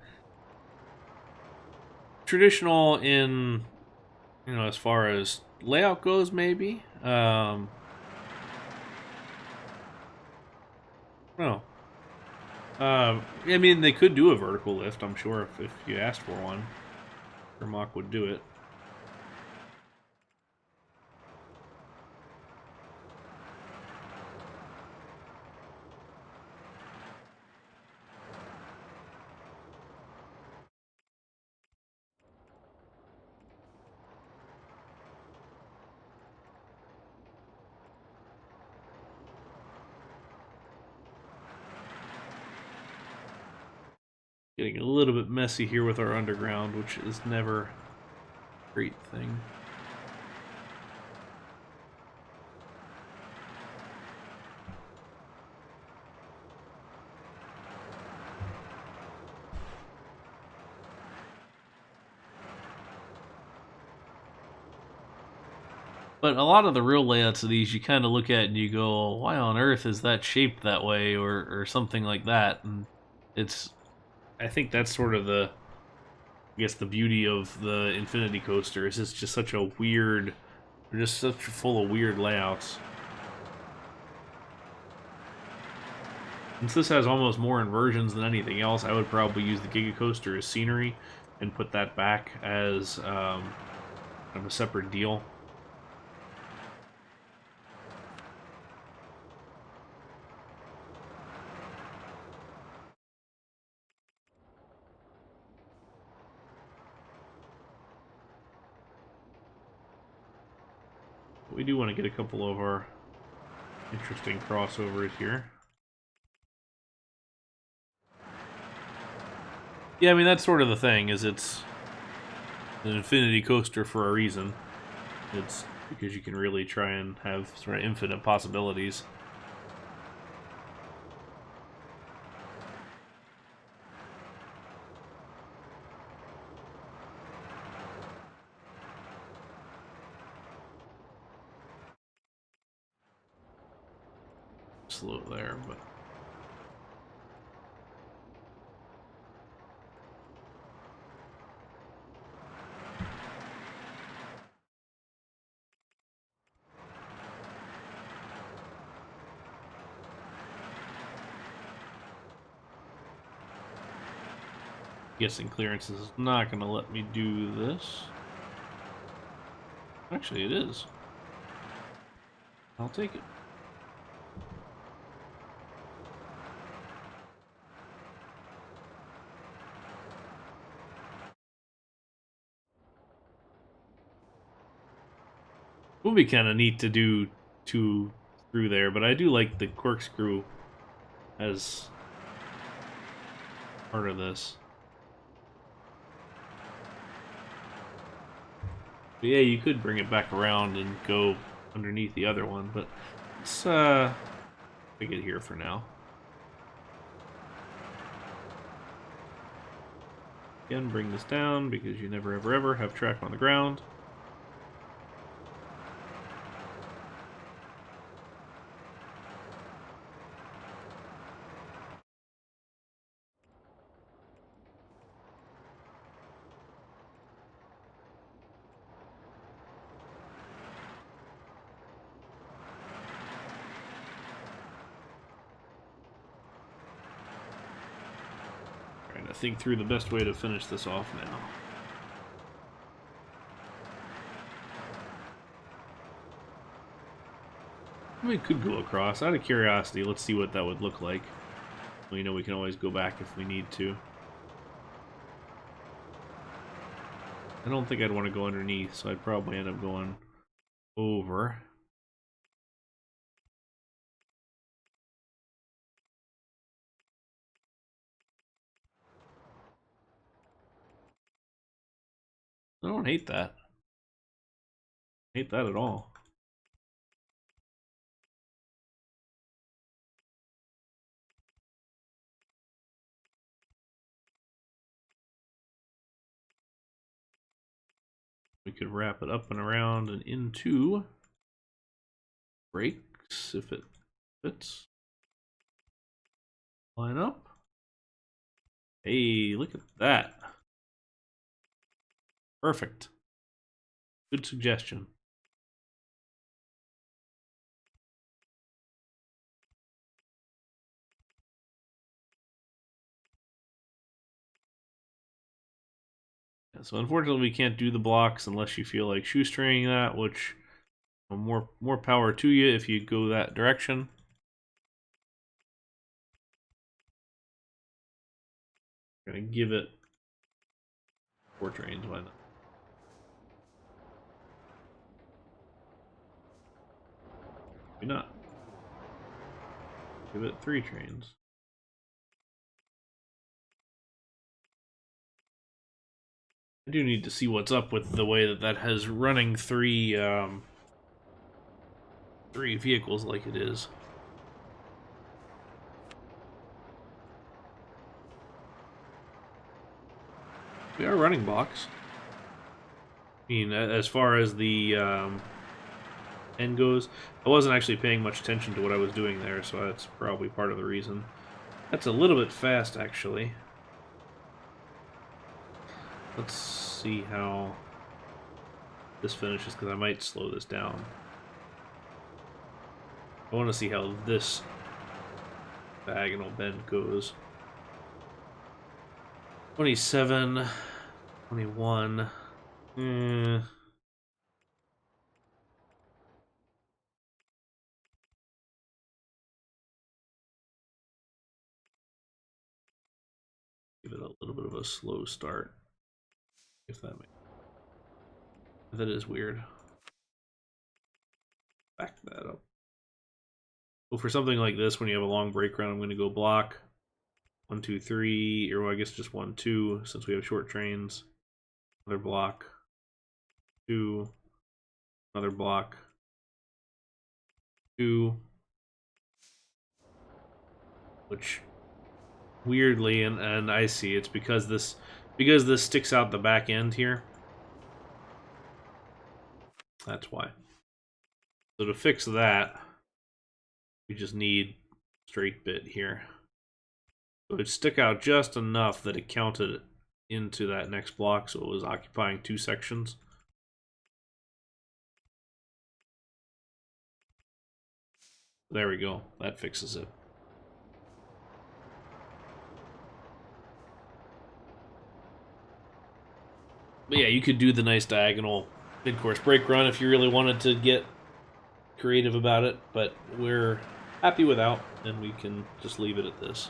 Traditional in You know, as far as layout goes, maybe. No. I mean, they could do a vertical lift, I'm sure, if you asked for one. Mach would do it. Getting a little bit messy here with our underground, which is never a great thing. But a lot of the real layouts of these, you kind of look at and you go, "Why on earth is that shaped that way?" or something like that. And it's, I think that's sort of the, I guess, the beauty of the Infinity Coaster is it's just such a weird, they're just such full of weird layouts. Since this has almost more inversions than anything else, I would probably use the Giga Coaster as scenery and put that back as kind of a separate deal. But we do want to get a couple of our interesting crossovers here. Yeah, I mean, that's sort of the thing, is it's an Infinity Coaster for a reason. It's because you can really try and have sort of infinite possibilities. Slow there, but guessing clearances is not going to let me do this. Actually, it is. I'll take it. Would be kind of neat to do two through there, but I do like the corkscrew as part of this. But yeah, you could bring it back around and go underneath the other one, but let's take it here for now. Again, bring this down because you never ever ever have track on the ground. Trying to think through the best way to finish this off now. We could go across. Out of curiosity, let's see what that would look like. Well, you know, we can always go back if we need to. I don't think I'd want to go underneath, so I'd probably end up going over. I don't hate that. Hate that at all. We could wrap it up and around and into brakes if it fits. Line up. Hey, look at that. Perfect. Good suggestion. Yeah, so unfortunately, we can't do the blocks unless you feel like shoestringing that, which more power to you if you go that direction. Gonna give it 4 trains, why not? Maybe not. Give it 3 trains. I do need to see what's up with the way that has running 3 vehicles like it is. We are running blocks. I mean, as far as the end goes, I wasn't actually paying much attention to what I was doing there, so that's probably part of the reason. That's a little bit fast, actually. Let's see how this finishes, because I might slow this down. I want to see how this diagonal bend goes. 27, 21. Give it a little bit of a slow start, if that makes sense. That is weird. Back that up. Well, for something like this, when you have a long brake run, I'm going to go block 1, 2, 3, or I guess just 1, 2, since we have short trains. Another block, 2, another block, 2, which weirdly, and I see it's because this sticks out the back end here. That's why. So to fix that, we just need straight bit here. So it'd stick out just enough that it counted into that next block, so it was occupying 2 sections. There we go. That fixes it. But yeah, you could do the nice diagonal mid-course brake run if you really wanted to get creative about it, but we're happy without, and we can just leave it at this.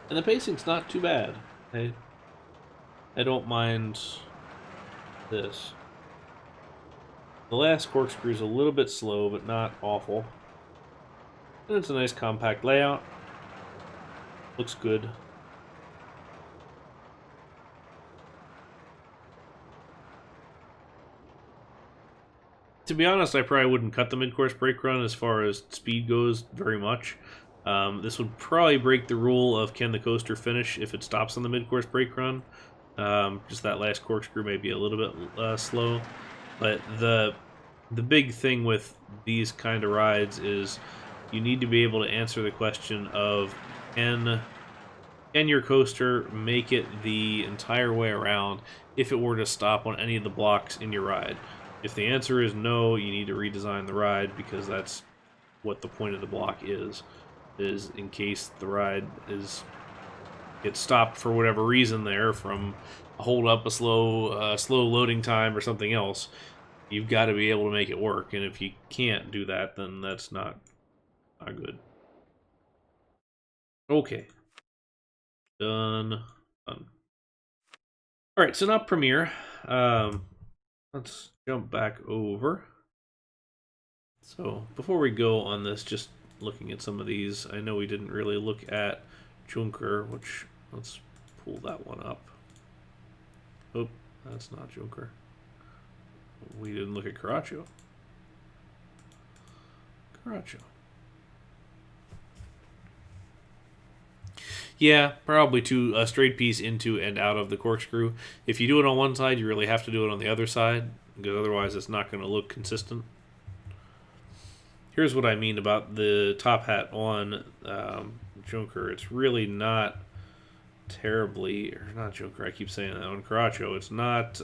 And the pacing's not too bad. I don't mind this. The last corkscrew's a little bit slow, but not awful. And it's a nice compact layout. Looks good. To be honest, I probably wouldn't cut the mid-course brake run as far as speed goes very much. This would probably break the rule of can the coaster finish if it stops on the mid-course brake run. Just that last corkscrew may be a little bit slow. But the big thing with these kind of rides is you need to be able to answer the question of can your coaster make it the entire way around if it were to stop on any of the blocks in your ride. If the answer is no, you need to redesign the ride, because that's what the point of the block is in case the ride gets stopped for whatever reason there, from a hold up, a slow loading time, or something else. You've got to be able to make it work, and if you can't do that, then that's not good. Okay. Done. Alright, so now Premiere. Let's jump back over. So before we go on this, just looking at some of these, I know we didn't really look at Junker, which let's pull that one up. Oh, that's not Junker. We didn't look at Caracho. Yeah, probably a straight piece into and out of the corkscrew. If you do it on one side, you really have to do it on the other side, because otherwise it's not going to look consistent. Here's what I mean about the top hat on Junker. It's really not terribly, or not Joker, I keep saying that one, Caracho, it's not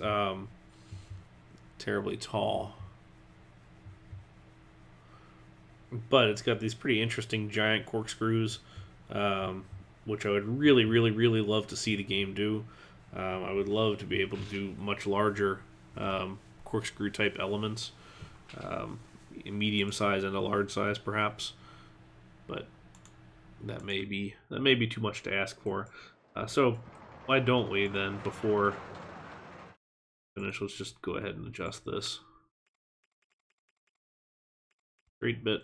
terribly tall. But it's got these pretty interesting giant corkscrews, which I would really, really, really love to see the game do. I would love to be able to do much larger corkscrew type elements, medium size and a large size perhaps, but that may be too much to ask for. So why don't we then, before finish, let's just go ahead and adjust this. Straight bit.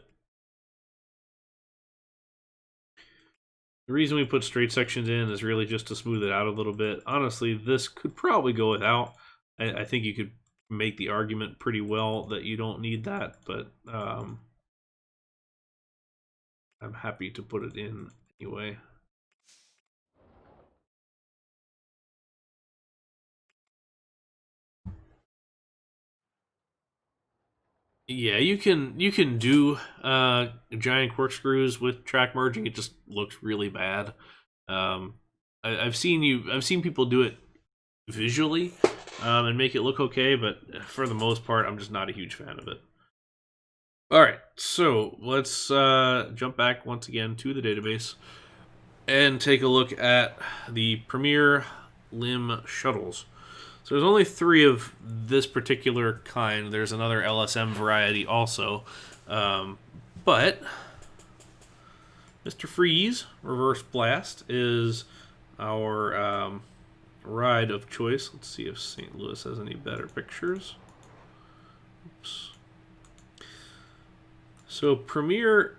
The reason we put straight sections in is really just to smooth it out a little bit. Honestly, this could probably go without. I think you could make the argument pretty well that you don't need that, but I'm happy to put it in anyway. Yeah, you can do giant corkscrews with track merging. It just looks really bad. I've seen people do it visually and make it look okay, but for the most part, I'm just not a huge fan of it. All right, so let's jump back once again to the database and take a look at the Premier limb shuttles. So there's only 3 of this particular kind. There's another LSM variety also. But Mr. Freeze Reverse Blast is our ride of choice. Let's see if St. Louis has any better pictures. Oops. So Premier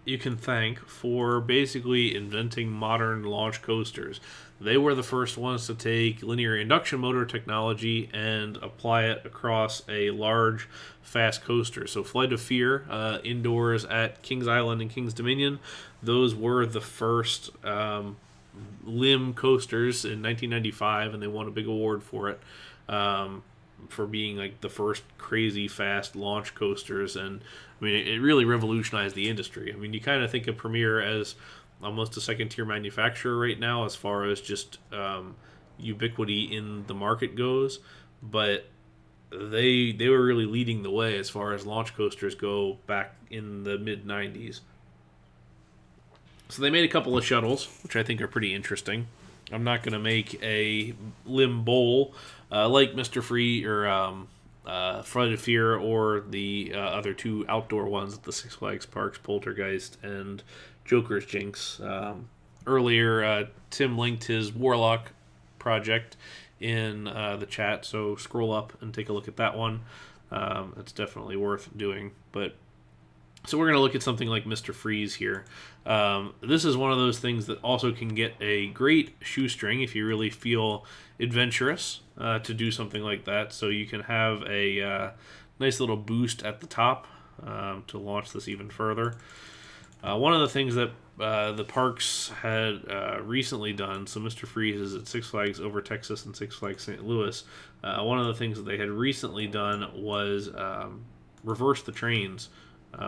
you can thank for basically inventing modern launch coasters. They were the first ones to take linear induction motor technology and apply it across a large, fast coaster. So Flight of Fear, indoors at Kings Island and Kings Dominion, those were the first limb coasters in 1995, and they won a big award for it. For being like the first crazy fast launch coasters, and I mean it really revolutionized the industry. I mean, you kind of think of Premier as almost a second tier manufacturer right now as far as just ubiquity in the market goes, but they were really leading the way as far as launch coasters go back in the mid 90s. So they made a couple of shuttles, which I think are pretty interesting. I'm not going to make a limb bowl like Mr. Free or Flight of Fear or the other 2 outdoor ones at the Six Flags Parks, Poltergeist and Joker's Jinx. Earlier, Tim linked his Warlock project in the chat, so scroll up and take a look at that one. It's definitely worth doing. But so we're going to look at something like Mr. Freeze here. This is one of those things that also can get a great shoestring if you really feel adventurous to do something like that. So you can have a nice little boost at the top to launch this even further. One of the things that the parks had recently done, so Mr. Freeze is at Six Flags Over Texas and Six Flags St. Louis. One of the things that they had recently done was reverse the trains.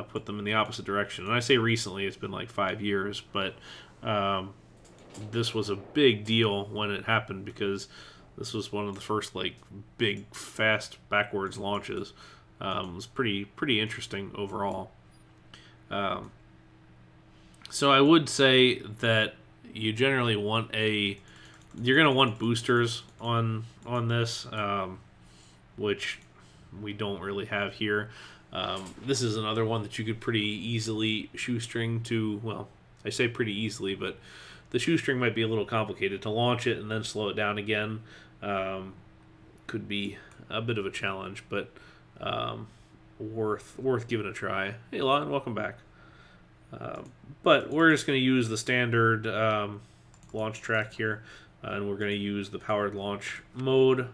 Put them in the opposite direction. And I say recently, it's been like 5 years, but this was a big deal when it happened because this was one of the first like big, fast backwards launches. It was pretty interesting overall. So I would say that you generally want you're going to want boosters on this, which we don't really have here. This is another one that you could pretty easily shoestring to, well, I say pretty easily, but the shoestring might be a little complicated. To launch it and then slow it down again could be a bit of a challenge, but worth giving a try. Hey, Lon, welcome back. But we're just going to use the standard launch track here, and we're going to use the powered launch mode,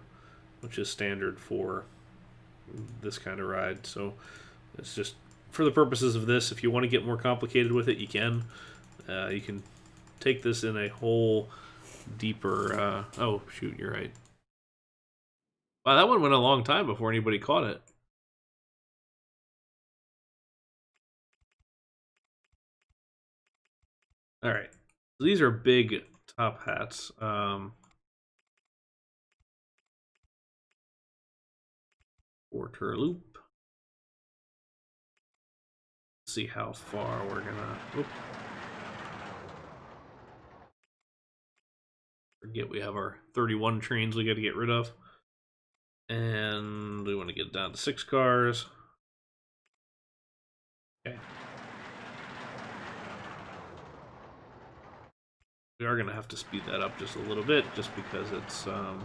which is standard for this kind of ride. So it's just for the purposes of this. If you want to get more complicated with it, you can. You can take this in a whole deeper. Oh shoot, you're right. Wow, that one went a long time before anybody caught it. All right, so these are big top hats. Quarter loop. See how far we're gonna. Oop. Forget we have our 31 trains we got to get rid of, and we want to get down to 6 cars. Okay. We are gonna have to speed that up just a little bit, just because it's not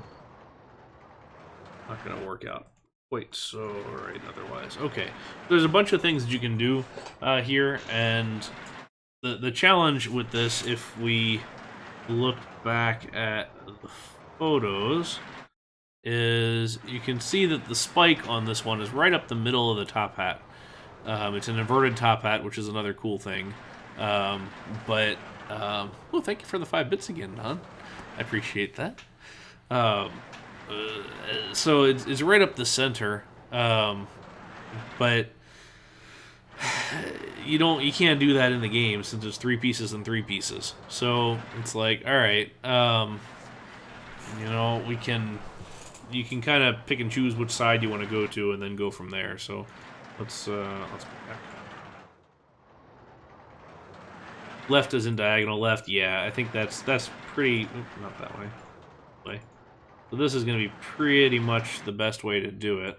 gonna work out quite so right otherwise. Okay, there's a bunch of things that you can do here, and the challenge with this, if we look back at the photos, is you can see that the spike on this one is right up the middle of the top hat. It's an inverted top hat, which is another cool thing. Well, thank you for the 5 bits again, Don. I appreciate that. So it's right up the center, but you can't do that in the game since it's 3 pieces and 3 pieces. So it's like, all right, you can kind of pick and choose which side you want to go to, and then go from there. So let's go back. Left is in diagonal left. Yeah, I think that's pretty. Not that way. Way. So this is going to be pretty much the best way to do it.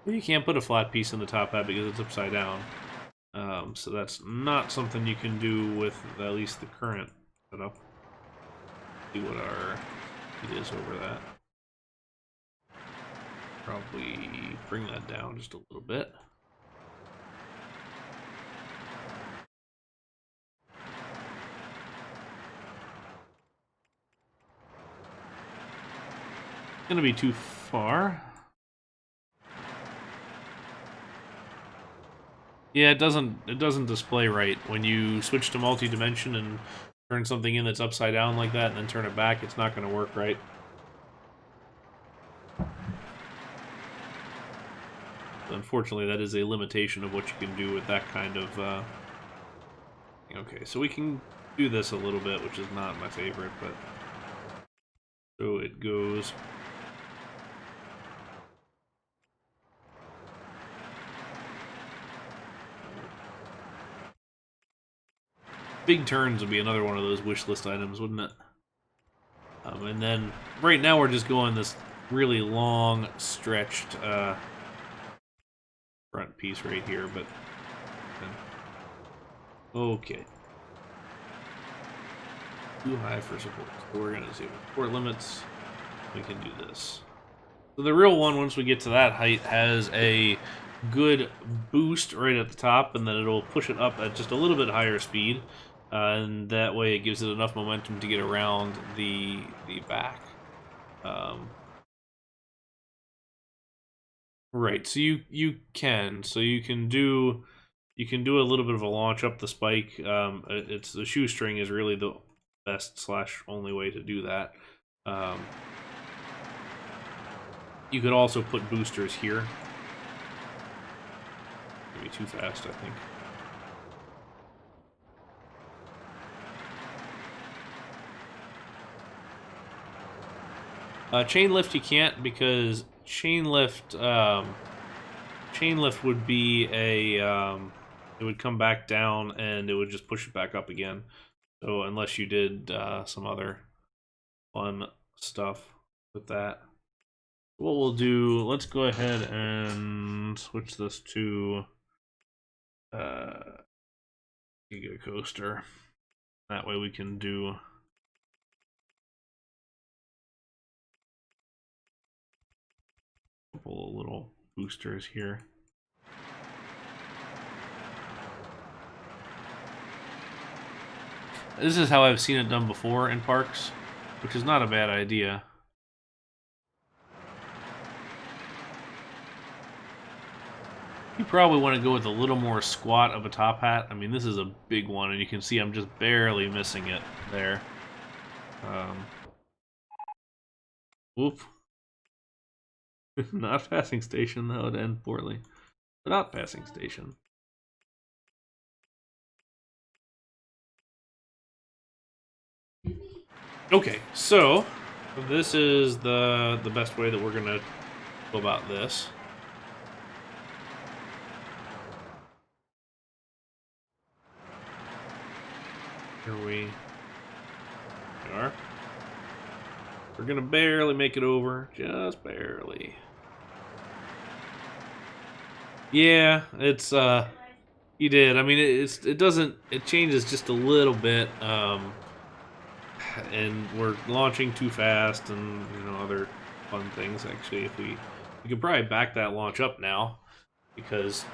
You can't put a flat piece in the top hat because it's upside down. So that's not something you can do with at least the current setup. See what our speed is over that. Probably bring that down just a little bit. Gonna be too far. Yeah, it doesn't display right when you switch to multi-dimension and turn something in that's upside down like that and then turn it back. It's not going to work right. Unfortunately, that is a limitation of what you can do with that kind of. Okay, so we can do this a little bit, which is not my favorite, but so it goes. Big turns would be another one of those wish list items, wouldn't it? And then right now we're just going this really long, stretched front piece right here, but okay. Too high for support. So we're gonna see support limits. We can do this. So the real one, once we get to that height, has a good boost right at the top, and then it'll push it up at just a little bit higher speed. And that way it gives it enough momentum to get around the back. Right, so you can do a little bit of a launch up the spike. It's the shoestring is really the best / only way to do that. You could also put boosters here. Maybe too fast, I think. Chain lift you can't, because chain lift would be a it would come back down and it would just push it back up again. So unless you did some other fun stuff with that. What we'll do, let's go ahead and switch this to Giga Coaster. That way we can do a couple of little boosters here. This is how I've seen it done before in parks, which is not a bad idea. You probably want to go with a little more squat of a top hat. I mean, this is a big one, and you can see I'm just barely missing it there. Whoop. Not passing station, that would end poorly. But not passing station. Okay, so this is the best way that we're gonna go about this. Here we are. We're gonna barely make it over, just barely. Yeah, it's you did. I mean, it doesn't. It changes just a little bit, and we're launching too fast, and other fun things. Actually, if we could probably back that launch up now because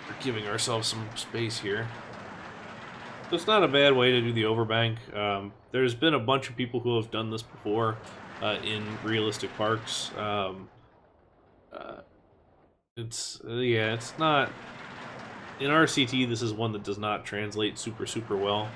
we're giving ourselves some space here. So it's not a bad way to do the overbank. There's been a bunch of people who have done this before in realistic parks. Yeah, it's not in RCT. This is one that does not translate super well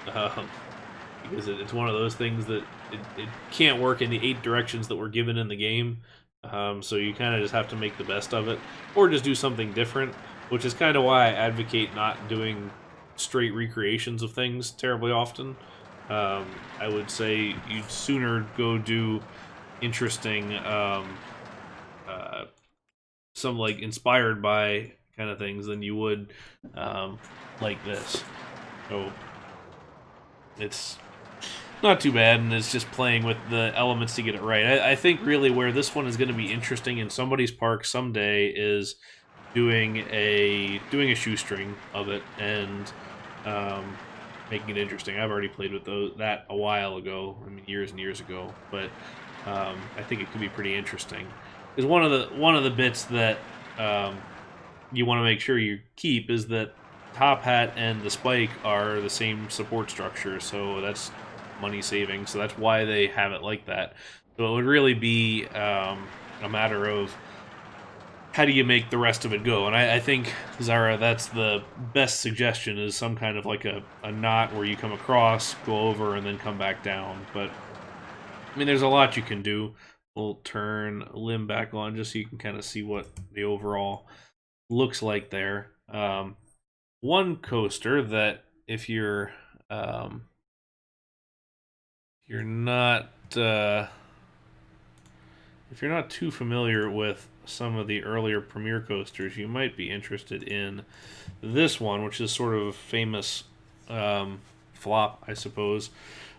because it's one of those things that it can't work in the 8 directions that we're given in the game. So you kind of just have to make the best of it, or just do something different, which is kind of why I advocate not doing straight recreations of things terribly often. I would say you'd sooner go do interesting, some like inspired by kind of things than you would like this. So it's not too bad, and it's just playing with the elements to get it right. I think really where this one is going to be interesting in somebody's park someday is doing a shoestring of it and making it interesting. I've already played with that a while ago, I mean years and years ago, but I think it could be pretty interesting. Because one of the bits that you want to make sure you keep is that top hat and the spike are the same support structure, so that's money saving. So that's why they have it like that. So it would really be a matter of how do you make the rest of it go? And I think, Zara, that's the best suggestion, is some kind of like a knot where you come across, go over, and then come back down. But, I mean, there's a lot you can do. We'll turn limb back on just so you can kind of see what the overall looks like there. One coaster that if you're not if you're not too familiar with some of the earlier Premier coasters, you might be interested in this one, which is sort of a famous flop, I suppose.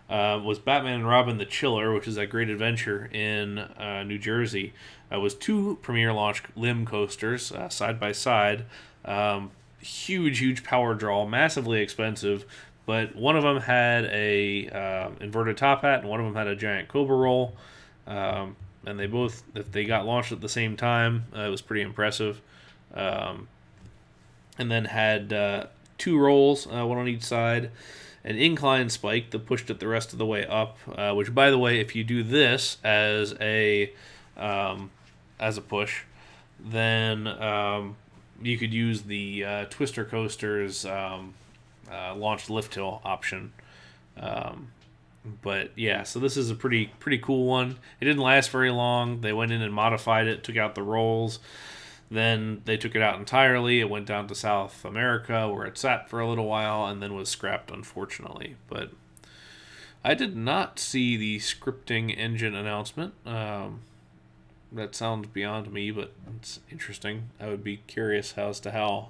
Was Batman and Robin the Chiller, which is that great adventure in New Jersey. Was 2 Premier launch limb coasters side by side. Huge power draw, massively expensive, but one of them had a inverted top hat, and one of them had a giant cobra roll. And they both, if they got launched at the same time, it was pretty impressive. And then had 2 rolls, one on each side, an incline spike that pushed it the rest of the way up. Which, by the way, if you do this as a push, then you could use the Twister Coaster's launched lift hill option. But yeah, so this is a pretty cool one. It didn't last very long. They went in and modified it, took out the rolls. Then they took it out entirely. It went down to South America, where it sat for a little while, and then was scrapped, unfortunately. But I did not see the scripting engine announcement. That sounds beyond me, but it's interesting. I would be curious as to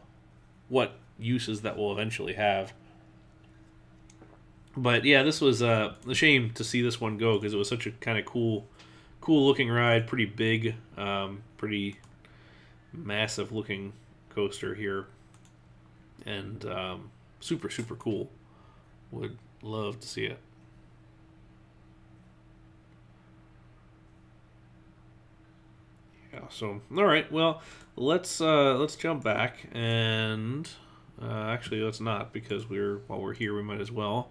what uses that will eventually have. But yeah, this was a shame to see this one go because it was such a kind of cool looking ride, pretty big, pretty massive looking coaster here, and super cool. Would love to see it. Yeah. So all right, well let's jump back and actually let's not, because while we're here we might as well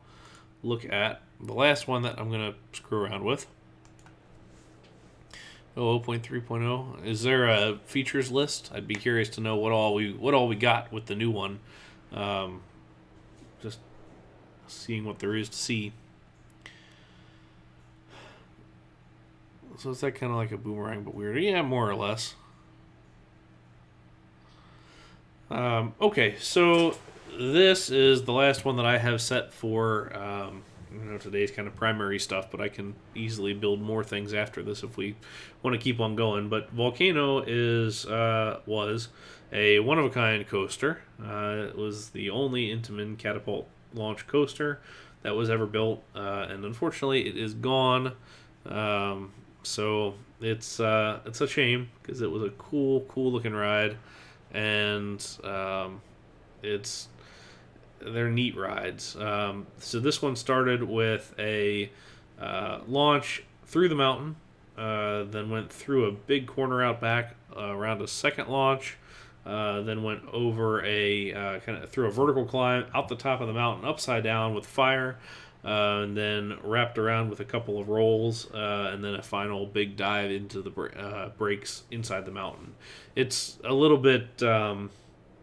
look at the last one that I'm gonna screw around with. 0.3.0. Is there a features list? I'd be curious to know what all we got with the new one. Just seeing what there is to see. So is that kind of like a boomerang but weird? Yeah, more or less. Okay, so this is the last one that I have set for today's kind of primary stuff, but I can easily build more things after this if we want to keep on going. But Volcano was a one-of-a-kind coaster. It was the only Intamin Catapult launch coaster that was ever built, and unfortunately it is gone. So it's a shame because it was a cool looking ride, and they're neat rides. So this one started with a launch through the mountain, then went through a big corner out back around a second launch, then went over a kind of through a vertical climb out the top of the mountain upside down with fire, and then wrapped around with a couple of rolls, and then a final big dive into the breaks inside the mountain. It's a little bit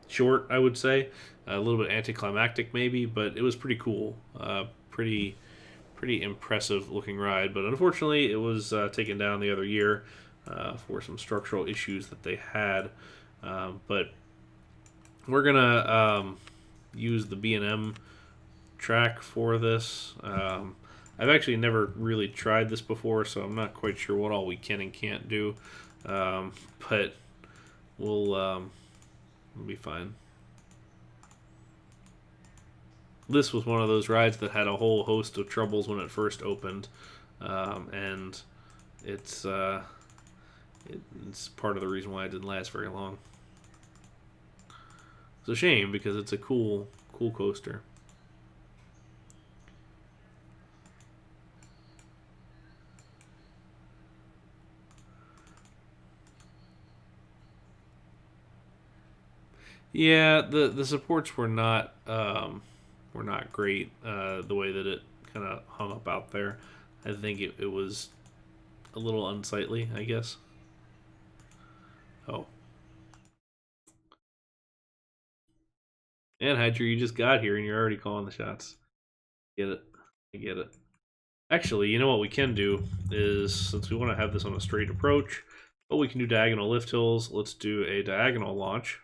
short, I would say, a little bit anticlimactic maybe, but it was pretty cool, pretty impressive looking ride. But unfortunately, it was taken down the other year for some structural issues that they had. But we're gonna use the B&M track for this. I've actually never really tried this before, so I'm not quite sure what all we can and can't do. But we'll be fine. This was one of those rides that had a whole host of troubles when it first opened, and it's part of the reason why it didn't last very long. It's a shame because it's a cool coaster. Yeah, the supports were not great. The way that it kind of hung up out there, I think it was a little unsightly, I guess. Oh. And Hydra, you just got here and you're already calling the shots. Get it. I get it. Actually, you know what we can do is, since we want to have this on a straight approach, but we can do diagonal lift hills, let's do a diagonal launch.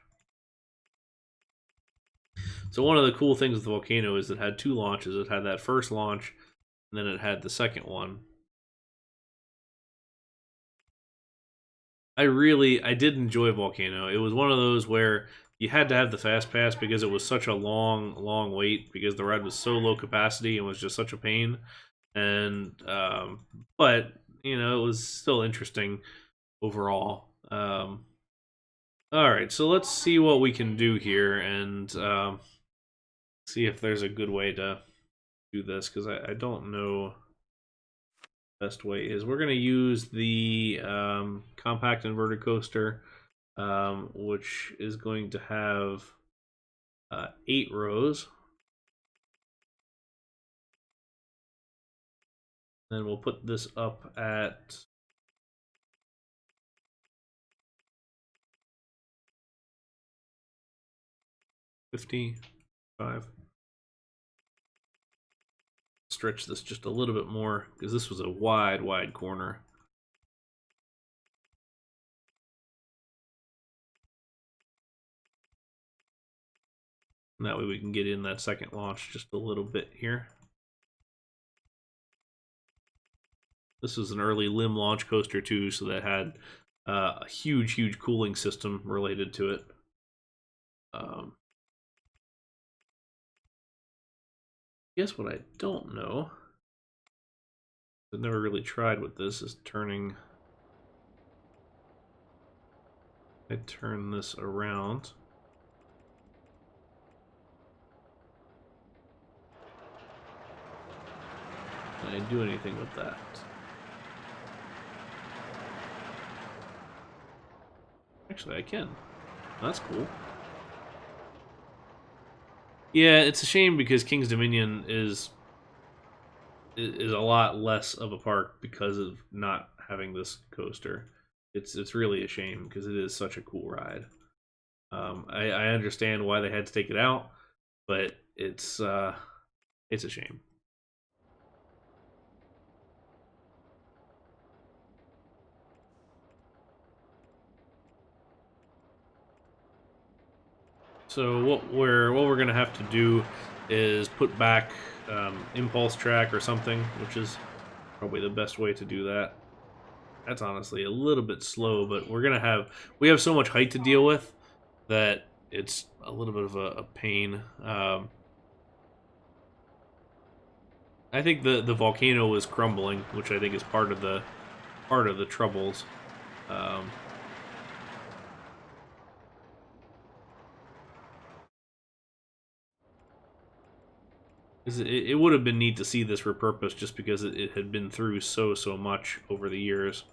So one of the cool things with the Volcano is it had two launches. It had that first launch, and then it had the second one. I did enjoy Volcano. It was one of those where you had to have the fast pass because it was such a long wait because the ride was so low capacity and was just such a pain. And but it was still interesting overall. All right, so let's see what we can do here and see if there's a good way to do this, because I don't know the best way is. We're going to use the compact inverted coaster, which is going to have 8 rows. Then we'll put this up at 55. Stretch this just a little bit more because this was a wide corner. And that way we can get in that second launch just a little bit here. This was an early limb launch coaster too, so that had a huge cooling system related to it. Guess what I don't know, I've never really tried with this, is turning. I turn this around. Can I do anything with that? Actually, I can. That's cool. Yeah, it's a shame because King's Dominion is a lot less of a park because of not having this coaster. It's really a shame because it is such a cool ride. I understand why they had to take it out, but it's a shame. So what we're gonna have to do is put back impulse track or something, which is probably the best way to do that. That's honestly a little bit slow, but we have so much height to deal with that it's a little bit of a pain. I think the volcano is crumbling, which I think is part of the troubles. It would have been neat to see this repurposed just because it had been through so much over the years.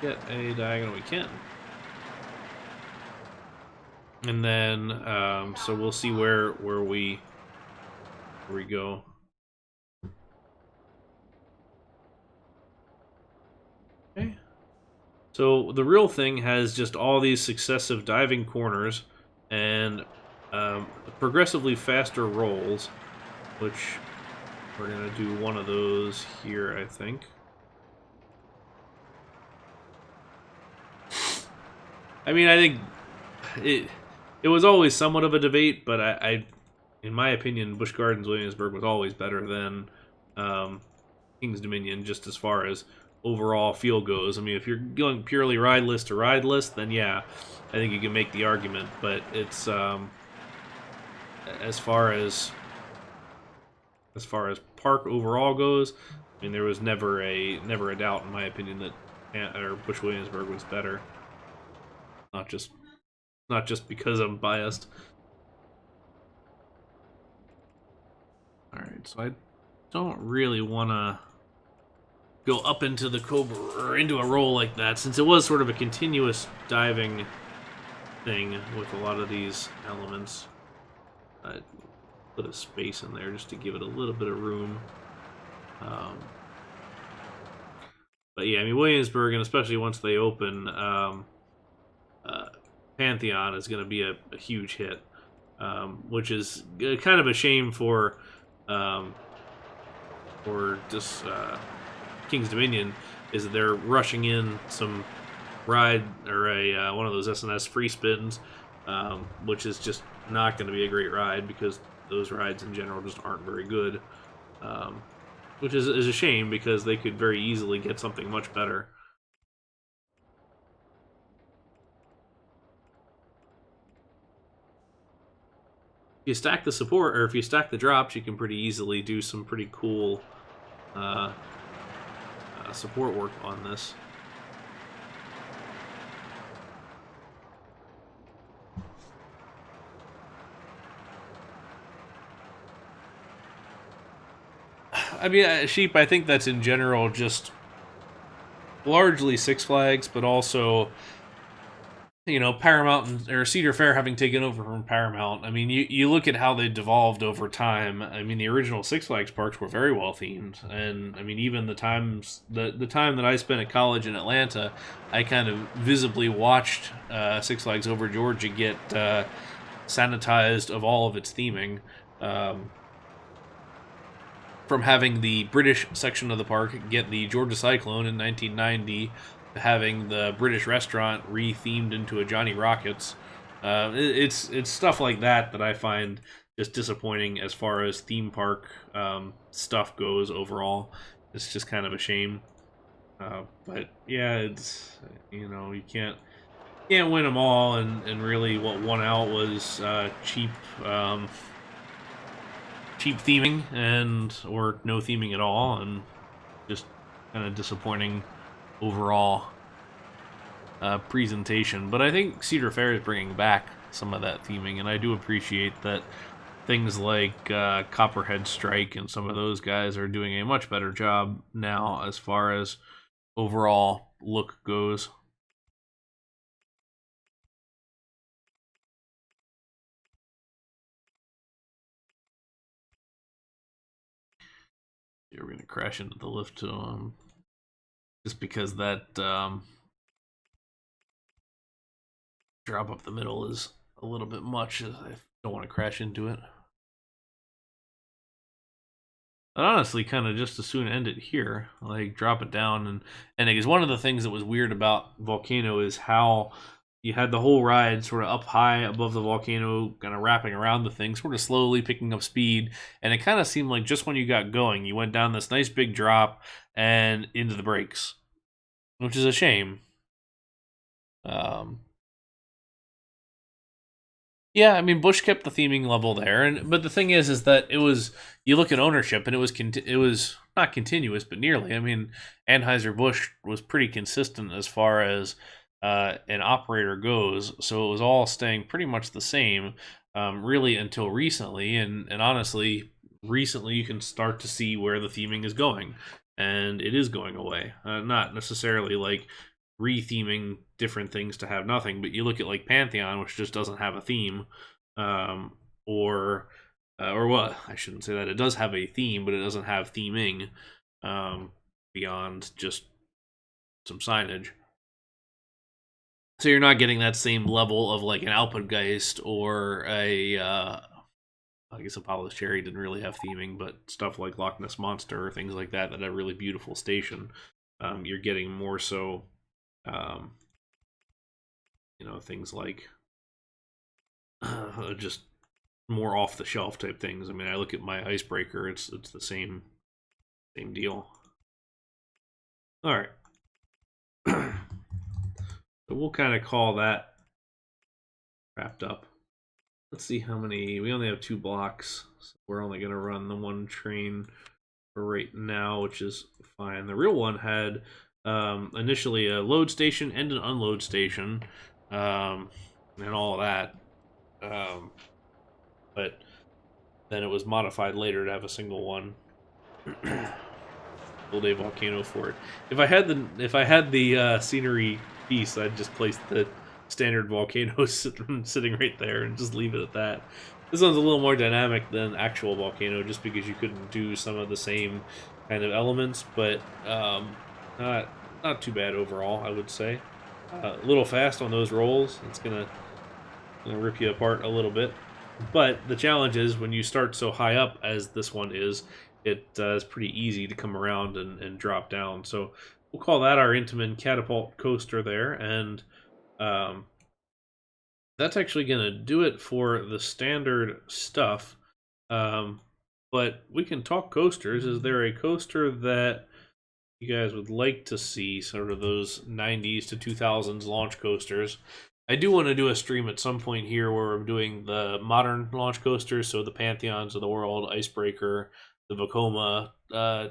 Get a diagonal we can. And then, so we'll see where we go. Okay. So the real thing has just all these successive diving corners and progressively faster rolls, which we're gonna do one of those here, I think. I mean, I think it was always somewhat of a debate, but I in my opinion, Busch Gardens Williamsburg was always better than King's Dominion, just as far as overall feel goes. I mean, if you're going purely rideless to rideless, then yeah, I think you can make the argument. But it's as far as park overall goes, I mean, there was never a doubt in my opinion that Busch Williamsburg was better. Not just because I'm biased. All right, so I don't really want to go up into the cobra or into a roll like that, since it was sort of a continuous diving thing with a lot of these elements. Put a space in there just to give it a little bit of room. But yeah, I mean, Williamsburg, and especially once they open, Pantheon is going to be a huge hit, which is kind of a shame for just King's Dominion, is that they're rushing in some ride or one of those S&S free spins, which is just not going to be a great ride because those rides in general just aren't very good, which is a shame because they could very easily get something much better. If you stack the support, or if you stack the drops, you can pretty easily do some pretty cool support work on this. I mean, Sheep, I think that's in general just largely Six Flags, but also, you know, Paramount or Cedar Fair having taken over from Paramount. I mean, you look at how they devolved over time. I mean, the original Six Flags parks were very well themed, and I mean, even the time that I spent at college in Atlanta, I kind of visibly watched Six Flags Over Georgia get sanitized of all of its theming. From having the British section of the park get the Georgia Cyclone in 1990, having the British restaurant re-themed into a Johnny Rockets. It's stuff like that I find just disappointing as far as theme park stuff goes overall. It's just kind of a shame. But yeah, it's, you know, you can't win them all, and really what won out was cheap theming or no theming at all, and just kind of disappointing overall presentation. But I think Cedar Fair is bringing back some of that theming, and I do appreciate that things like Copperhead Strike and some of those guys are doing a much better job now as far as overall look goes. We're going to crash into the lift to just because that drop up the middle is a little bit much. I don't want to crash into it. I'd honestly kind of just as soon end it here, like drop it down, and because one of the things that was weird about Volcano is how you had the whole ride sort of up high above the volcano, kind of wrapping around the thing, sort of slowly picking up speed. And it kind of seemed like just when you got going, you went down this nice big drop and into the brakes, which is a shame. Yeah, I mean Bush kept the theming level there, but the thing is that it was, you look at ownership and it was not continuous, but nearly. I mean, Anheuser-Busch was pretty consistent as far as an operator goes, so it was all staying pretty much the same, really until recently, and honestly, recently you can start to see where the theming is going, and it is going away. Not necessarily like re-theming different things to have nothing, but you look at like Pantheon, which just doesn't have a theme, or what, I shouldn't say that, it does have a theme, but it doesn't have theming beyond just some signage. So you're not getting that same level of like an Alpengeist or a I guess Apollo's Cherry didn't really have theming, but stuff like Loch Ness Monster or things like that have really beautiful station. You're getting more so things like just more off the shelf type things. I mean, I look at my Icebreaker; it's the same deal. All right, so we'll kind of call that wrapped up. Let's see how many. We only have 2 blocks, so we're only going to run the 1 train for right now, which is fine. The real one had initially a load station and an unload station, and all of that. But then it was modified later to have a single one. Full day volcano for it. If I had the scenery piece, I'd just place the standard volcano sitting right there and just leave it at that. This one's a little more dynamic than actual volcano, just because you couldn't do some of the same kind of elements, but not too bad overall, I would say. A little fast on those rolls. It's gonna rip you apart a little bit. But the challenge is when you start so high up as this one is, it is pretty easy to come around and drop down. So we'll call that our Intamin Catapult Coaster there, and that's actually going to do it for the standard stuff. But we can talk coasters. Is there a coaster that you guys would like to see, sort of those 90s to 2000s launch coasters? I do want to do a stream at some point here where I'm doing the modern launch coasters, so the Pantheons of the world, Icebreaker, the Vekoma,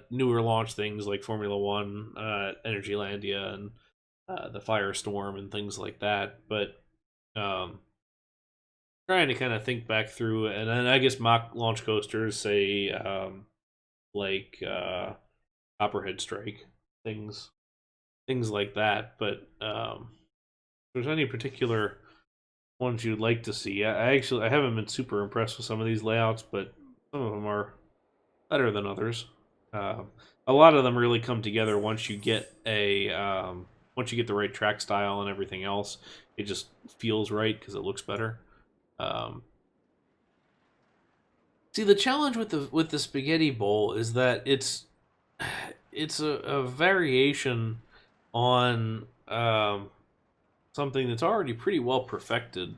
newer launch things like Formula One, Energylandia, and the Firestorm and things like that. But trying to kind of think back through, and then I guess mock launch coasters, say like Copperhead Strike, things like that. But if there's any particular ones you'd like to see, I haven't been super impressed with some of these layouts, but some of them are better than others. A lot of them really come together once you get the right track style and everything else. It just feels right because it looks better. See, the challenge with the spaghetti bowl is that it's a variation on something that's already pretty well perfected.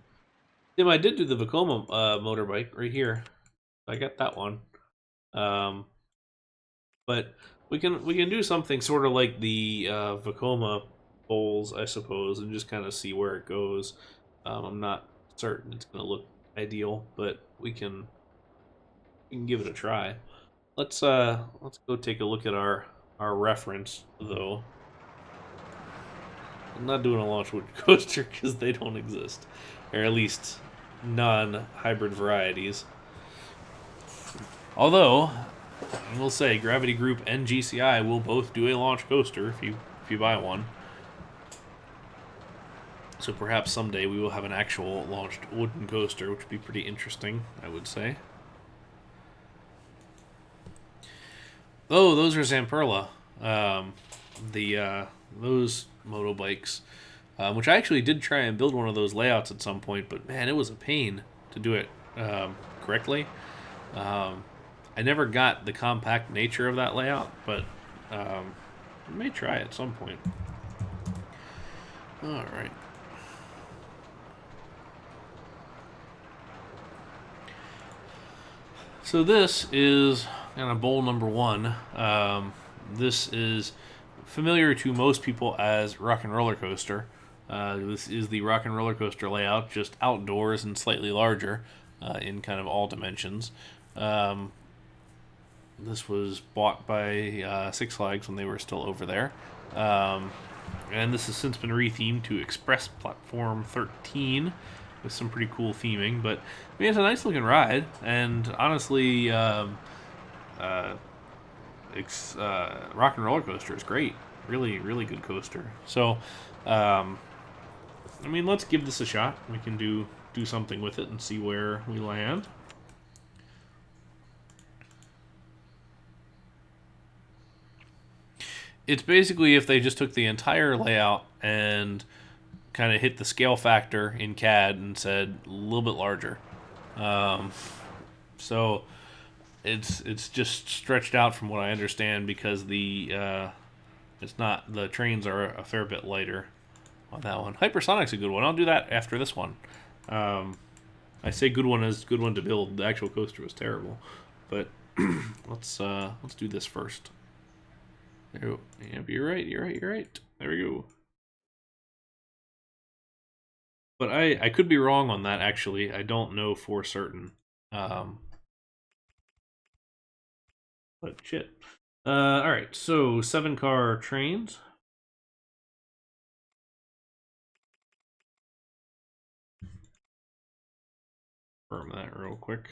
Tim, I did do the Vekoma motorbike right here. I got that one. But we can do something sort of like the Vekoma bowls, I suppose, and just kind of see where it goes. I'm not certain it's going to look ideal, but we can give it a try. Let's go take a look at our reference though. I'm not doing a launch wood coaster because they don't exist, or at least non-hybrid varieties. Although I will say Gravity Group and GCI will both do a launch coaster if you buy one. So perhaps someday we will have an actual launched wooden coaster, which would be pretty interesting, I would say. Oh, those are Zamperla. Those moto-bikes, which I actually did try and build one of those layouts at some point, but man, it was a pain to do it correctly. I never got the compact nature of that layout, but I may try at some point. All right. So this is kind of bowl number one. This is familiar to most people as Rock and Roller Coaster. This is the Rock and Roller Coaster layout, just outdoors and slightly larger in kind of all dimensions. This was bought by Six Flags when they were still over there. And this has since been rethemed to Express Platform 13 with some pretty cool theming. But I mean, it's a nice looking ride, and honestly, Rock and Roller Coaster is great. Really, really good coaster. So, I mean, let's give this a shot. We can do something with it and see where we land. It's basically if they just took the entire layout and kind of hit the scale factor in CAD and said a little bit larger. So it's just stretched out from what I understand because the trains are a fair bit lighter on that one. Hypersonic's a good one. I'll do that after this one. I say good one as good one to build. The actual coaster was terrible, but let's do this first. There, yeah, you're right. There we go. But I could be wrong on that, actually. I don't know for certain. But shit. Alright, so 7-car trains. Confirm that real quick.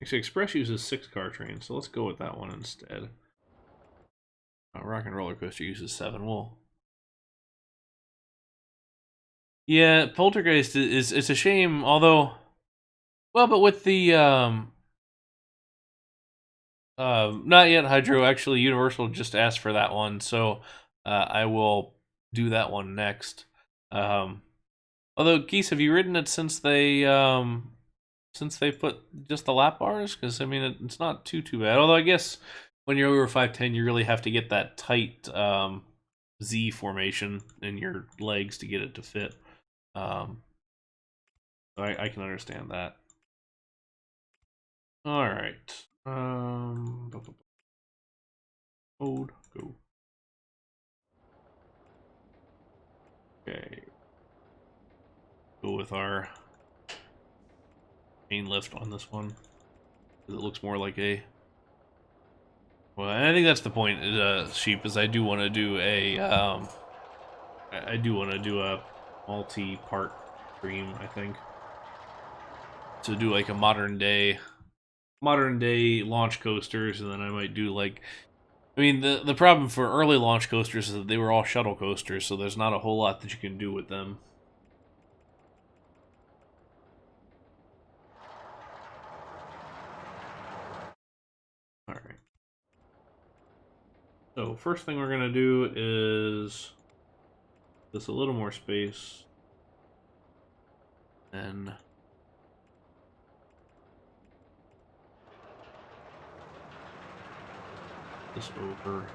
Actually, Express uses 6-car trains, so let's go with that one instead. Rock and Roller Coaster uses 7. Well, yeah, Poltergeist it's a shame. Although, well, but with the not yet Hydro. Actually, Universal just asked for that one, so I will do that one next. Although, Geese, have you ridden it since they put just the lap bars? Because I mean, it's not too bad. Although I guess when you're over 5'10", you really have to get that tight Z formation in your legs to get it to fit. So I can understand that. All right. Code, go. Okay. Go with our main lift on this one. It looks more like a... Well, and I think that's the point, Sheep, is I do want to do a... I do want to do a multi-part stream, I think. To do like a modern day launch coasters, and then I might do like... I mean, the problem for early launch coasters is that they were all shuttle coasters, so there's not a whole lot that you can do with them. Alright. So, first thing we're going to do is this a little more space. Then this over.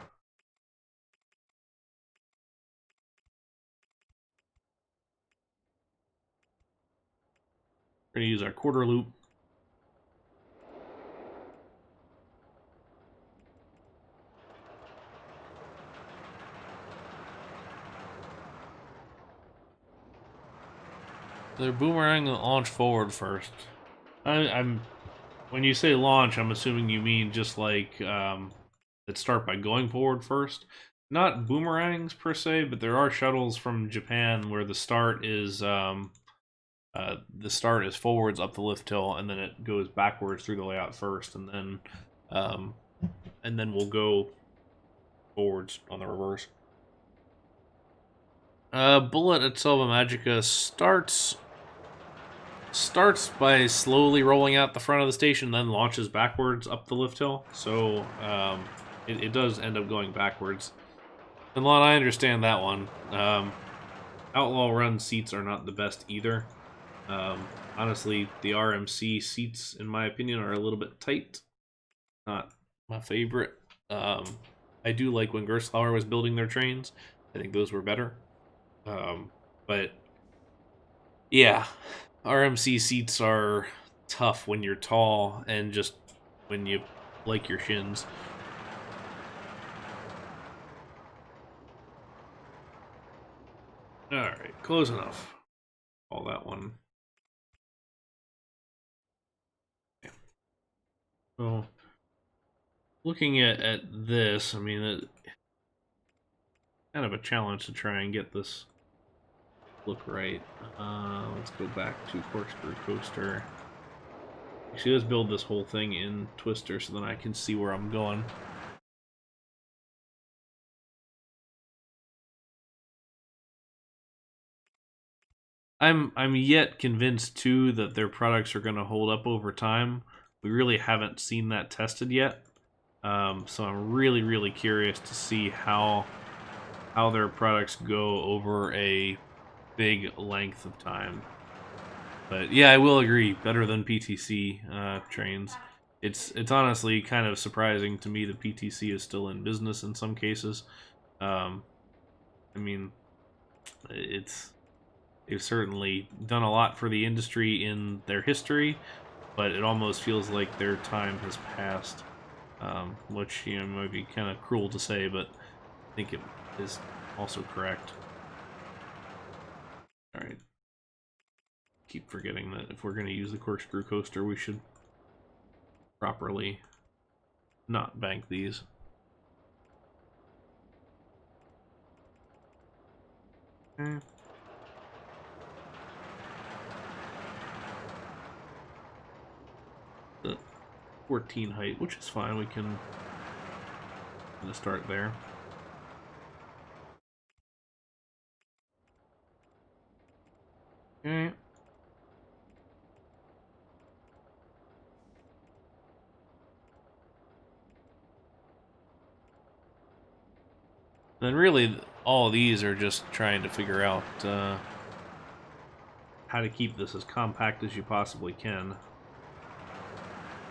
We're going to use our quarter loop. They're boomerang the launch forward first. I'm when you say launch, I'm assuming you mean just like that start by going forward first. Not boomerangs per se, but there are shuttles from Japan where the start is forwards up the lift hill, and then it goes backwards through the layout first, and then we'll go forwards on the reverse. Bullet at Selva Magica starts by slowly rolling out the front of the station, then launches backwards up the lift hill. So it does end up going backwards. And Lon, I understand that one. Outlaw Run seats are not the best either. Honestly, the RMC seats, in my opinion, are a little bit tight. Not my favorite. I do like when Gerschlower was building their trains. I think those were better. But yeah, RMC seats are tough when you're tall and just when you like your shins. Alright, close enough. All that one. Okay. So, looking at this, I mean, it's kind of a challenge to try and get this look right. Let's go back to Corkscrew Coaster. Actually, let's build this whole thing in Twister so then I can see where I'm going. I'm yet convinced too that their products are going to hold up over time. We really haven't seen that tested yet, so I'm really curious to see how their products go over a big length of time. But yeah, I will agree, better than PTC trains. It's honestly kind of surprising to me that PTC is still in business in some cases. I mean, they've certainly done a lot for the industry in their history, but it almost feels like their time has passed, which, you know, might be kind of cruel to say, but I think it is also correct. Alright. Keep forgetting that if we're going to use the Corkscrew Coaster, we should properly not bank these. Okay. The 14 height, which is fine. We can start there. Okay. Then really, all of these are just trying to figure out how to keep this as compact as you possibly can.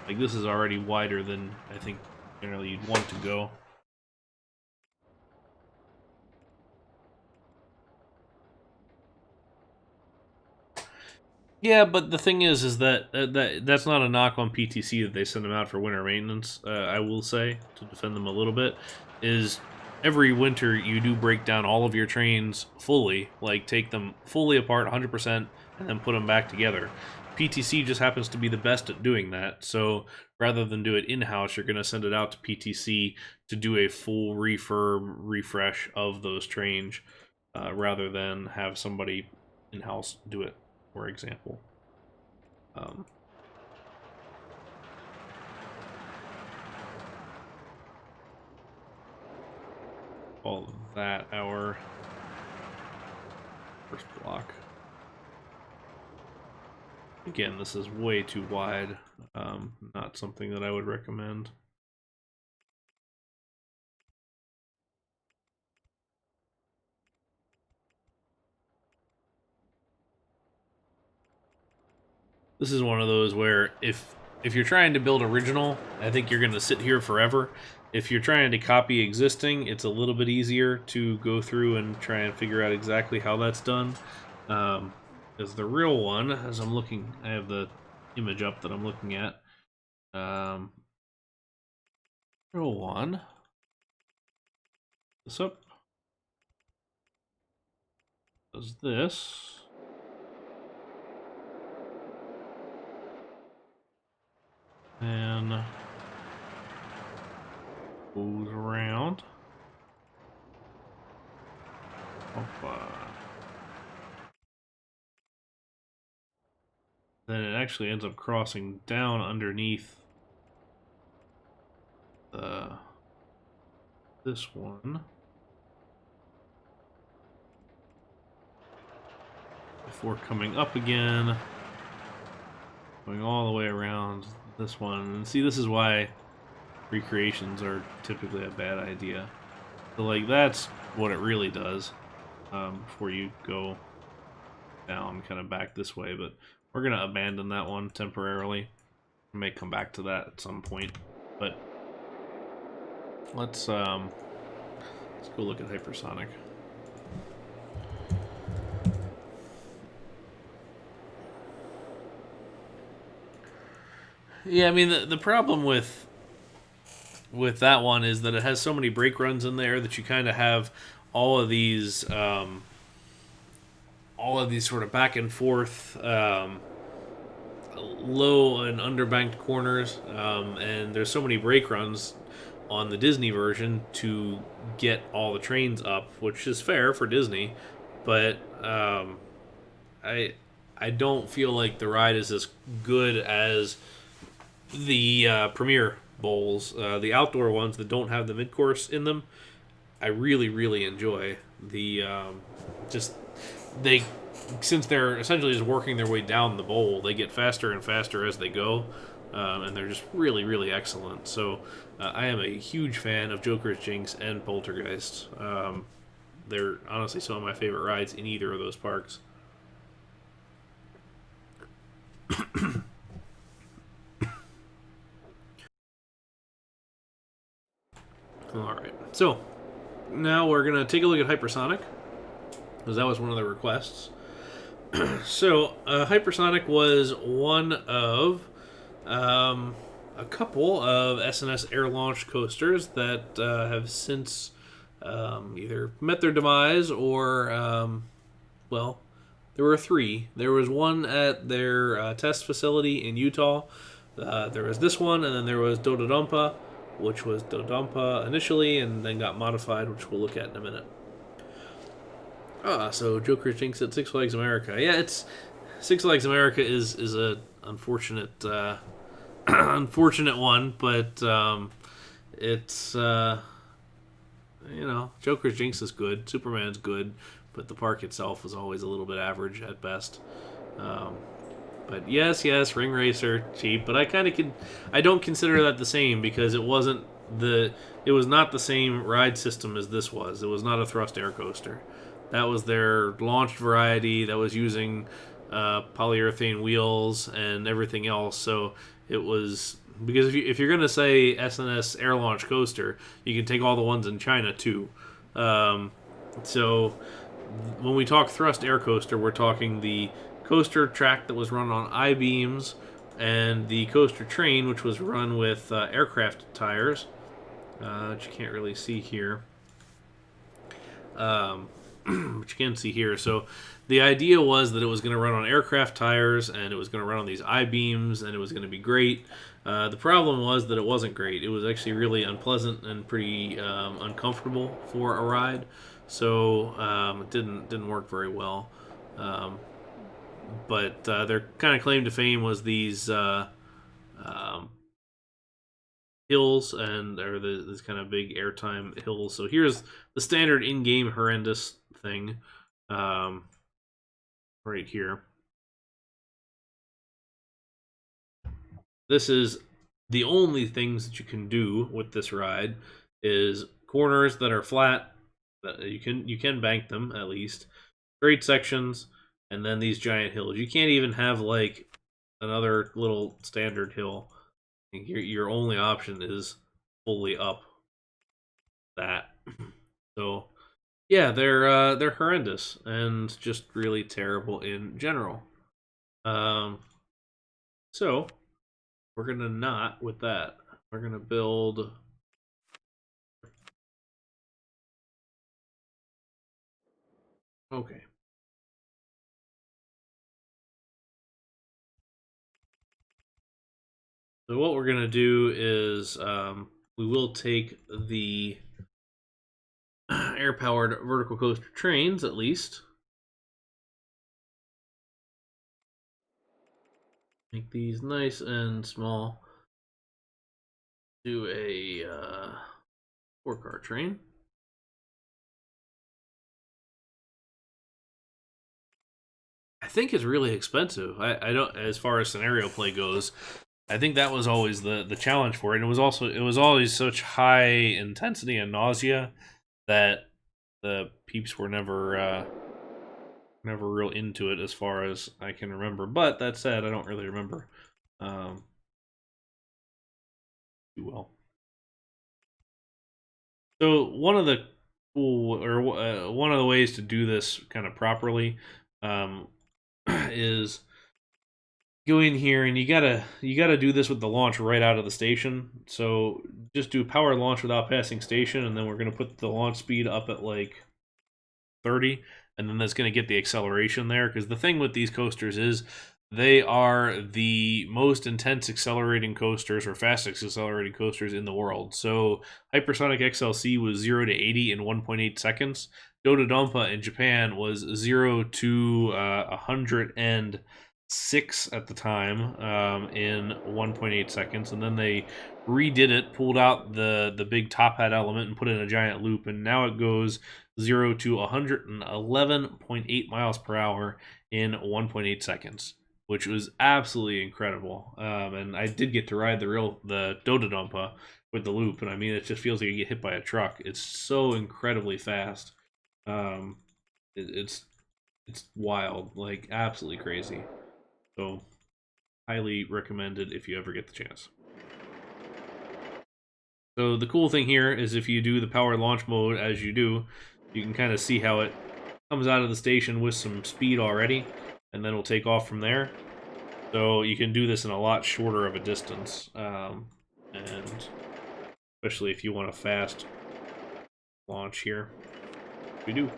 Like, this is already wider than I think generally you'd want to go. Yeah, but the thing is that that's not a knock on PTC that they send them out for winter maintenance. I will say, to defend them a little bit, is every winter you do break down all of your trains fully, like take them fully apart 100% and then put them back together. PTC just happens to be the best at doing that, so rather than do it in-house, you're going to send it out to PTC to do a full refurb, refresh of those trains, rather than have somebody in-house do it, for example. Call that our first block. Again, this is way too wide. Not something that I would recommend. This is one of those where if you're trying to build original, I think you're going to sit here forever. If you're trying to copy existing, it's a little bit easier to go through and try and figure out exactly how that's done. Because the real one, as I'm looking, I have the image up that I'm looking at. Real one. This up. Does this. And goes around. Then it actually ends up crossing down underneath this one before coming up again, going all the way around this one. And see, this is why recreations are typically a bad idea. So, like, that's what it really does, before you go down kind of back this way. But we're gonna abandon that one temporarily. We may come back to that at some point, but let's go look at hypersonic. Yeah, I mean the problem with that one is that it has so many brake runs in there that you kind of have all of these sort of back and forth low and underbanked corners, and there's so many brake runs on the Disney version to get all the trains up, which is fair for Disney, but I I don't feel like the ride is as good as the Premier Bowls, the outdoor ones that don't have the mid course in them. I really enjoy the just they since they're essentially just working their way down the bowl, they get faster and faster as they go, and they're just really excellent. So I am a huge fan of Joker's Jinx and Poltergeist. They're honestly some of my favorite rides in either of those parks. All right, so now we're gonna take a look at Hypersonic because that was one of the requests. So, Hypersonic was one of a couple of S&S Air Launch coasters that have since either met their demise or, well, there were three. There was one at their test facility in Utah. There was this one, and then there was Dododumpa, which was Dodumpa initially, and then got modified, which we'll look at in a minute. So Joker's Jinx at Six Flags America. Yeah, it's Six Flags America is a unfortunate unfortunate one, but it's Joker's Jinx is good, Superman's good, but the park itself was always a little bit average at best. But yes, Ring Racer cheap, but I don't consider that the same because it was not the same ride system as this was. It was not a thrust air coaster. That was their launched variety that was using polyurethane wheels and everything else. So it was because if you're gonna say S&S Air Launch Coaster, you can take all the ones in China too. So when we talk thrust air coaster, we're talking the coaster track that was run on I-beams and the coaster train, which was run with aircraft tires, which you can't really see here. Which you can see here. So the idea was that it was going to run on aircraft tires and it was going to run on these I-beams and it was going to be great. The problem was that it wasn't great. It was actually really unpleasant and pretty uncomfortable for a ride. So it didn't work very well. But their kind of claim to fame was these hills or this kind of big airtime hills. So here's the standard in-game horrendous thing right here. This is the only things that you can do with this ride is corners that are flat that you can bank them at least, straight sections, and then these giant hills. You can't even have like another little standard hill. Your only option is fully up that. So yeah, they're horrendous and just really terrible in general. So we're gonna not with that. We're gonna build. Okay. So what we're gonna do is we will take the air-powered vertical coaster trains at least. Make these nice and small. Do a 4-car train. I think it's really expensive. I don't, as far as scenario play goes. I think that was always the challenge for it. And it was always such high intensity and nausea that the peeps were never real into it as far as I can remember. But that said, I don't really remember too well. So one of the one of the ways to do this kind of properly is go in here and you gotta do this with the launch right out of the station. So just do power launch without passing station, and then we're gonna put the launch speed up at like 30, and then that's gonna get the acceleration there. Because the thing with these coasters is they are the most intense accelerating coasters or fastest accelerating coasters in the world. So Hypersonic XLC was 0 to 80 in 1.8 seconds. Dododonpa in Japan was 0 to 106 at the time in 1.8 seconds, and then they redid it, pulled out the big top hat element and put in a giant loop, and now it goes 0 to 111.8 miles per hour in 1.8 seconds, which was absolutely incredible. And I did get to ride the Dododonpa with the loop, and I mean, it just feels like you get hit by a truck. It's so incredibly fast. It's wild, like absolutely crazy. So, highly recommended if you ever get the chance. So the cool thing here is if you do the power launch mode as you do, you can kind of see how it comes out of the station with some speed already, and then it'll take off from there. So you can do this in a lot shorter of a distance, and especially if you want a fast launch here, we do.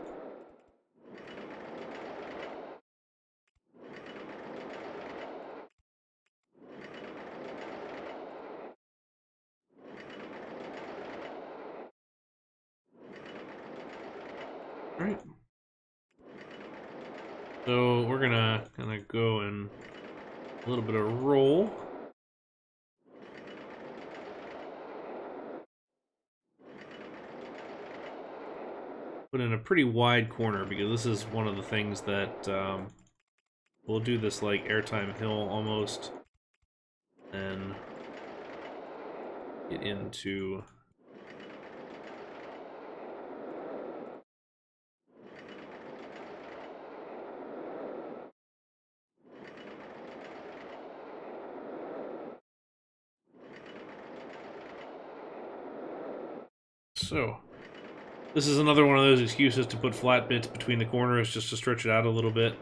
All right. So we're gonna go in a little bit of roll. Put in a pretty wide corner because this is one of the things that we'll do this like airtime hill almost, and get into so. This is another one of those excuses to put flat bits between the corners just to stretch it out a little bit.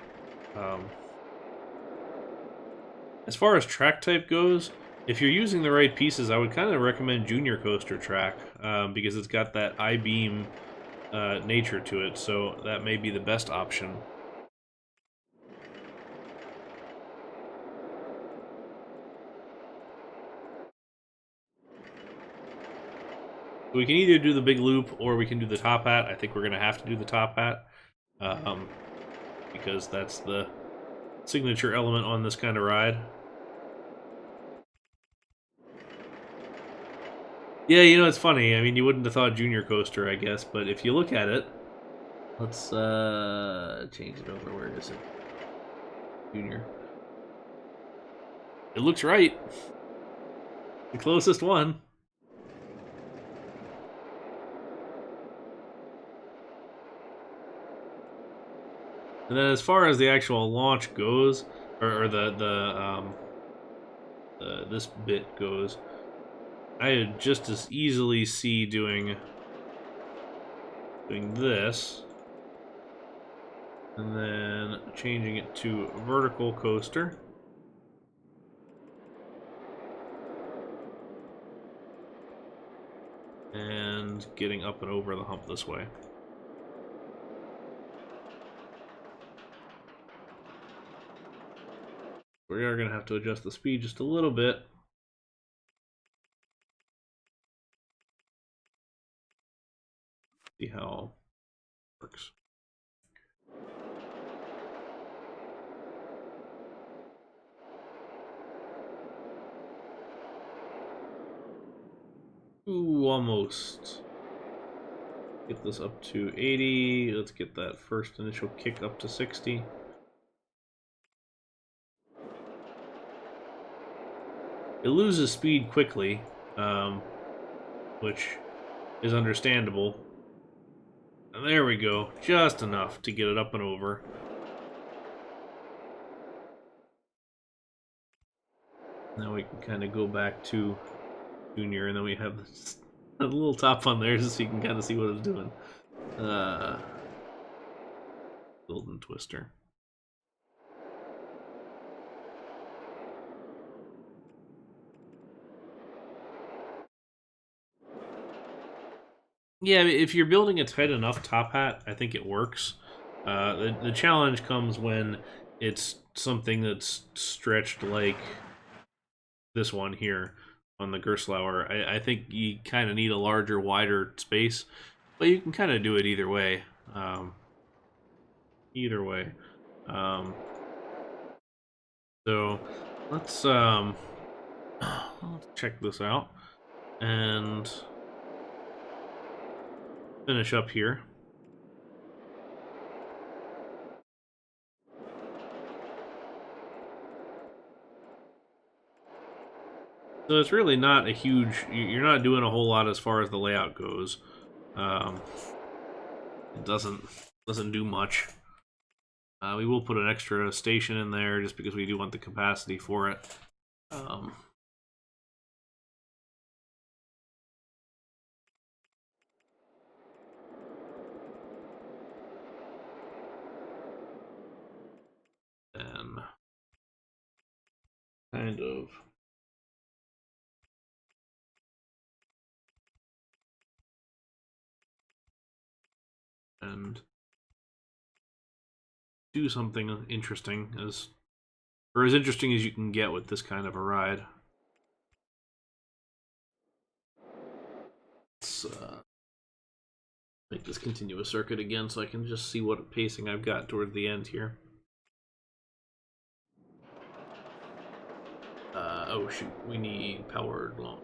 As far as track type goes, if you're using the right pieces, I would kind of recommend Junior Coaster track because it's got that I-beam nature to it, so that may be the best option. We can either do the big loop or we can do the top hat. I think we're going to have to do the top hat because that's the signature element on this kind of ride. Yeah, you know, it's funny. I mean, you wouldn't have thought Junior Coaster, I guess, but if you look at it, let's change it over. Where is it? Junior. It looks right. The closest one. And then as far as the actual launch goes, or this bit goes, I would just as easily see doing this, and then changing it to vertical coaster. And getting up and over the hump this way. We are going to have to adjust the speed just a little bit. See how it works. Ooh, almost. Get this up to 80. Let's get that first initial kick up to 60. It loses speed quickly, which is understandable. And there we go, just enough to get it up and over. Now we can kind of go back to Junior, and then we have a little top on there just so you can kind of see what it's doing. Golden Twister. Yeah, if you're building a tight enough top hat, I think it works. The challenge comes when it's something that's stretched like this one here on the Gerschlower. I think you kind of need a larger, wider space, but you can kind of do it either way. Um, either way. Um, so let's check this out and finish up here. So it's really not a huge. You're not doing a whole lot as far as the layout goes. Um, it doesn't do much. We will put an extra station in there just because we do want the capacity for it. And kind of and do something interesting as interesting as you can get with this kind of a ride. Let's make this continuous circuit again so I can just see what pacing I've got toward the end here. Oh shoot, we need powered launch.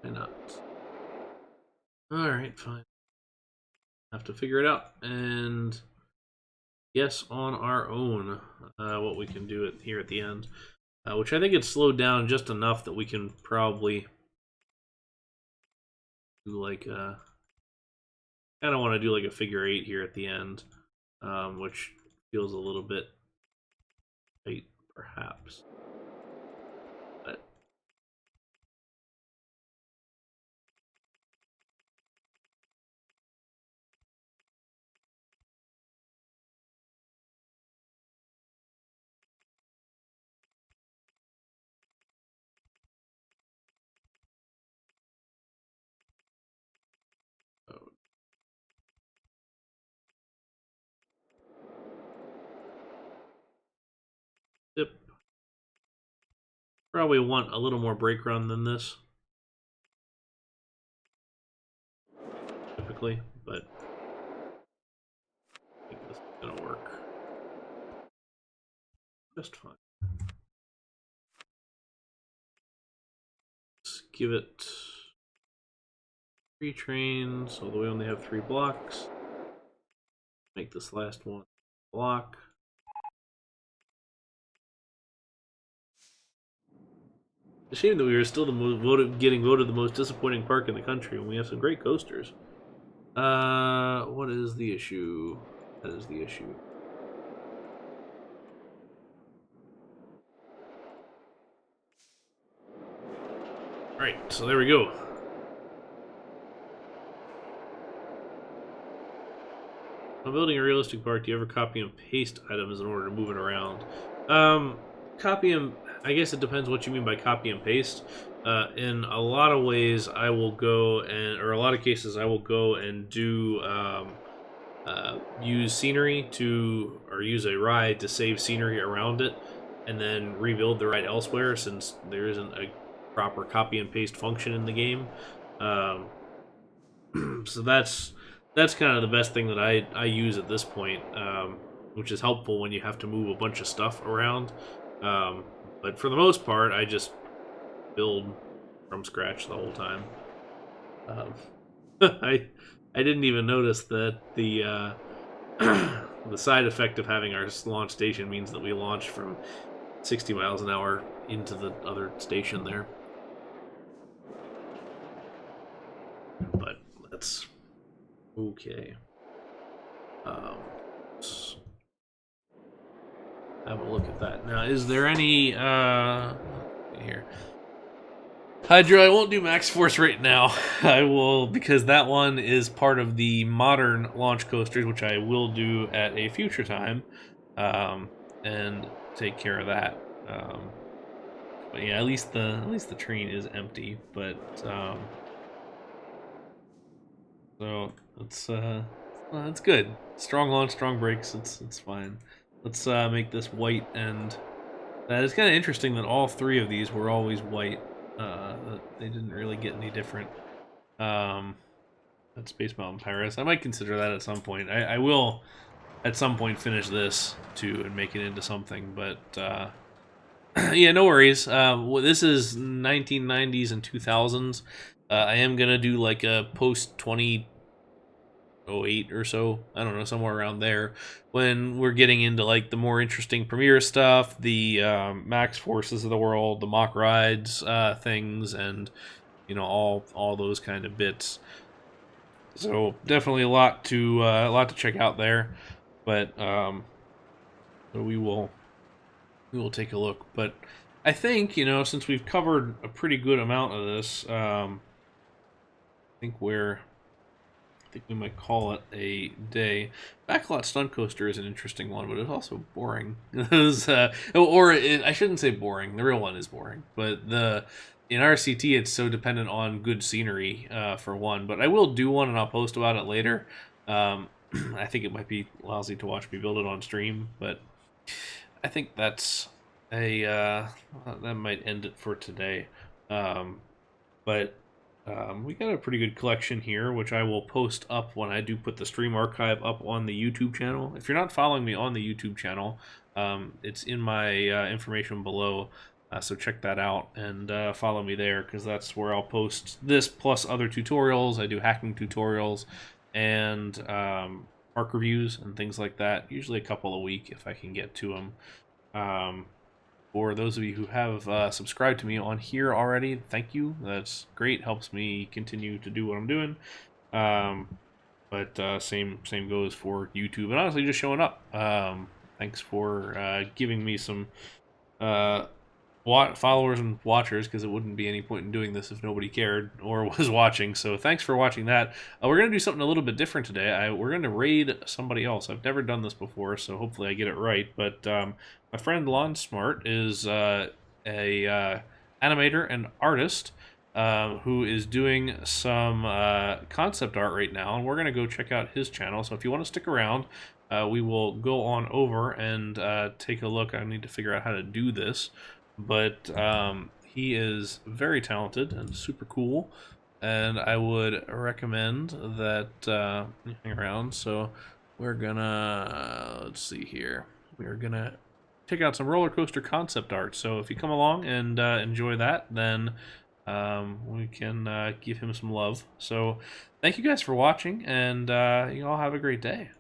Why not? Alright, fine. Have to figure it out and guess on our own what we can do here at the end. Which I think it's slowed down just enough that we can probably do like a... I kind of want to do like a figure 8 here at the end, which feels a little bit tight, perhaps. But oh. Yep. Probably want a little more brake run than this, typically, but I think this is gonna work just fine. Let's give it 3 trains, although we only have 3 blocks. Make this last one block. It's a shame that we were still getting voted the most disappointing park in the country when we have some great coasters. What is the issue? That is the issue. Alright, so there we go. When building a realistic park, do you ever copy and paste items in order to move it around? Copy and... I guess it depends what you mean by copy and paste. In a lot of ways, I will go and... or a lot of cases, I will go and do... use scenery to... or use a ride to save scenery around it, and then rebuild the ride elsewhere, since there isn't a proper copy and paste function in the game. So that's kind of the best thing that I use at this point, which is helpful when you have to move a bunch of stuff around. But for the most part, I just build from scratch the whole time. I didn't even notice that the the side effect of having our launch station means that we launch from 60 miles an hour into the other station there. But that's okay. Let's have a look at that. Now, is there any here? Hydro, I won't do Max Force right now. I will, because that one is part of the modern launch coasters, which I will do at a future time, and take care of that. But yeah, at least the train is empty. But so it's good. Strong launch, strong brakes. It's fine. Let's make this white, and that is kind of interesting that all three of these were always white. They didn't really get any different. That Space Mountain Pirates. I might consider that at some point. I will at some point finish this too and make it into something, but yeah, no worries. This is 1990s and 2000s. I am gonna do like a post 2008 or so. I don't know, somewhere around there, when we're getting into like the more interesting premiere stuff, the Max Forces of the world, the mock rides things, and you know, all those kind of bits. So definitely a lot to check out there, but so we will take a look. But I think, you know, since we've covered a pretty good amount of this, I think we might call it a day. Backlot Stunt Coaster is an interesting one, but it's also boring. I shouldn't say boring. The real one is boring, but in RCT, it's so dependent on good scenery, for one. But I will do one, and I'll post about it later. I think it might be lousy to watch me build it on stream, but I think that's that might end it for today. But we got a pretty good collection here, which I will post up when I do put the stream archive up on the YouTube channel. If you're not following me on the YouTube channel, it's in my information below. So check that out and follow me there, because that's where I'll post this plus other tutorials. I do hacking tutorials and park reviews and things like that. Usually a couple a week if I can get to them. For those of you who have subscribed to me on here already, thank you. That's great. Helps me continue to do what I'm doing. But same goes for YouTube, and honestly just showing up. Thanks for giving me some followers and watchers, because it wouldn't be any point in doing this if nobody cared or was watching. So thanks for watching that. We're going to do something a little bit different today. We're going to raid somebody else. I've never done this before, so hopefully I get it right. But my friend Lon Smart is a animator and artist who is doing some concept art right now, and we're going to go check out his channel. So if you want to stick around, we will go on over and take a look. I need to figure out how to do this. But he is very talented and super cool, and I would recommend that you hang around. So we're gonna let's see here. We're gonna check out some roller coaster concept art. So if you come along and enjoy that, then we can give him some love. So thank you guys for watching, and you all have a great day.